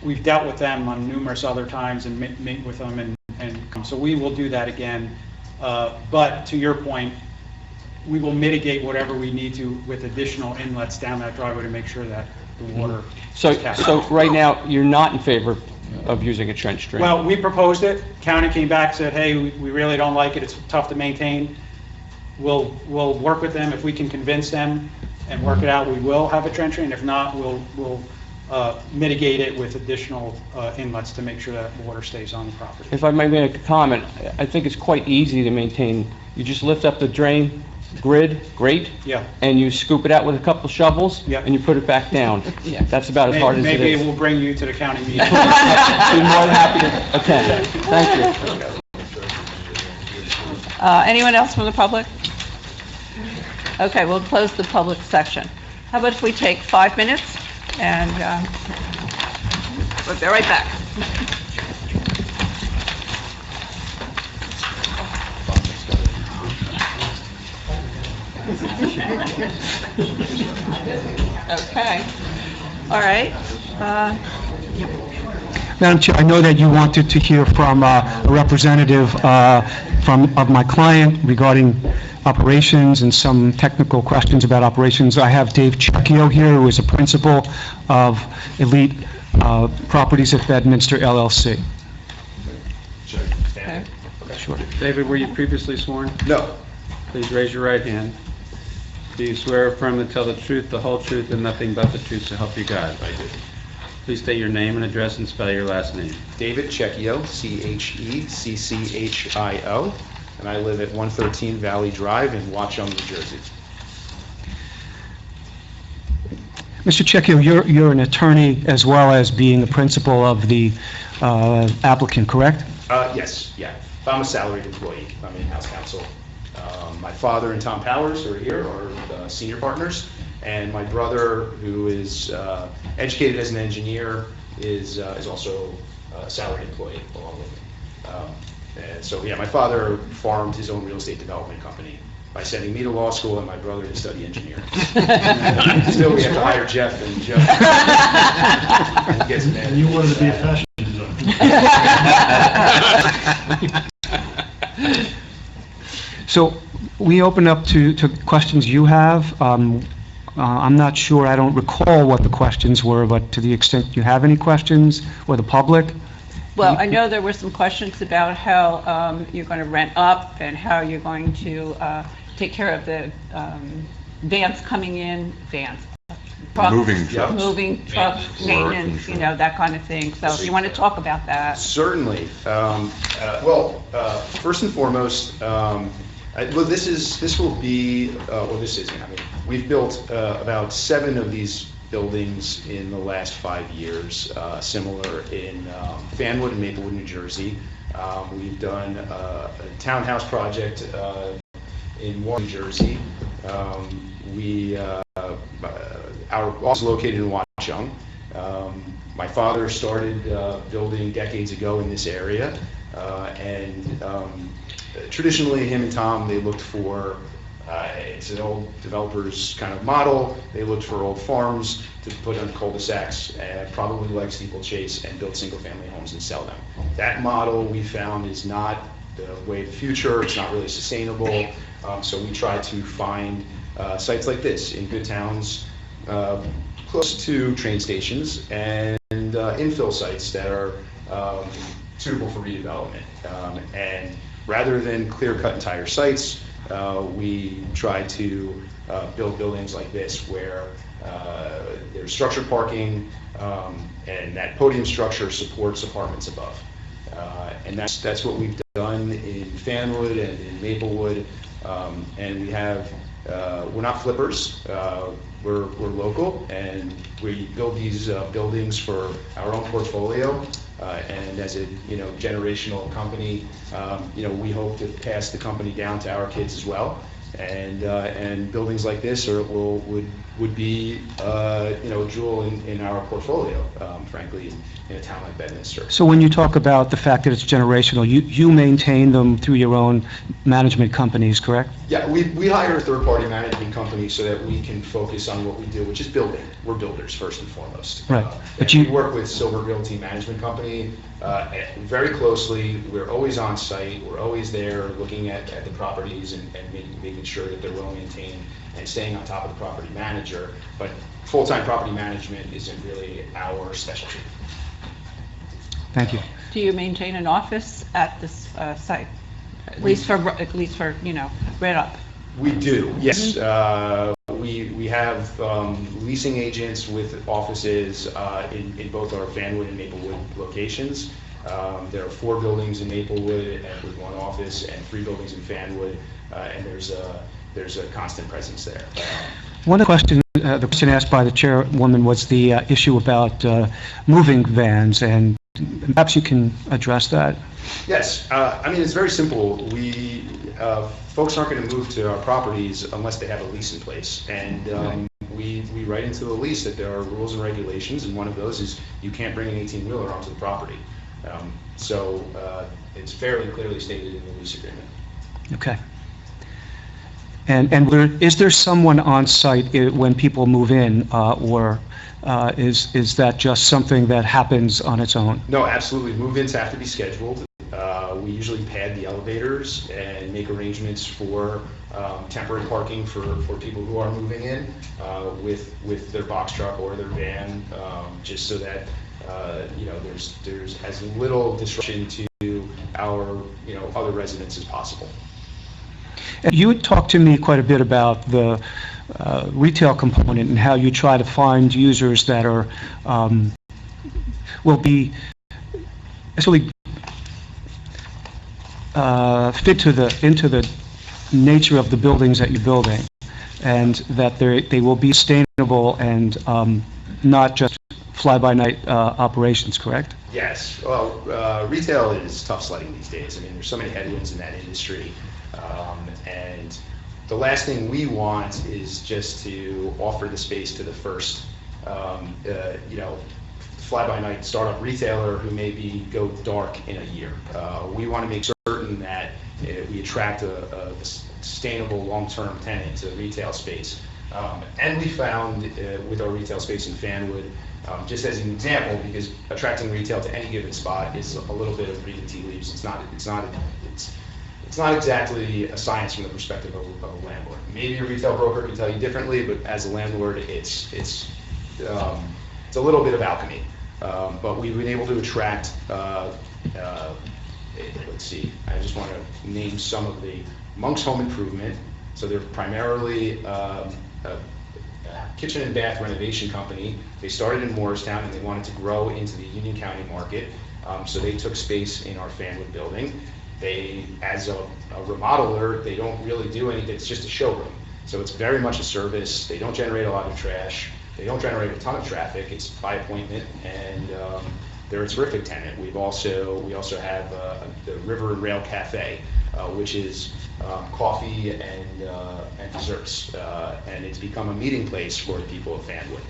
We've dealt with them on numerous other times and meet with them, and so we will do that again. But to your point, we will mitigate whatever we need to with additional inlets down that driveway to make sure that the water. So right now, you're not in favor of using a trench drain? Well, we proposed it, county came back, said, hey, we really don't like it, it's tough to maintain. We'll work with them, if we can convince them and work it out, we will have a trench drain, if not, we'll mitigate it with additional inlets to make sure that water stays on the property. If I may make a comment, I think it's quite easy to maintain. You just lift up the drain grid, grate, Yeah. and you scoop it out with a couple shovels, Yeah. and you put it back down. That's about as hard as it Maybe is. we'll bring you to the county meeting. Be more than happy to attend. Thank you. Anyone else from the public? Okay, we'll close the public section. How about if we take 5 minutes And we'll be right back. Okay. All right. Madam Chair, I know that you wanted to hear from a representative of my client regarding operations and some technical questions about operations. I have Dave Checchio here, who is a principal of Elite Properties of Bedminster LLC. Okay. Sure. David, were you previously sworn? No. Please raise your right hand. Do you swear or affirm to tell the truth, the whole truth, and nothing but the truth, so help you God? I do. Please state your name and address and spell your last name. David Checchio, Checchio, and I live at 113 Valley Drive in Watchung, New Jersey. Mr. Checchio, you're an attorney as well as being the principal of the applicant, correct? Yes, yeah. I'm a salaried employee. I'm in-house counsel. My father and Tom Powers, who are here, are senior partners, and my brother, who is educated as an engineer, is also a salaried employee along with me. And so, yeah, my father farmed his own real estate development company by sending me to law school and my brother to study engineering. Still, we have to hire Jeff, and Jeff gets mad. And you wanted to be a fashion designer. So we open up to questions you have. I'm not sure, I don't recall what the questions were, but to the extent you have any questions, or the public? Well, I know there were some questions about how you're going to rent up and how you're going to take care of the vans coming in, trucks, Moving trucks. moving truck maintenance, that kind of thing. So if you want to talk about that. Certainly. First and foremost, we've built about 7 of these buildings in the last 5 years, similar in Fanwood and Maplewood, New Jersey. We've done a townhouse project in Warren, New Jersey. Our office is located in Watchung. My father started building decades ago in this area, and traditionally, him and Tom, they looked for, it's an old developer's kind of model, they looked for old farms to put on cul-de-sacs, probably like Steeplechase, and build single-family homes and sell them. That model, we found, is not the way of the future, it's not really sustainable, so we try to find sites like this in good towns, close to train stations, and infill sites that are suitable for redevelopment. And rather than clear-cut entire sites, we try to build buildings like this where there's structured parking, and that podium structure supports apartments above. And that's what we've done in Fanwood and in Maplewood. And we have, we're not flippers, we're local, and we build these buildings for our own portfolio. And as a generational company, we hope to pass the company down to our kids as well. And buildings like this would be a jewel in our portfolio, frankly, in a town like Bedminster. So when you talk about the fact that it's generational, you maintain them through your own management companies, correct? Yeah, we hire a third-party management company so that we can focus on what we do, which is building. We're builders first and foremost. Right. But we work with Silver Realty Management Company very closely. We're always on site. We're always there looking at the properties and making sure that they're well maintained and staying on top of the property manager. But full-time property management isn't really our specialty. Thank you. Do you maintain an office at this site? At least for rent up? We do, yes. We have leasing agents with offices in both our Fanwood and Maplewood locations. There are 4 buildings in Maplewood with 1 office, and 3 buildings in Fanwood, and there's a constant presence there. One of the question asked by the chairwoman was the issue about moving vans, and Perhaps you can address that. Yes, I mean, it's very simple. Folks aren't going to move to our properties unless they have a lease in place. And we write into the lease that there are rules and regulations, and one of those is you can't bring an 18-wheeler onto the property. So it's fairly clearly stated in the lease agreement. Okay. And is there someone on site when people move in, or is that just something that happens on its own? No, absolutely. Move-ins have to be scheduled. We usually pad the elevators and make arrangements for temporary parking for people who are moving in with their box truck or their van, just so that there's as little disruption to our other residents as possible. And you had talked to me quite a bit about the retail component and how you try to find users that are will be actually fit into the nature of the buildings that you're building, and that they will be sustainable and not just fly-by-night operations, correct? Yes. Well, retail is tough sledding these days. I mean, there's so many headwinds in that industry. And the last thing we want is just to offer the space to the first, fly-by-night startup retailer who maybe go dark in a year. We want to make certain that we attract a sustainable long-term tenant to the retail space. And we found with our retail space in Fanwood, just as an example, because attracting retail to any given spot is a little bit of reading tea leaves. It's not exactly a science from the perspective of a landlord. Maybe a retail broker can tell you differently, but as a landlord, it's a little bit of alchemy. But we've been able to attract, let's see, I just want to name some of the Monk's Home Improvement. So they're primarily a kitchen and bath renovation company. They started in Morristown and they wanted to grow into the Union County market. So they took space in our Fanwood building. They, as a remodeler, they don't really do anything. It's just a showroom. So it's very much a service. They don't generate a lot of trash. They don't generate a ton of traffic. It's by appointment, and they're a terrific tenant. We also have the River and Rail Cafe, which is coffee and desserts, and it's become a meeting place for the people of Fanwood,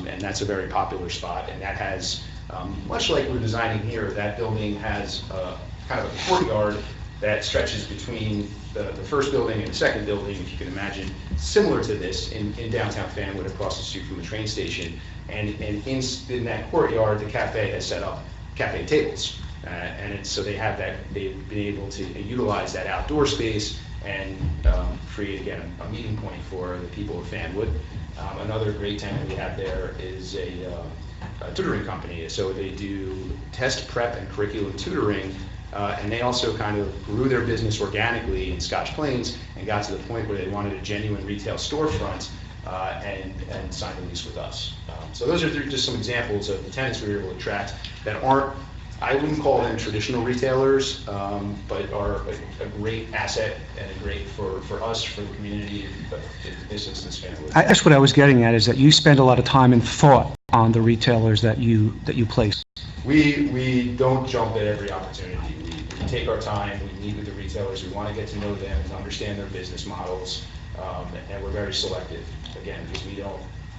and that's a very popular spot. And that has, much like we're designing here, that building has kind of a courtyard that stretches between the first building and the second building, if you can imagine, similar to this in downtown Fanwood across the street from the train station. And in that courtyard, the cafe has set up cafe tables. So they've been able to utilize that outdoor space and create, again, a meeting point for the people of Fanwood. Another great tenant we have there is a tutoring company. So they do test prep and curriculum tutoring. And they also kind of grew their business organically in Scotch Plains and got to the point where they wanted a genuine retail storefront and signed a lease with us. So those are just some examples of the tenants we were able to attract that aren't, I wouldn't call them traditional retailers, but are a great asset and great for us, for the community, but in this instance, Fanwood. That's what I was getting at, is that you spend a lot of time and thought on the retailers that you place. We don't jump at every opportunity. We take our time, we meet with the retailers, we want to get to know them and understand their business models, and we're very selective, again, because we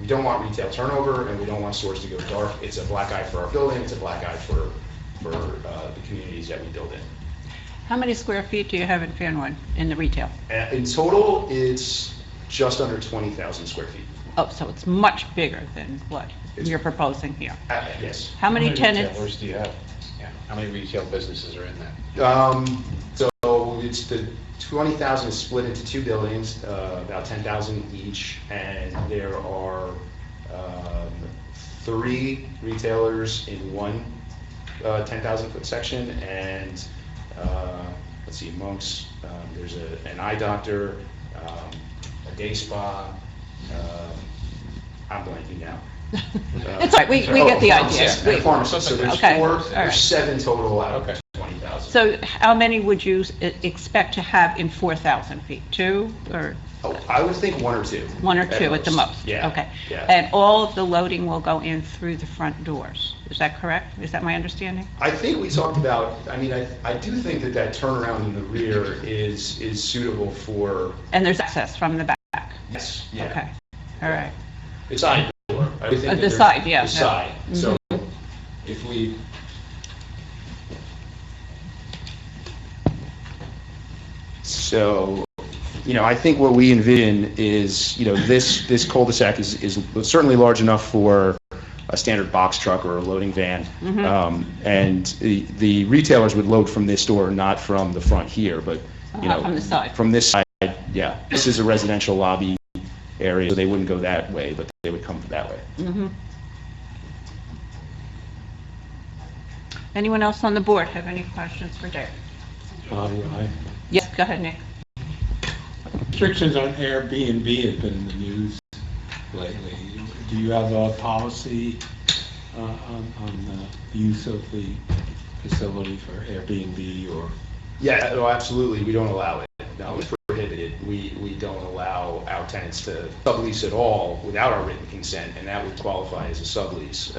don't want retail turnover and we don't want stores to go dark. It's a black eye for our building, it's a black eye for the communities that we build in. How many square feet do you have in Fanwood in the retail? In total, it's just under 20,000 square feet. Oh, so it's much bigger than what you're proposing here. Yes. How many tenants? Retailers do you have? Yeah. How many retail businesses are in that? So it's the 20,000 is split into two buildings, about 10,000 each, and there are 3 retailers in one 10,000 foot section, and let's see, Monk's, there's an eye doctor, a day spa, I'm blanking now. It's all right, we get the idea. Pharmacy, so there's Okay, 4, all right. there's 7 total out of 20,000. So how many would you expect to have in 4,000 feet? Two or? Oh, I would think one or two. One or two at the most? Yeah. Okay. Yeah. And all of the loading will go in through the front doors? Is that correct? Is that my understanding? I think we talked about, I mean, I do think that that turnaround in the rear is suitable for... And there's access from the back? Yes, yeah. Okay, all right. The side door. I would think that The there's- side, yeah. The side. Mhm. So if we... So, you know, I think what we envision is, you know, this cul-de-sac is certainly large enough for a standard box truck or a loading van. Mhm. And the retailers would load from this door, not from the front here, but, you know. From the side. From this side, yeah. This is a residential lobby area, so they wouldn't go that way, but they would come that way. Mhm. Anyone else on the board have any questions for Dave? Yes, go ahead, Nick. Restrictions on Airbnb have been in the news lately. Do you have a policy on the use of the facility for Airbnb or? Yeah, no, absolutely, we don't allow it. No, it's prohibited. We don't allow our tenants to sublease at all without our written consent, and that would qualify as a sublease.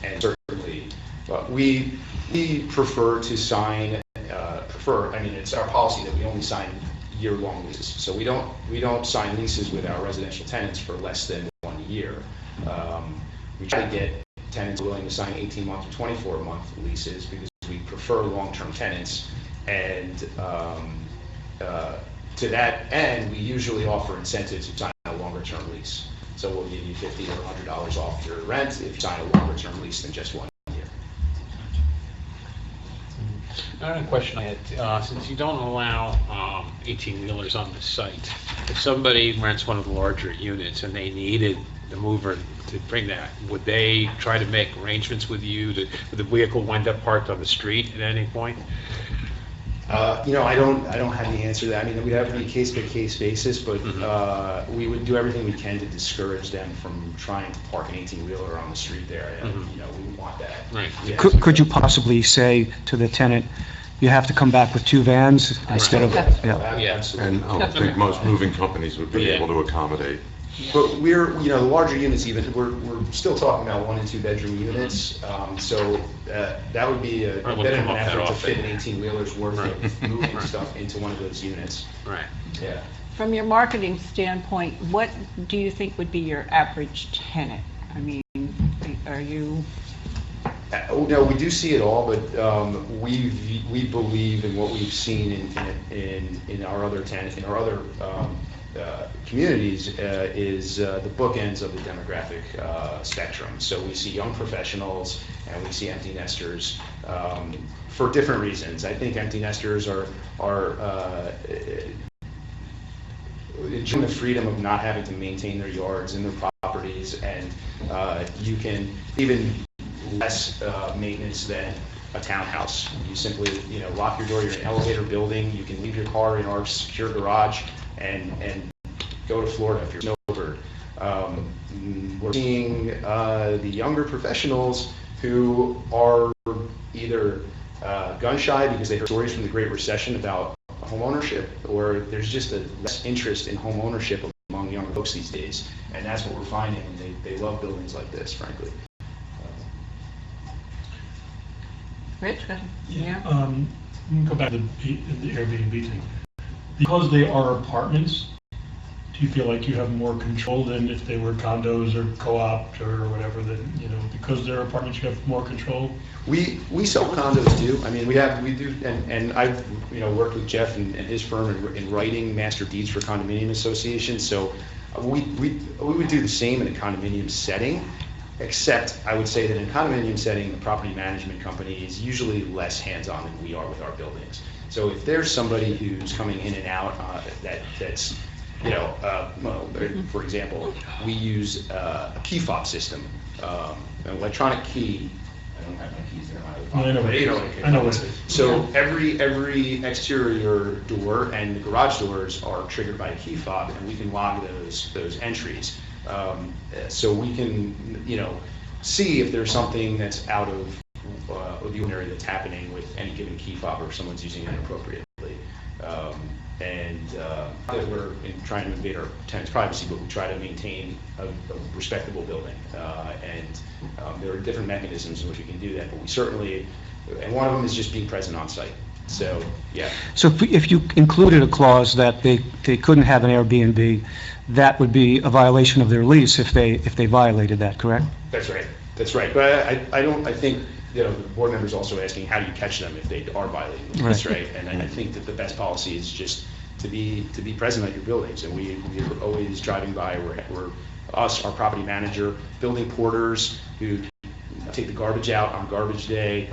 And certainly, but we prefer to sign, I mean, it's our policy that we only sign year-long leases. So we don't sign leases with our residential tenants for less than 1 year. We try to get tenants willing to sign 18-month or 24-month leases because we prefer long-term tenants. And to that end, we usually offer incentives to sign a longer-term lease. So we'll give you $50 or $100 off your rent if you sign a longer-term lease than just 1 year. Another question I had, since you don't allow 18-wheelers on the site, if somebody rents one of the larger units and they needed the mover to bring that, would they try to make arrangements with you to, would the vehicle wind up parked on the street at any point? You know, I don't have the answer to that. I mean, we'd have to be case-by-case basis, but we would do everything we can to discourage them from trying to park an 18-wheeler on the street there. You know, we wouldn't want that. Right. Yeah. Could you possibly say to the tenant, you have to come back with 2 vans instead of, yeah. Absolutely. And I don't think most moving companies would be able to accommodate. But we're, you know, the larger units even, we're still talking about 1 and 2 bedroom units. So that would be a Right, we'll bit of come an up that effort to often. fit an 18-wheeler's worth of moving stuff into one of those units. Right. Yeah. From your marketing standpoint, what do you think would be your average tenant? I mean, are you, No, we do see it all, but we believe in what we've seen in our other communities is the bookends of the demographic spectrum. So we see young professionals and we see empty nesters for different reasons. I think empty nesters are enjoying the freedom of not having to maintain their yards and their properties, and you can even less maintenance than a townhouse. You simply, you know, lock your door. You're in an elevator building. You can leave your car in our secure garage and go to Florida if you're a snowbird. We're seeing the younger professionals who are either gun shy because they heard stories from the Great Recession about home ownership, or there's just a less interest in home ownership among younger folks these days, and that's what we're finding. They love buildings like this, frankly. Rich, go ahead. Yeah. Let me go back to the Airbnb thing. Because they are apartments, do you feel like you have more control than if they were condos or co-op or whatever, that, you know, because they're apartments, you have more control? We sell condos too. I mean, we do, and I've, you know, worked with Jeff and his firm in writing master deeds for condominium associations. So we would do the same in a condominium setting, except I would say that in a condominium setting, the property management company is usually less hands-on than we are with our buildings. So if there's somebody who's coming in and out that's, you know, well, for example, we use a key fob system, an electronic key. I don't have my keys there. I know what it is. So every exterior door and the garage doors are triggered by a key fob, and we can log those entries. So we can, you know, see if there's something that's out of the ordinary that's happening with any given key fob or if someone's using it inappropriately. That we're trying to invade our tenants' privacy, but we try to maintain a respectable building. There are different mechanisms in which we can do that, but we certainly, and one of them is just being present on site. So, yeah. So if you included a clause that they couldn't have an Airbnb, that would be a violation of their lease if they violated that, correct? That's right. That's right. But I think, the board members also asking, how do you catch them if they are violating the lease, right? And I think that the best policy is just to be present at your buildings. And we're always driving by, we're us, our property manager, building porters who take the garbage out on garbage day.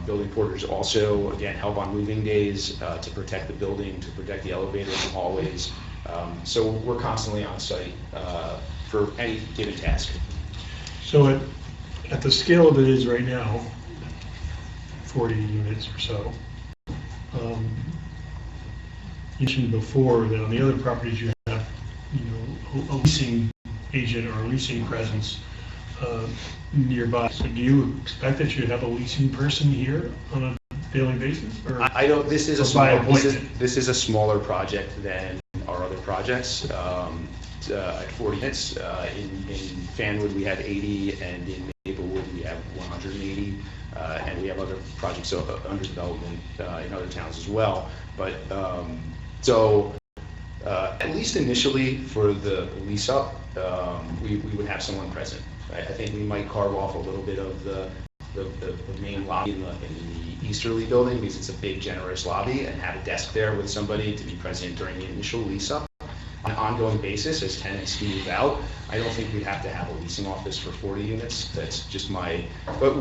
Building porters also, again, help on moving days to protect the building, to protect the elevators and hallways. So we're constantly on site for any given task. So at the scale that it is right now, 40 units or so, you mentioned before that on the other properties you have, a leasing agent or a leasing presence nearby. So do you expect that you'd have a leasing person here on a daily basis? Or I don't. This is a smaller project than our other projects. At 40 units, in Fanwood we have 80, and in Maplewood we have 180, and we have other projects under development in other towns as well. But at least initially for the lease up, we would have someone present. I think we might carve off a little bit of the main lobby in the easterly building because it's a big, generous lobby, and have a desk there with somebody to be present during the initial lease up. On an ongoing basis, as tenants move out, I don't think we'd have to have a leasing office for 40 units. That's just my, but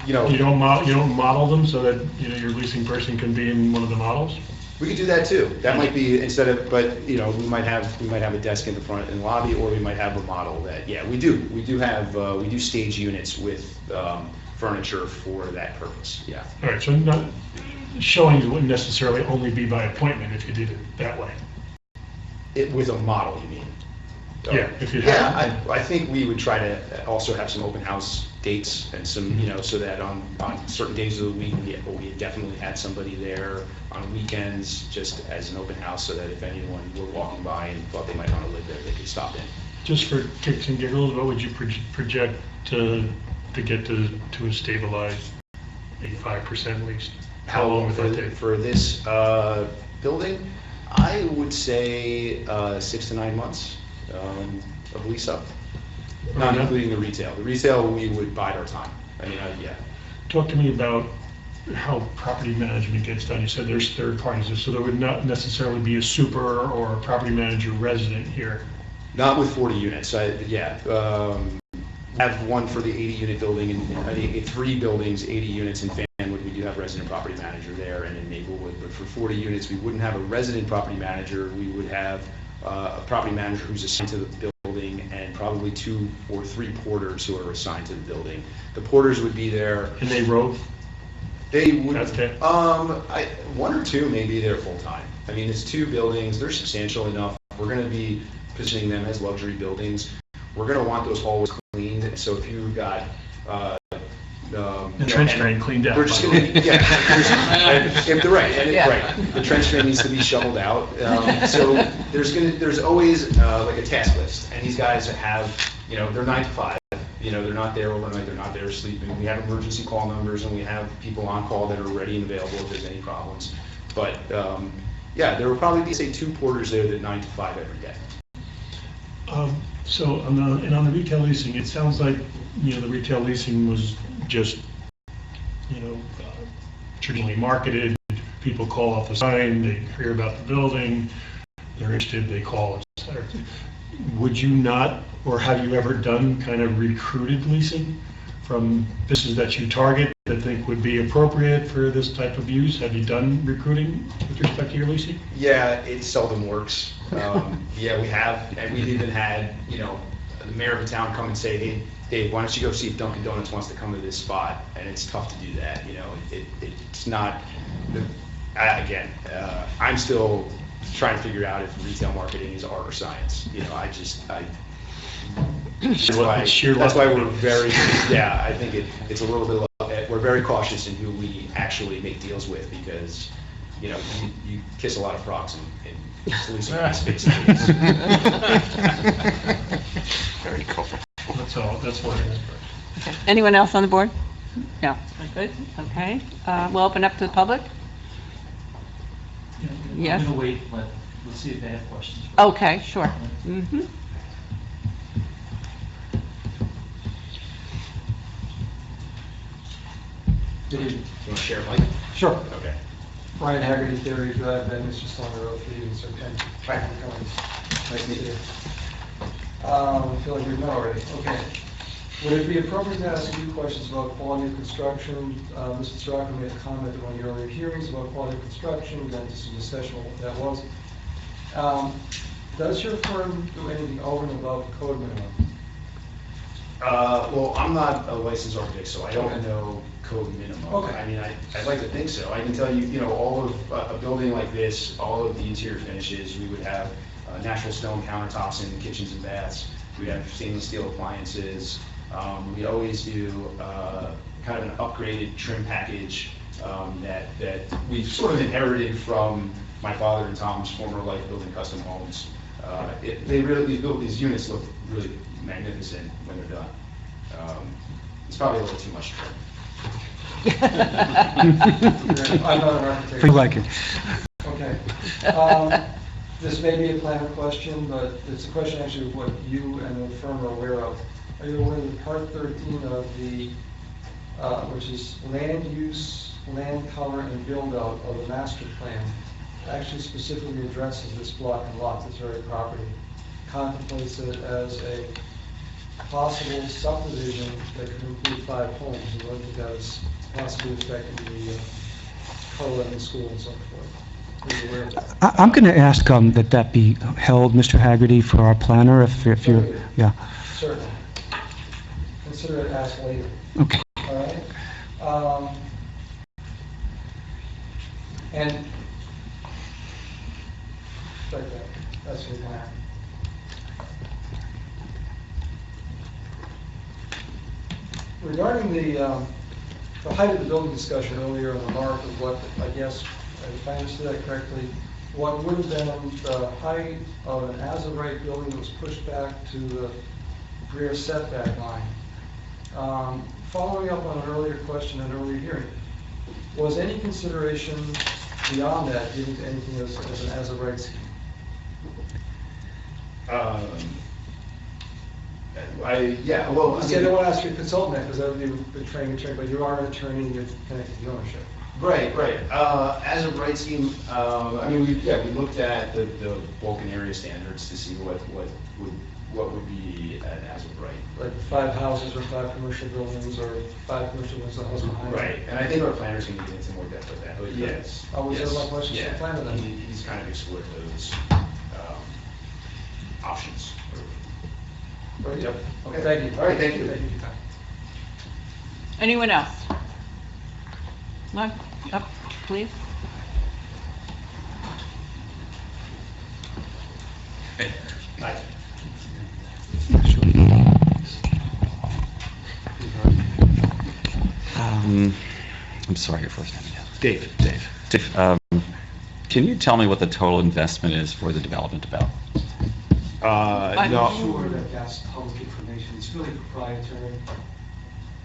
you don't model them so that your leasing person can be in one of the models. we could do that too. That might be instead of, but we might have a desk in the front in the lobby, or we might have a model that, yeah, we do stage units with furniture for that purpose. Yeah. All right. So showings wouldn't necessarily only be by appointment if you did it that way. With a model, you mean? Yeah, if you have. I think we would try to also have some open house dates and some, so that on certain days of the week, we definitely had somebody there on weekends just as an open house so that if anyone were walking by and thought they might want to live there, they could stop in. Just for kicks and giggles, what would you project to get to a stabilized 85% leased? How long would that take? For this building, I would say 6 to 9 months of lease up, not including the retail. The retail, we would bide our time. Yeah. Talk to me about how property management gets done. You said there's third parties, so there would not necessarily be a super or a property manager resident here. Not with 40 units. Have one for the 80-unit building, and 3 buildings, 80 units in Fanwood. We do have resident property manager there, and in Maplewood. But for 40 units, we wouldn't have a resident property manager. We would have a property manager who's assigned to the building, and probably 2 or 3 porters who are assigned to the building. The porters would be there. And they rove? They would. 1 or 2 maybe they're full time. It's 2 buildings. They're substantial enough. We're going to be positioning them as luxury buildings. We're going to want those hallways cleaned. So if you've got the trench drain cleaned out. We're just going to, right. The trench drain needs to be shoveled out. So there's always like a task list, and these guys have, they're 9 to 5. They're not there overnight. They're not there sleeping. We have emergency call numbers, and we have people on call that are ready and available if there's any problems. But there will probably be, say, 2 porters there that 9 to 5 every day. So on the retail leasing, it sounds like the retail leasing was just traditionally marketed. People call off the sign, they hear about the building, they're interested, they call, etc. Would you not, or have you ever done kind of recruited leasing from businesses that you target that think would be appropriate for this type of use? Have you done recruiting with respect to your leasing? Yeah, it seldom works. Yeah, we have, and we've even had, the mayor of the town come and say, hey, Dave, why don't you go see if Dunkin' Donuts wants to come to this spot? And it's tough to do that, it's not, again, I'm still trying to figure out if retail marketing is art or science. That's why we're very, I think it's a little bit but we're very cautious in who we actually make deals with because, you know, you kiss a lot of frogs in solution space. Very cool. That's all, that's what it is. Anyone else on the board? No. Good, okay. We'll open up to the public. Yes. I'm gonna wait, let's see if they have questions. Okay, sure. Mhm. Good evening. You want to share, Mike? Sure. Okay. Brian Haggerty, Theory Drive, Mr. Stoner, Road, Stevens, so Ken. Hi. Nice to meet you. I feel like we've met already. Okay. Would it be appropriate to ask you questions about quality of construction? Mr. Sirocco made a comment at one of the earlier hearings about quality of construction. We got into some discussion on what that was. Does your firm do anything over and above the code minimum? Well, I'm not a licensed architect, so I don't know code minimum. Okay. I mean, I'd like to think so. I can tell you, you know, all of a building like this, all of the interior finishes, we would have natural stone countertops in the kitchens and baths. We'd have stainless steel appliances. We always do kind of an upgraded trim package that we've sort of inherited from my father and Tom's former life building custom homes. These units look really magnificent when they're done. It's probably a little too much trim. I'm not an architect. Feel like it. Okay. This may be a planner question, but it's a question actually of what you and the firm are aware of. Are you aware that Part 13 of the, which is land use, land color, and build-out of the master plan, actually specifically addresses this block and lot, this very property, contemplates it as a possible subdivision that could include 5 homes, and what it does possibly affect the color in the school and so forth. Are you aware of that? I'm going to ask that that be held, Mr. Haggerty, for our planner, if you're, yeah. Certainly. Consider it asked later. Okay. All right? And like that. That's your plan. Regarding the height of the building discussion earlier on the mark of what, I guess, if I understood that correctly, what would have been the height of an as-of-right building that was pushed back to the rear setback line. Following up on an earlier question and earlier hearing, was any consideration beyond that given to anything as an as-of-right scheme? Yeah, well, See, I don't want to ask you to consult that because that would be betraying an attorney, but you are an attorney and you're connected to the ownership. Right. As a right scheme, I mean, we looked at the Vulcan area standards to see what would be an as of right. Like 5 houses or 5 commercial buildings or 5 commercial buildings, the house behind. Right, and I think our planners can get into more depth with that, but yes. Was that my question to the planner then? He's kind of explored those options. Right. Yep. Okay, thank you. All right, thank you. Anyone else? No? Up, please. Hi. I'm sorry, your first name again. Dave. Dave, can you tell me what the total investment is for the development about? I'm No. not sure that that's public information. It's really proprietary.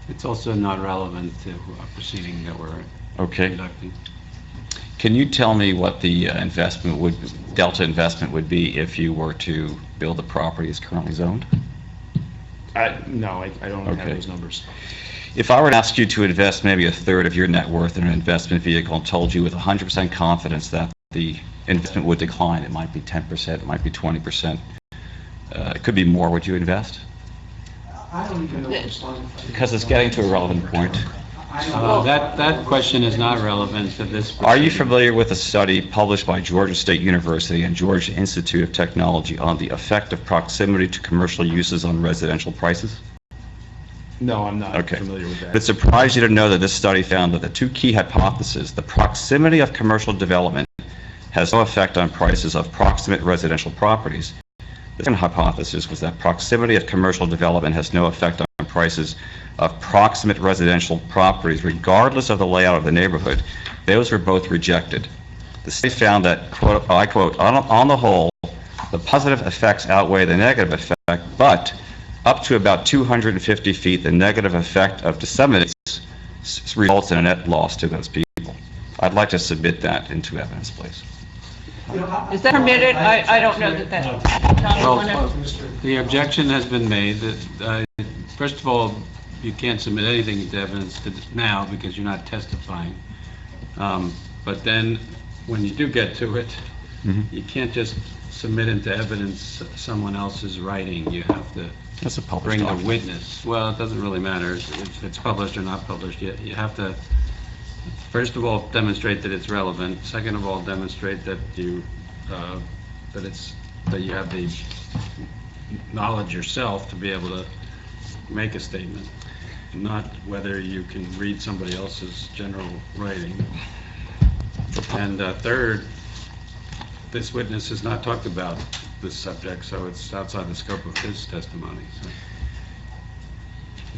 It's also not relevant to a proceeding that we're Okay. conducting. Can you tell me what the delta investment would be if you were to build the property as currently zoned? No, I don't have Okay. those numbers. If I were to ask you to invest maybe a third of your net worth in an investment vehicle and told you with 100% confidence that the investment would decline, it might be 10%, it might be 20%, it could be more, would you invest? I don't even know what's on. Because it's getting to a relevant point. That question is not relevant to this. Are you familiar with a study published by Georgia State University and Georgia Institute of Technology on the effect of proximity to commercial uses on residential prices? No, I'm not Okay. familiar with that. It surprised you to know that this study found that the 2 key hypotheses, the proximity of commercial development has no effect on prices of proximate residential properties. The second hypothesis was that proximity of commercial development has no effect on prices of proximate residential properties, regardless of the layout of the neighborhood, those were both rejected. The state found that, quote, I quote, on the whole, the positive effects outweigh the negative effect, but up to about 250 feet, the negative effect of disseminates results in a net loss to those people. I'd like to submit that into evidence, please. Is that permitted? I don't know that John, you wanna- The objection has been made that, first of all, you can't submit anything to evidence now because you're not testifying. But then, when you do get to it, you can't just submit into evidence someone else's writing. You have to That's a published bring the document. witness. Well, it doesn't really matter if it's published or not published. You have to, first of all, demonstrate that it's relevant. Second of all, demonstrate that you have the knowledge yourself to be able to make a statement, not whether you can read somebody else's general writing. And third, this witness has not talked about this subject, so it's outside the scope of his testimony. So.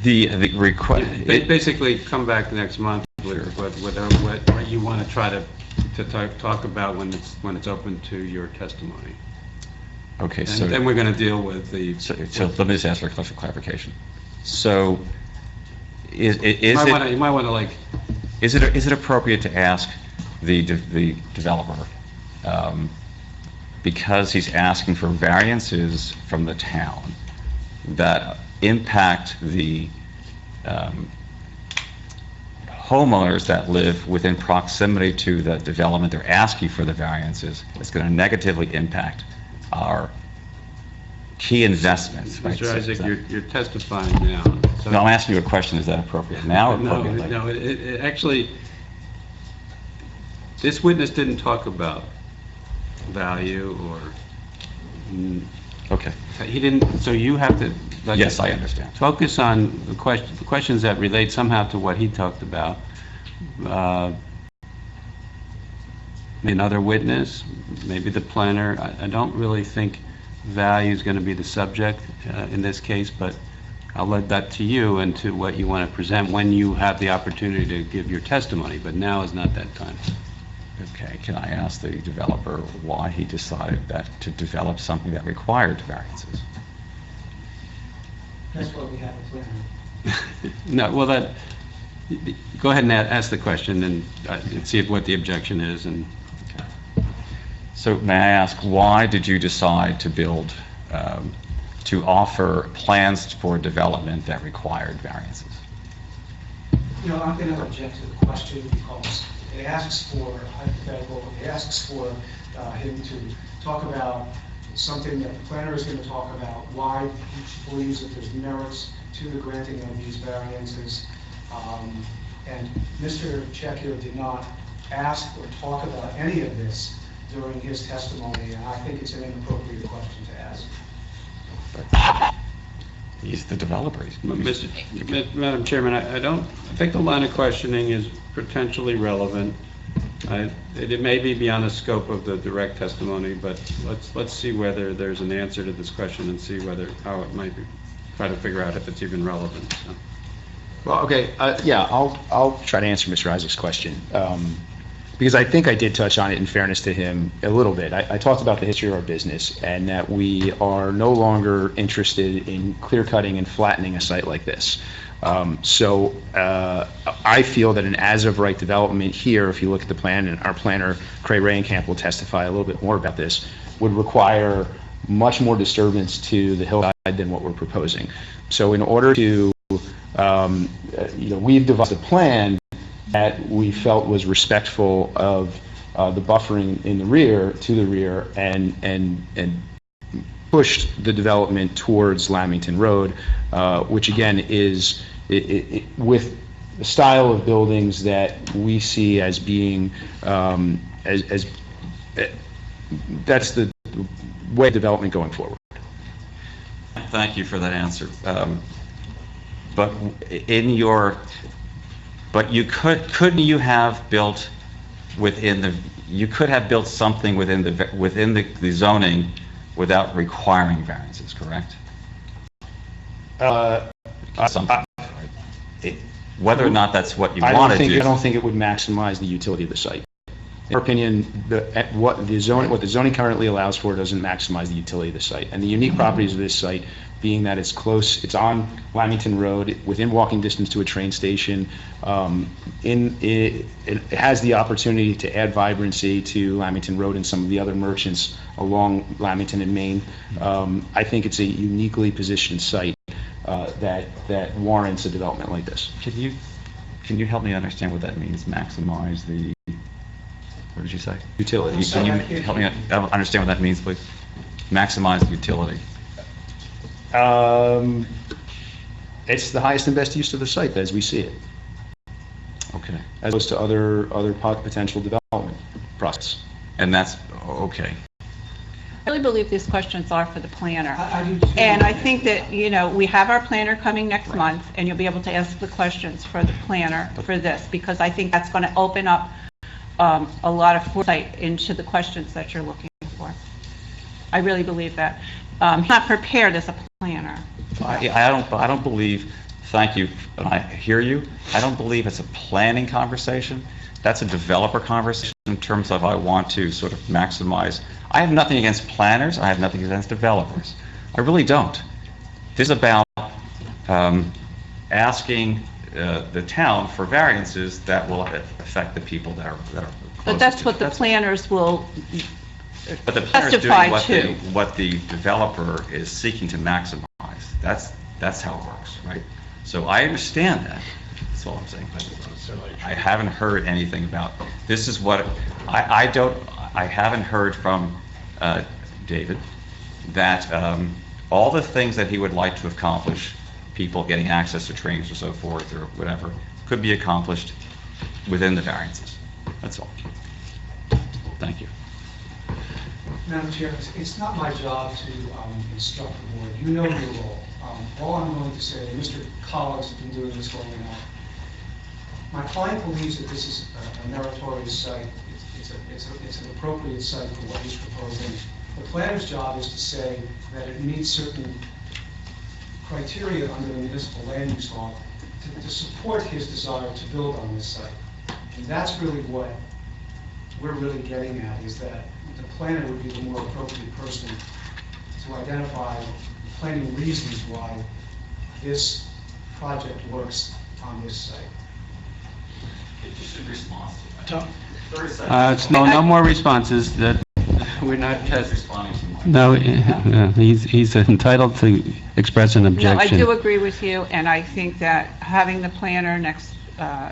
The request... Basically, come back next month with what you want to try to talk about when it's open to your testimony. Okay, And so... then we're going to deal with the... So let me just ask for clarification. So, is You might want to like... Is it appropriate to ask the developer, because he's asking for variances from the town that impact the homeowners that live within proximity to the development they're asking for the variances, it's going to negatively impact our key investments, right? Mr. Isaac, you're testifying now. So No, I'm asking you a question, is that appropriate now or appropriate later? No, it actually, this witness didn't talk about value or... Okay. He didn't, so you have to... Yes, I understand. Focus on the questions that relate somehow to what he talked about. Another witness, maybe the planner. I don't really think value is going to be the subject in this case, but I'll let that to you and to what you want to present when you have the opportunity to give your testimony, but now is not that time. Okay, can I ask the developer why he decided that to develop something that required variances? That's what we have a plan. No, well, go ahead and ask the question and see what the objection is. And So may I ask, why did you decide to build, to offer plans for development that required variances? You know, I'm going to object to the question because it asks for a hypothetical, it asks for him to talk about something that the planner is going to talk about, why he believes that there's merits to the granting of these variances. And Mr. Chekio did not ask or talk about any of this during his testimony, and I think it's an inappropriate question to ask. But he's the developer. Madam Chairman, I think the line of questioning is potentially relevant. It may be beyond the scope of the direct testimony, but let's see whether there's an answer to this question and see how it might be, try to figure out if it's even relevant. So. Well, okay, yeah, I'll try to answer Mr. Isaac's question, because I think I did touch on it in fairness to him a little bit. I talked about the history of our business and that we are no longer interested in clear-cutting and flattening a site like this. So I feel that an as-of-right development here, if you look at the plan, and our planner, Craig Rayenkamp, will testify a little bit more about this, would require much more disturbance to the hillside than what we're proposing. So in order to, we've devised a plan that we felt was respectful of the buffering in the rear, to the rear, and pushed the development towards Lamington Road, which again is with the style of buildings that we see as being that's the way of development going forward. Thank you for that answer. But couldn't you have built you could have built something within the zoning without requiring variances, correct? whether or not that's what you I want don't to think, do. I don't think it would maximize the utility of the site. In our opinion, what the zoning currently allows for doesn't maximize the utility of the site. And the unique properties of this site being that it's close, it's on Lamington Road, within walking distance to a train station. It has the opportunity to add vibrancy to Lamington Road and some of the other merchants along Lamington and Main. I think it's a uniquely positioned site that warrants a development like this. Can you help me understand what that means, maximize the, what did you say? Utility. Can you help me understand what that means, please? Maximize the utility. It's the highest and best use of the site as we see it, Okay. as opposed to other potential development process. And that's, okay. I really believe these questions are for the planner. I do too. And I think that, we have our planner coming next month, and you'll be able to ask the questions for the planner for this, because I think that's going to open up a lot of foresight into the questions that you're looking for. I really believe that. He's not prepared as a planner. I don't believe, thank you, and I hear you. I don't believe it's a planning conversation. That's a developer conversation in terms of I want to sort of maximize. I have nothing against planners. I have nothing against developers. I really don't. This is about asking the town for variances that will affect the people that are But that's what the planners will But the planner's testify doing to. what the developer is seeking to maximize. That's how it works, right? So I understand that. That's all I'm saying. I haven't heard anything about, this is what, I haven't heard from David that all the things that he would like to accomplish, people getting access to trains or so forth or whatever, could be accomplished within the variances. That's all. Thank you. Madam Chair, it's not my job to instruct the board. You know your role. All I'm going to say, Mr. Collins has been doing this long enough. My client believes that this is a meritorious site. It's an appropriate site for what he's proposing. The planner's job is to say that it meets certain criteria under the municipal land use law to support his desire to build on this site. And that's really what we're really getting at, is that the planner would be the more appropriate person to identify planning reasons why this project works on this site. Just a response. No more responses, that we're not No, he's entitled to express an No, I objection. do agree with you, and I think that having the planner next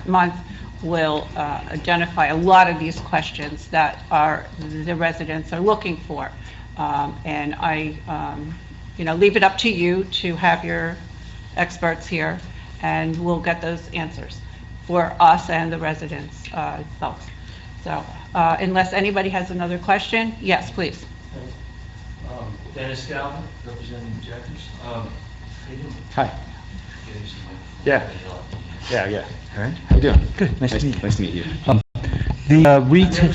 month will identify a lot of these questions that the residents are looking for. And I, leave it up to you to have your experts here, and we'll get those answers for us and the residents folks. So unless anybody has another question, yes, please. Dennis Galvin, representing objectors. Hi. Yeah. Yeah. All right. How you doing? Good, nice to meet you. Nice to meet you. The retail,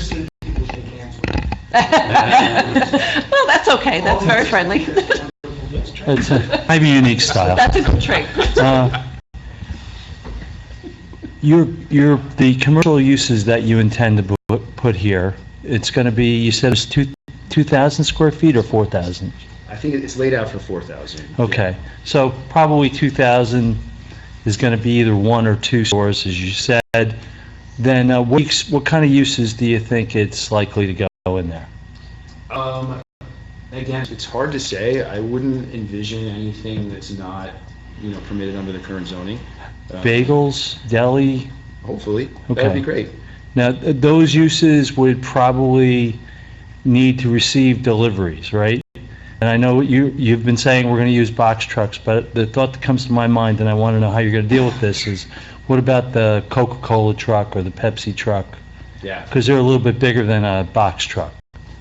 Well, that's okay, that's very friendly. I have a unique style. That's a good trait. The commercial uses that you intend to put here, it's going to be, you said it's 2,000 square feet or 4,000? I think it's laid out for 4,000. Okay, so probably 2,000 is going to be either one or two stores, as you said. Then what kind of uses do you think it's likely to go in there? Again, it's hard to say. I wouldn't envision anything that's not, permitted under the current zoning. Bagels, deli? Hopefully. Okay. That'd be great. Now, those uses would probably need to receive deliveries, right? And I know you've been saying we're going to use box trucks, but the thought that comes to my mind, and I want to know how you're going to deal with this, is what about the Coca-Cola truck or the Pepsi truck? Yeah. Because they're a little bit bigger than a box truck.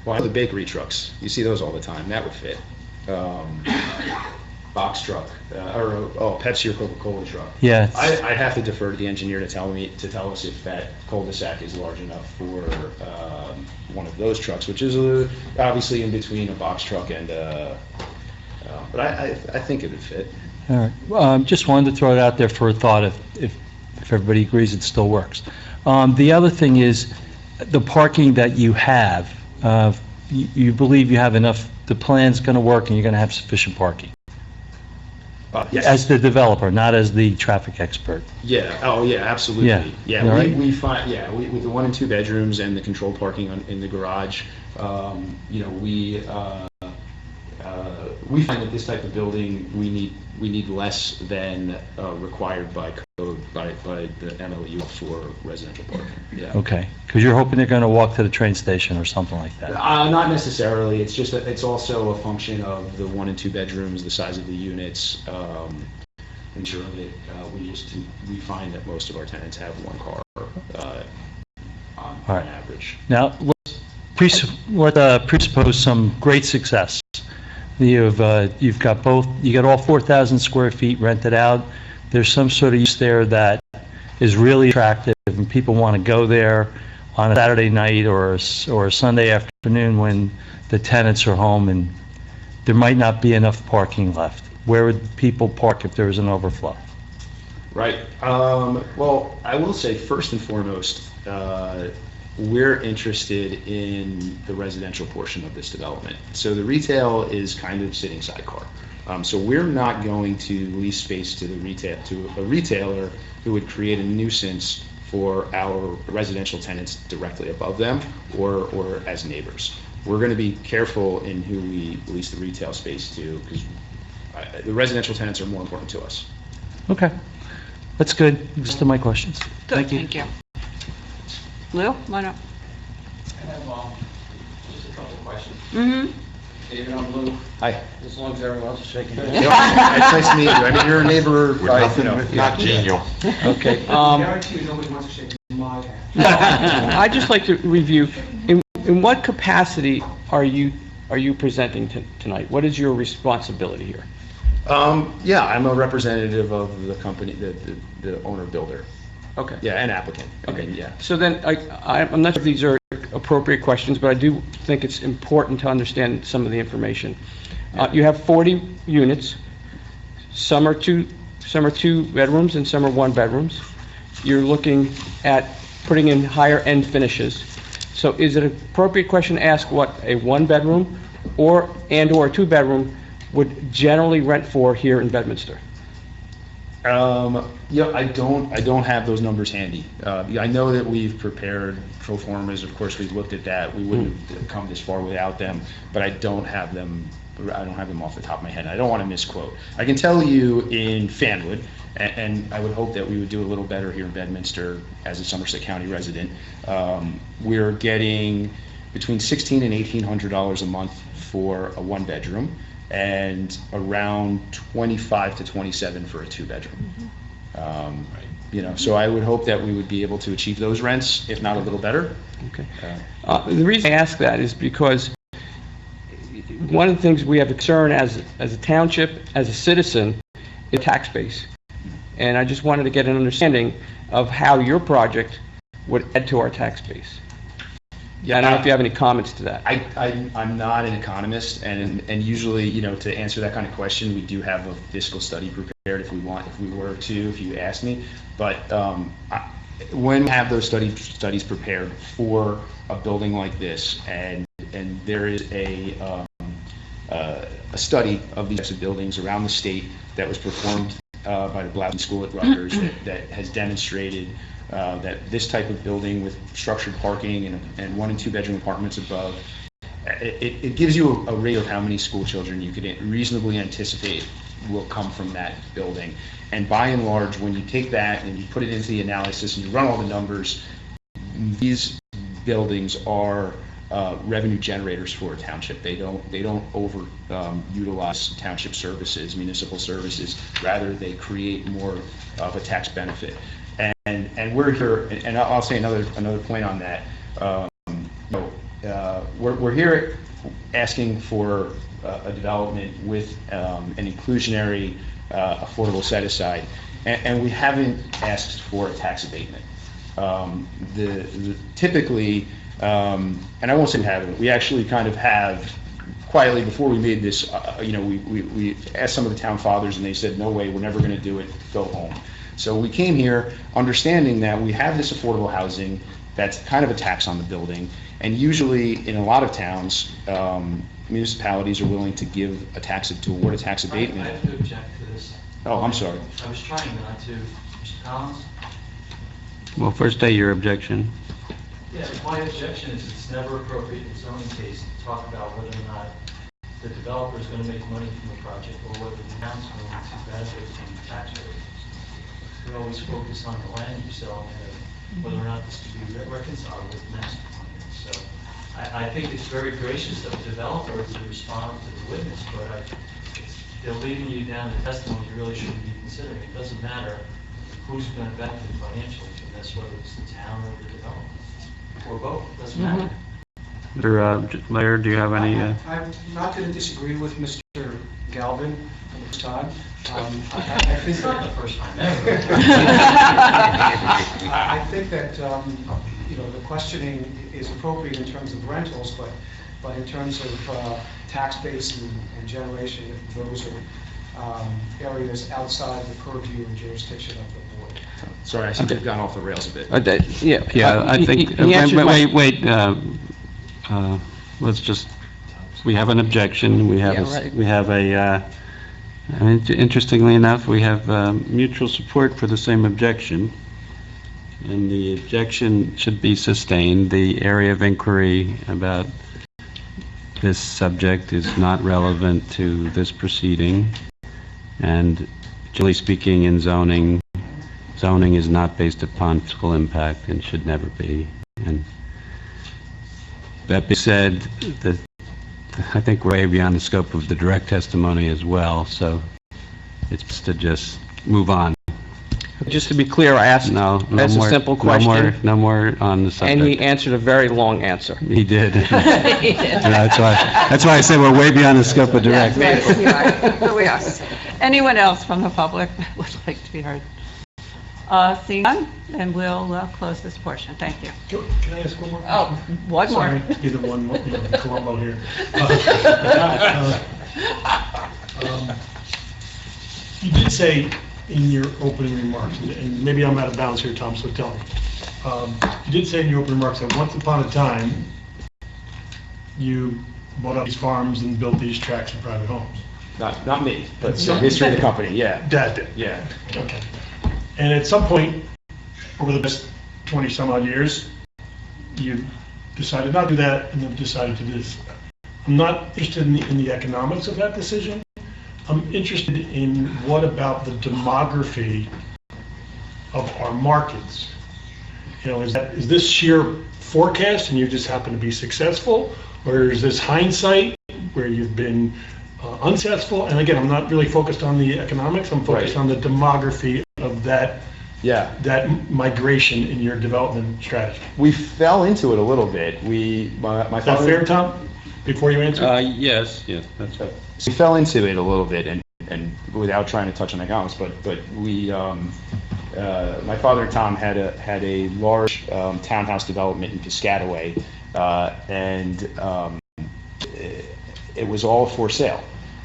Well, the bakery trucks, you see those all the time. That would fit. Box truck, Pepsi or Coca-Cola truck. Yeah. I'd have to defer to the engineer to tell us if that cul-de-sac is large enough for one of those trucks, which is obviously in between a box truck and. But I think it would fit. All right. Just wanted to throw it out there for a thought if everybody agrees it still works. The other thing is the parking that you have, you believe you have enough, the plan's going to work and you're going to have sufficient parking? Yes. As the developer, not as the traffic expert. Yeah, oh, yeah, absolutely. Yeah. Yeah, All right. we find, with the 1 and 2 bedrooms and the controlled parking in the garage, we find that this type of building, we need less than required by code, by the MLU for residential parking. Yeah. Okay, because you're hoping they're going to walk to the train station or something like that? Not necessarily. It's just that it's also a function of the 1 and 2 bedrooms, the size of the units. Ensuring that we find that most of our tenants have 1 car on average. Now, let's presuppose some great success. You've got all 4,000 square feet rented out. There's some sort of use there that is really attractive, and people want to go there on a Saturday night or a Sunday afternoon when the tenants are home, and there might not be enough parking left. Where would people park if there was an overflow? Right. Well, I will say first and foremost, we're interested in the residential portion of this development. So the retail is kind of sitting sidecar. So we're not going to lease space to a retailer who would create a nuisance for our residential tenants directly above them or as neighbors. We're going to be careful in who we lease the retail space to because the residential tenants are more important to us. Okay, that's good. Just to my questions. Good, thank you. Lou, why not? I have just a couple of questions. Mm-hmm. David, I'm Lou. Hi. As long as everyone else is shaking hands. It's nice to meet you. I mean, you're a neighbor. We're nothing not genial. Okay. I guarantee you, nobody wants to shake my hand. I'd just like to review, in what capacity are you presenting tonight? What is your responsibility here? Yeah, I'm a representative of the company, the owner builder. Okay. Yeah, an applicant. Okay. I mean, yeah. So then, I'm not sure if these are appropriate questions, but I do think it's important to understand some of the information. You have 40 units. Some are two bedrooms and some are 1 bedrooms. You're looking at putting in higher end finishes. So is it an appropriate question to ask what a 1 bedroom or a 2 bedroom would generally rent for here in Bedminster? Yeah, I don't have those numbers handy. I know that we've prepared pro formas. Of course, we've looked at that. We wouldn't have come this far without them, but I don't have them off the top of my head. I don't want to misquote. I can tell you in Fanwood, and I would hope that we would do a little better here in Bedminster as a Somerset County resident. We're getting between $1,600 and $1,800 a month for a 1 bedroom. And around 25 to 27 for a 2 bedroom. So I would hope that we would be able to achieve those rents, if not a little better. Okay. The reason I ask that is because one of the things we have a concern as a township, as a citizen, is tax base. And I just wanted to get an understanding of how your project would add to our tax base. Yeah, I don't know if you have any comments to that. I'm not an economist, and usually, to answer that kind of question, we do have a fiscal study prepared if you ask me. But when we have those studies prepared for a building like this, and there is a study of these types of buildings around the state that was performed by the Blausen School at Rutgers that has demonstrated that this type of building with structured parking and 1 and 2 bedroom apartments above, it gives you a rate of how many school children you could reasonably anticipate will come from that building. And by and large, when you take that and you put it into the analysis and you run all the numbers, these buildings are revenue generators for a township. They don't over utilize township services, municipal services. Rather, they create more of a tax benefit. And we're here, and I'll say another point on that. We're here asking for a development with an inclusionary, affordable set aside, and we haven't asked for a tax abatement. Typically, and I won't say we haven't. We actually kind of have quietly, before we made this, we asked some of the town fathers, and they said, no way, we're never going to do it, go home. So we came here understanding that we have this affordable housing that's kind of a tax on the building, and usually in a lot of towns, municipalities are willing to award a tax I abatement. have to object to this. Oh, I'm sorry. I was trying not to. Mr. Collins? Well, first state your objection. Yeah, my objection is it's never appropriate in zoning case to talk about whether or not the developer is going to make money from the project or whether the town's going to benefit from the tax rate. We always focus on the land use element of whether or not this can be reconciled with the master plan. So I think it's very gracious of the developer to respond to the witness, but they're leading you down to testimony you really shouldn't be considering. It doesn't matter who's going to benefit financially from this, whether it's the town or the developer. Or both, doesn't matter. Mr. Mayor, do you have any? I'm not going to disagree with Mr. Galvin for the first time. I think It's not the first time ever. I think that, the questioning is appropriate in terms of rentals, but in terms of tax base and generation, those are areas outside the purview and jurisdiction of the board. Sorry, I seem to have gone off the rails a bit. Yeah, I think, he answered my- wait, let's just, we have an objection, we have, Yeah, right. we have interestingly enough, we have mutual support for the same objection, and the objection should be sustained. The area of inquiry about this subject is not relevant to this proceeding, and generally speaking, in zoning is not based upon fiscal impact and should never be. And that being said, I think we're way beyond the scope of the direct testimony as well, so it's best to just move on. Just to be clear, I asked No a more, simple question, no more on the subject. and he answered a very long answer. He did. He did. That's why I said we're way beyond the scope of direct. Yes, we are. We are. Anyone else from the public that would like to be heard? Seeing none, then we'll close this portion. Thank you. Can I ask one more? Oh, one more. Sorry, either one, Colombo here. You did say in your opening remarks, and maybe I'm out of bounds here, Tom, so tell me. You did say in your opening remarks that once upon a time, you bought up these farms and built these tracts of private homes. Not me, but the history of the company, yeah. Dad did? Yeah. Okay. And at some point, over the past 20-some odd years, you decided not to do that and then decided to do this. I'm not interested in the economics of that decision. I'm interested in what about the demography of our markets? Is this sheer forecast and you just happen to be successful? Or is this hindsight where you've been unsuccessful? And again, I'm not really focused on the economics, I'm focused on the demography of that migration in your development strategy. We fell into it a little bit. My Is that father. fair, Tom? Before you answer? Yes, that's right. So we fell into it a little bit, and without trying to touch on economics, but we, my father and Tom had a large townhouse development in Piscataway, and it was all for sale.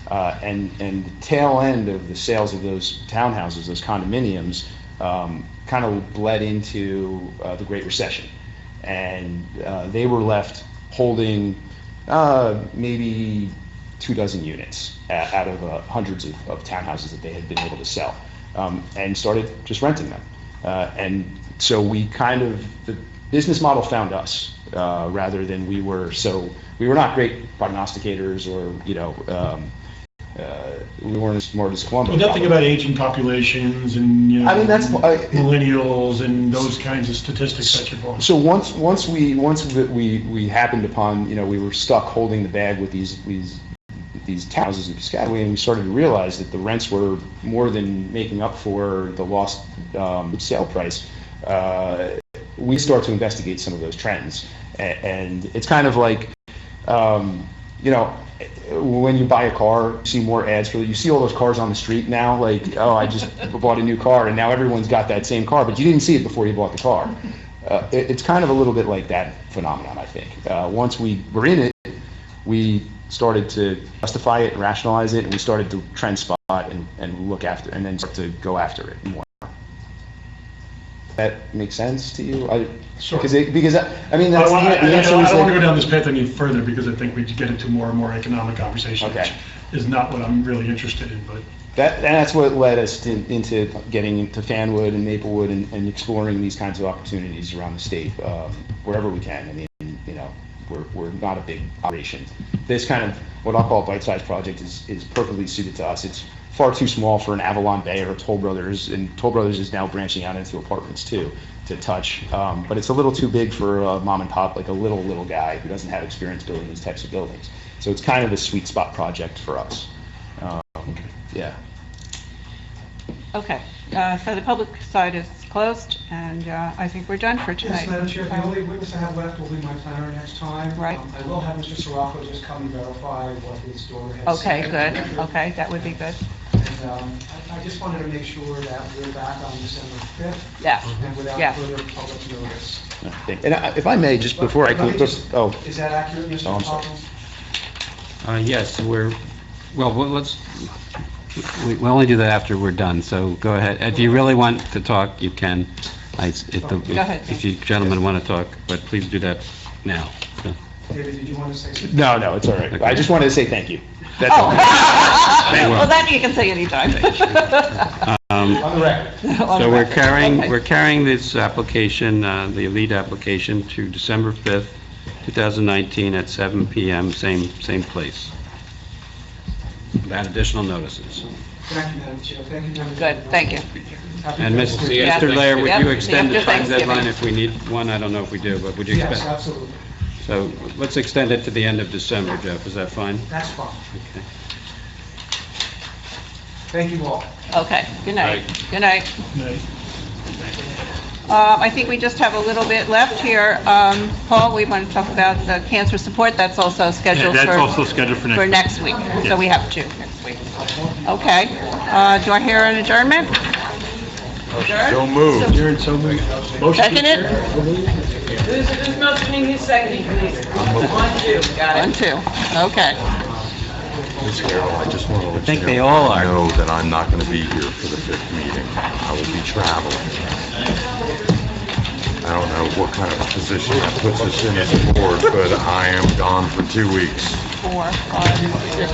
And the tail end of the sales of those townhouses, those condominiums, kind of bled into the Great Recession. And they were left holding maybe 24 units out of hundreds of townhouses that they had been able to sell, and started just renting them. And so the business model found us, rather than we were not great prognosticators, or, we weren't as smart as Colombo. Well, nothing about aging populations and, I mean, that's millennials and those kinds of statistics that you're going. So once we happened upon, we were stuck holding the bag with these townhouses in Piscataway, and we started to realize that the rents were more than making up for the lost sale price. We start to investigate some of those trends, and it's kind of like, when you buy a car, you see more ads for it. You see all those cars on the street now, like, oh, I just bought a new car, and now everyone's got that same car, but you didn't see it before you bought the car. It's kind of a little bit like that phenomenon, I think. Once we were in it, we started to justify it, rationalize it, and we started to trend spot and look after, and then start to go after it more. That makes sense to you? Sure. Because I mean, I that's don't the answer. want is to that- go down this path any further because I think we get into more and more economic conversation, Okay. which is not what I'm really interested in, but That's what led us into getting into Fanwood and Maplewood and exploring these kinds of opportunities around the state, wherever we can. I mean, you know, we're not a big operation. This kind of, what I'll call a bite-sized project is perfectly suited to us. It's far too small for an Avalon Bay or a Toll Brothers, and Toll Brothers is now branching out into apartments too, to touch. But it's a little too big for a mom and pop, like a little guy who doesn't have experience building these types of buildings. So it's kind of a sweet spot project for us. Yeah. Okay, so the public side is closed, and I think we're done for tonight. Yes, Madam Chair, the only witness I have left will be my planner next time. Right. I will have Mr. Sirocco just come and verify what his daughter has said. Okay, good, okay, that would be good. And I just wanted to make sure that we're back on December 5th. Yes, And without yeah. further public notice. And if I may, just before I Let me conclude, just- Is that accurate, Mr. Oh, I'm sorry. Poppins? Yes, we'll only do that after we're done, so go ahead. If you really want to talk, you can. Go ahead. If you gentlemen want to talk, but please do that now. David, did you want to say something? No, it's all right. Okay. I just wanted to say thank you. That's all. Well, that you can say anytime. On the record. So we're carrying this application, the lead application, to December 5th, 2019 at 7 PM, same place. Without additional notices. Thank you, Madam Chair. Thank you, members. Good, thank you. Happy And Thanksgiving. Yeah. Mr. Lair, would Yep, you see you extend the after time deadline Thanksgiving. if we need one? I don't know if we do, but would you Yes, expect? absolutely. So let's extend it to the end of December, Jeff, is that fine? That's fine. Okay. Thank you all. Okay, good night. Good night. I think we just have a little bit left here. Paul, we want to talk about the cancer support. That's also scheduled That's for... also scheduled for next week. week. So we have two next week. Okay. Do I hear an adjournment? So moved. Second it? Who's motioning, who's seconding, please? 1, 2, got it. 1, 2. Okay. Ms. Carroll, I just want to let think you they know, all are. know that I'm not going to be here for the 5th meeting. I will be traveling. I don't know what kind of position that puts us in as a board, but I am gone for 2 weeks. 4, 5, 6,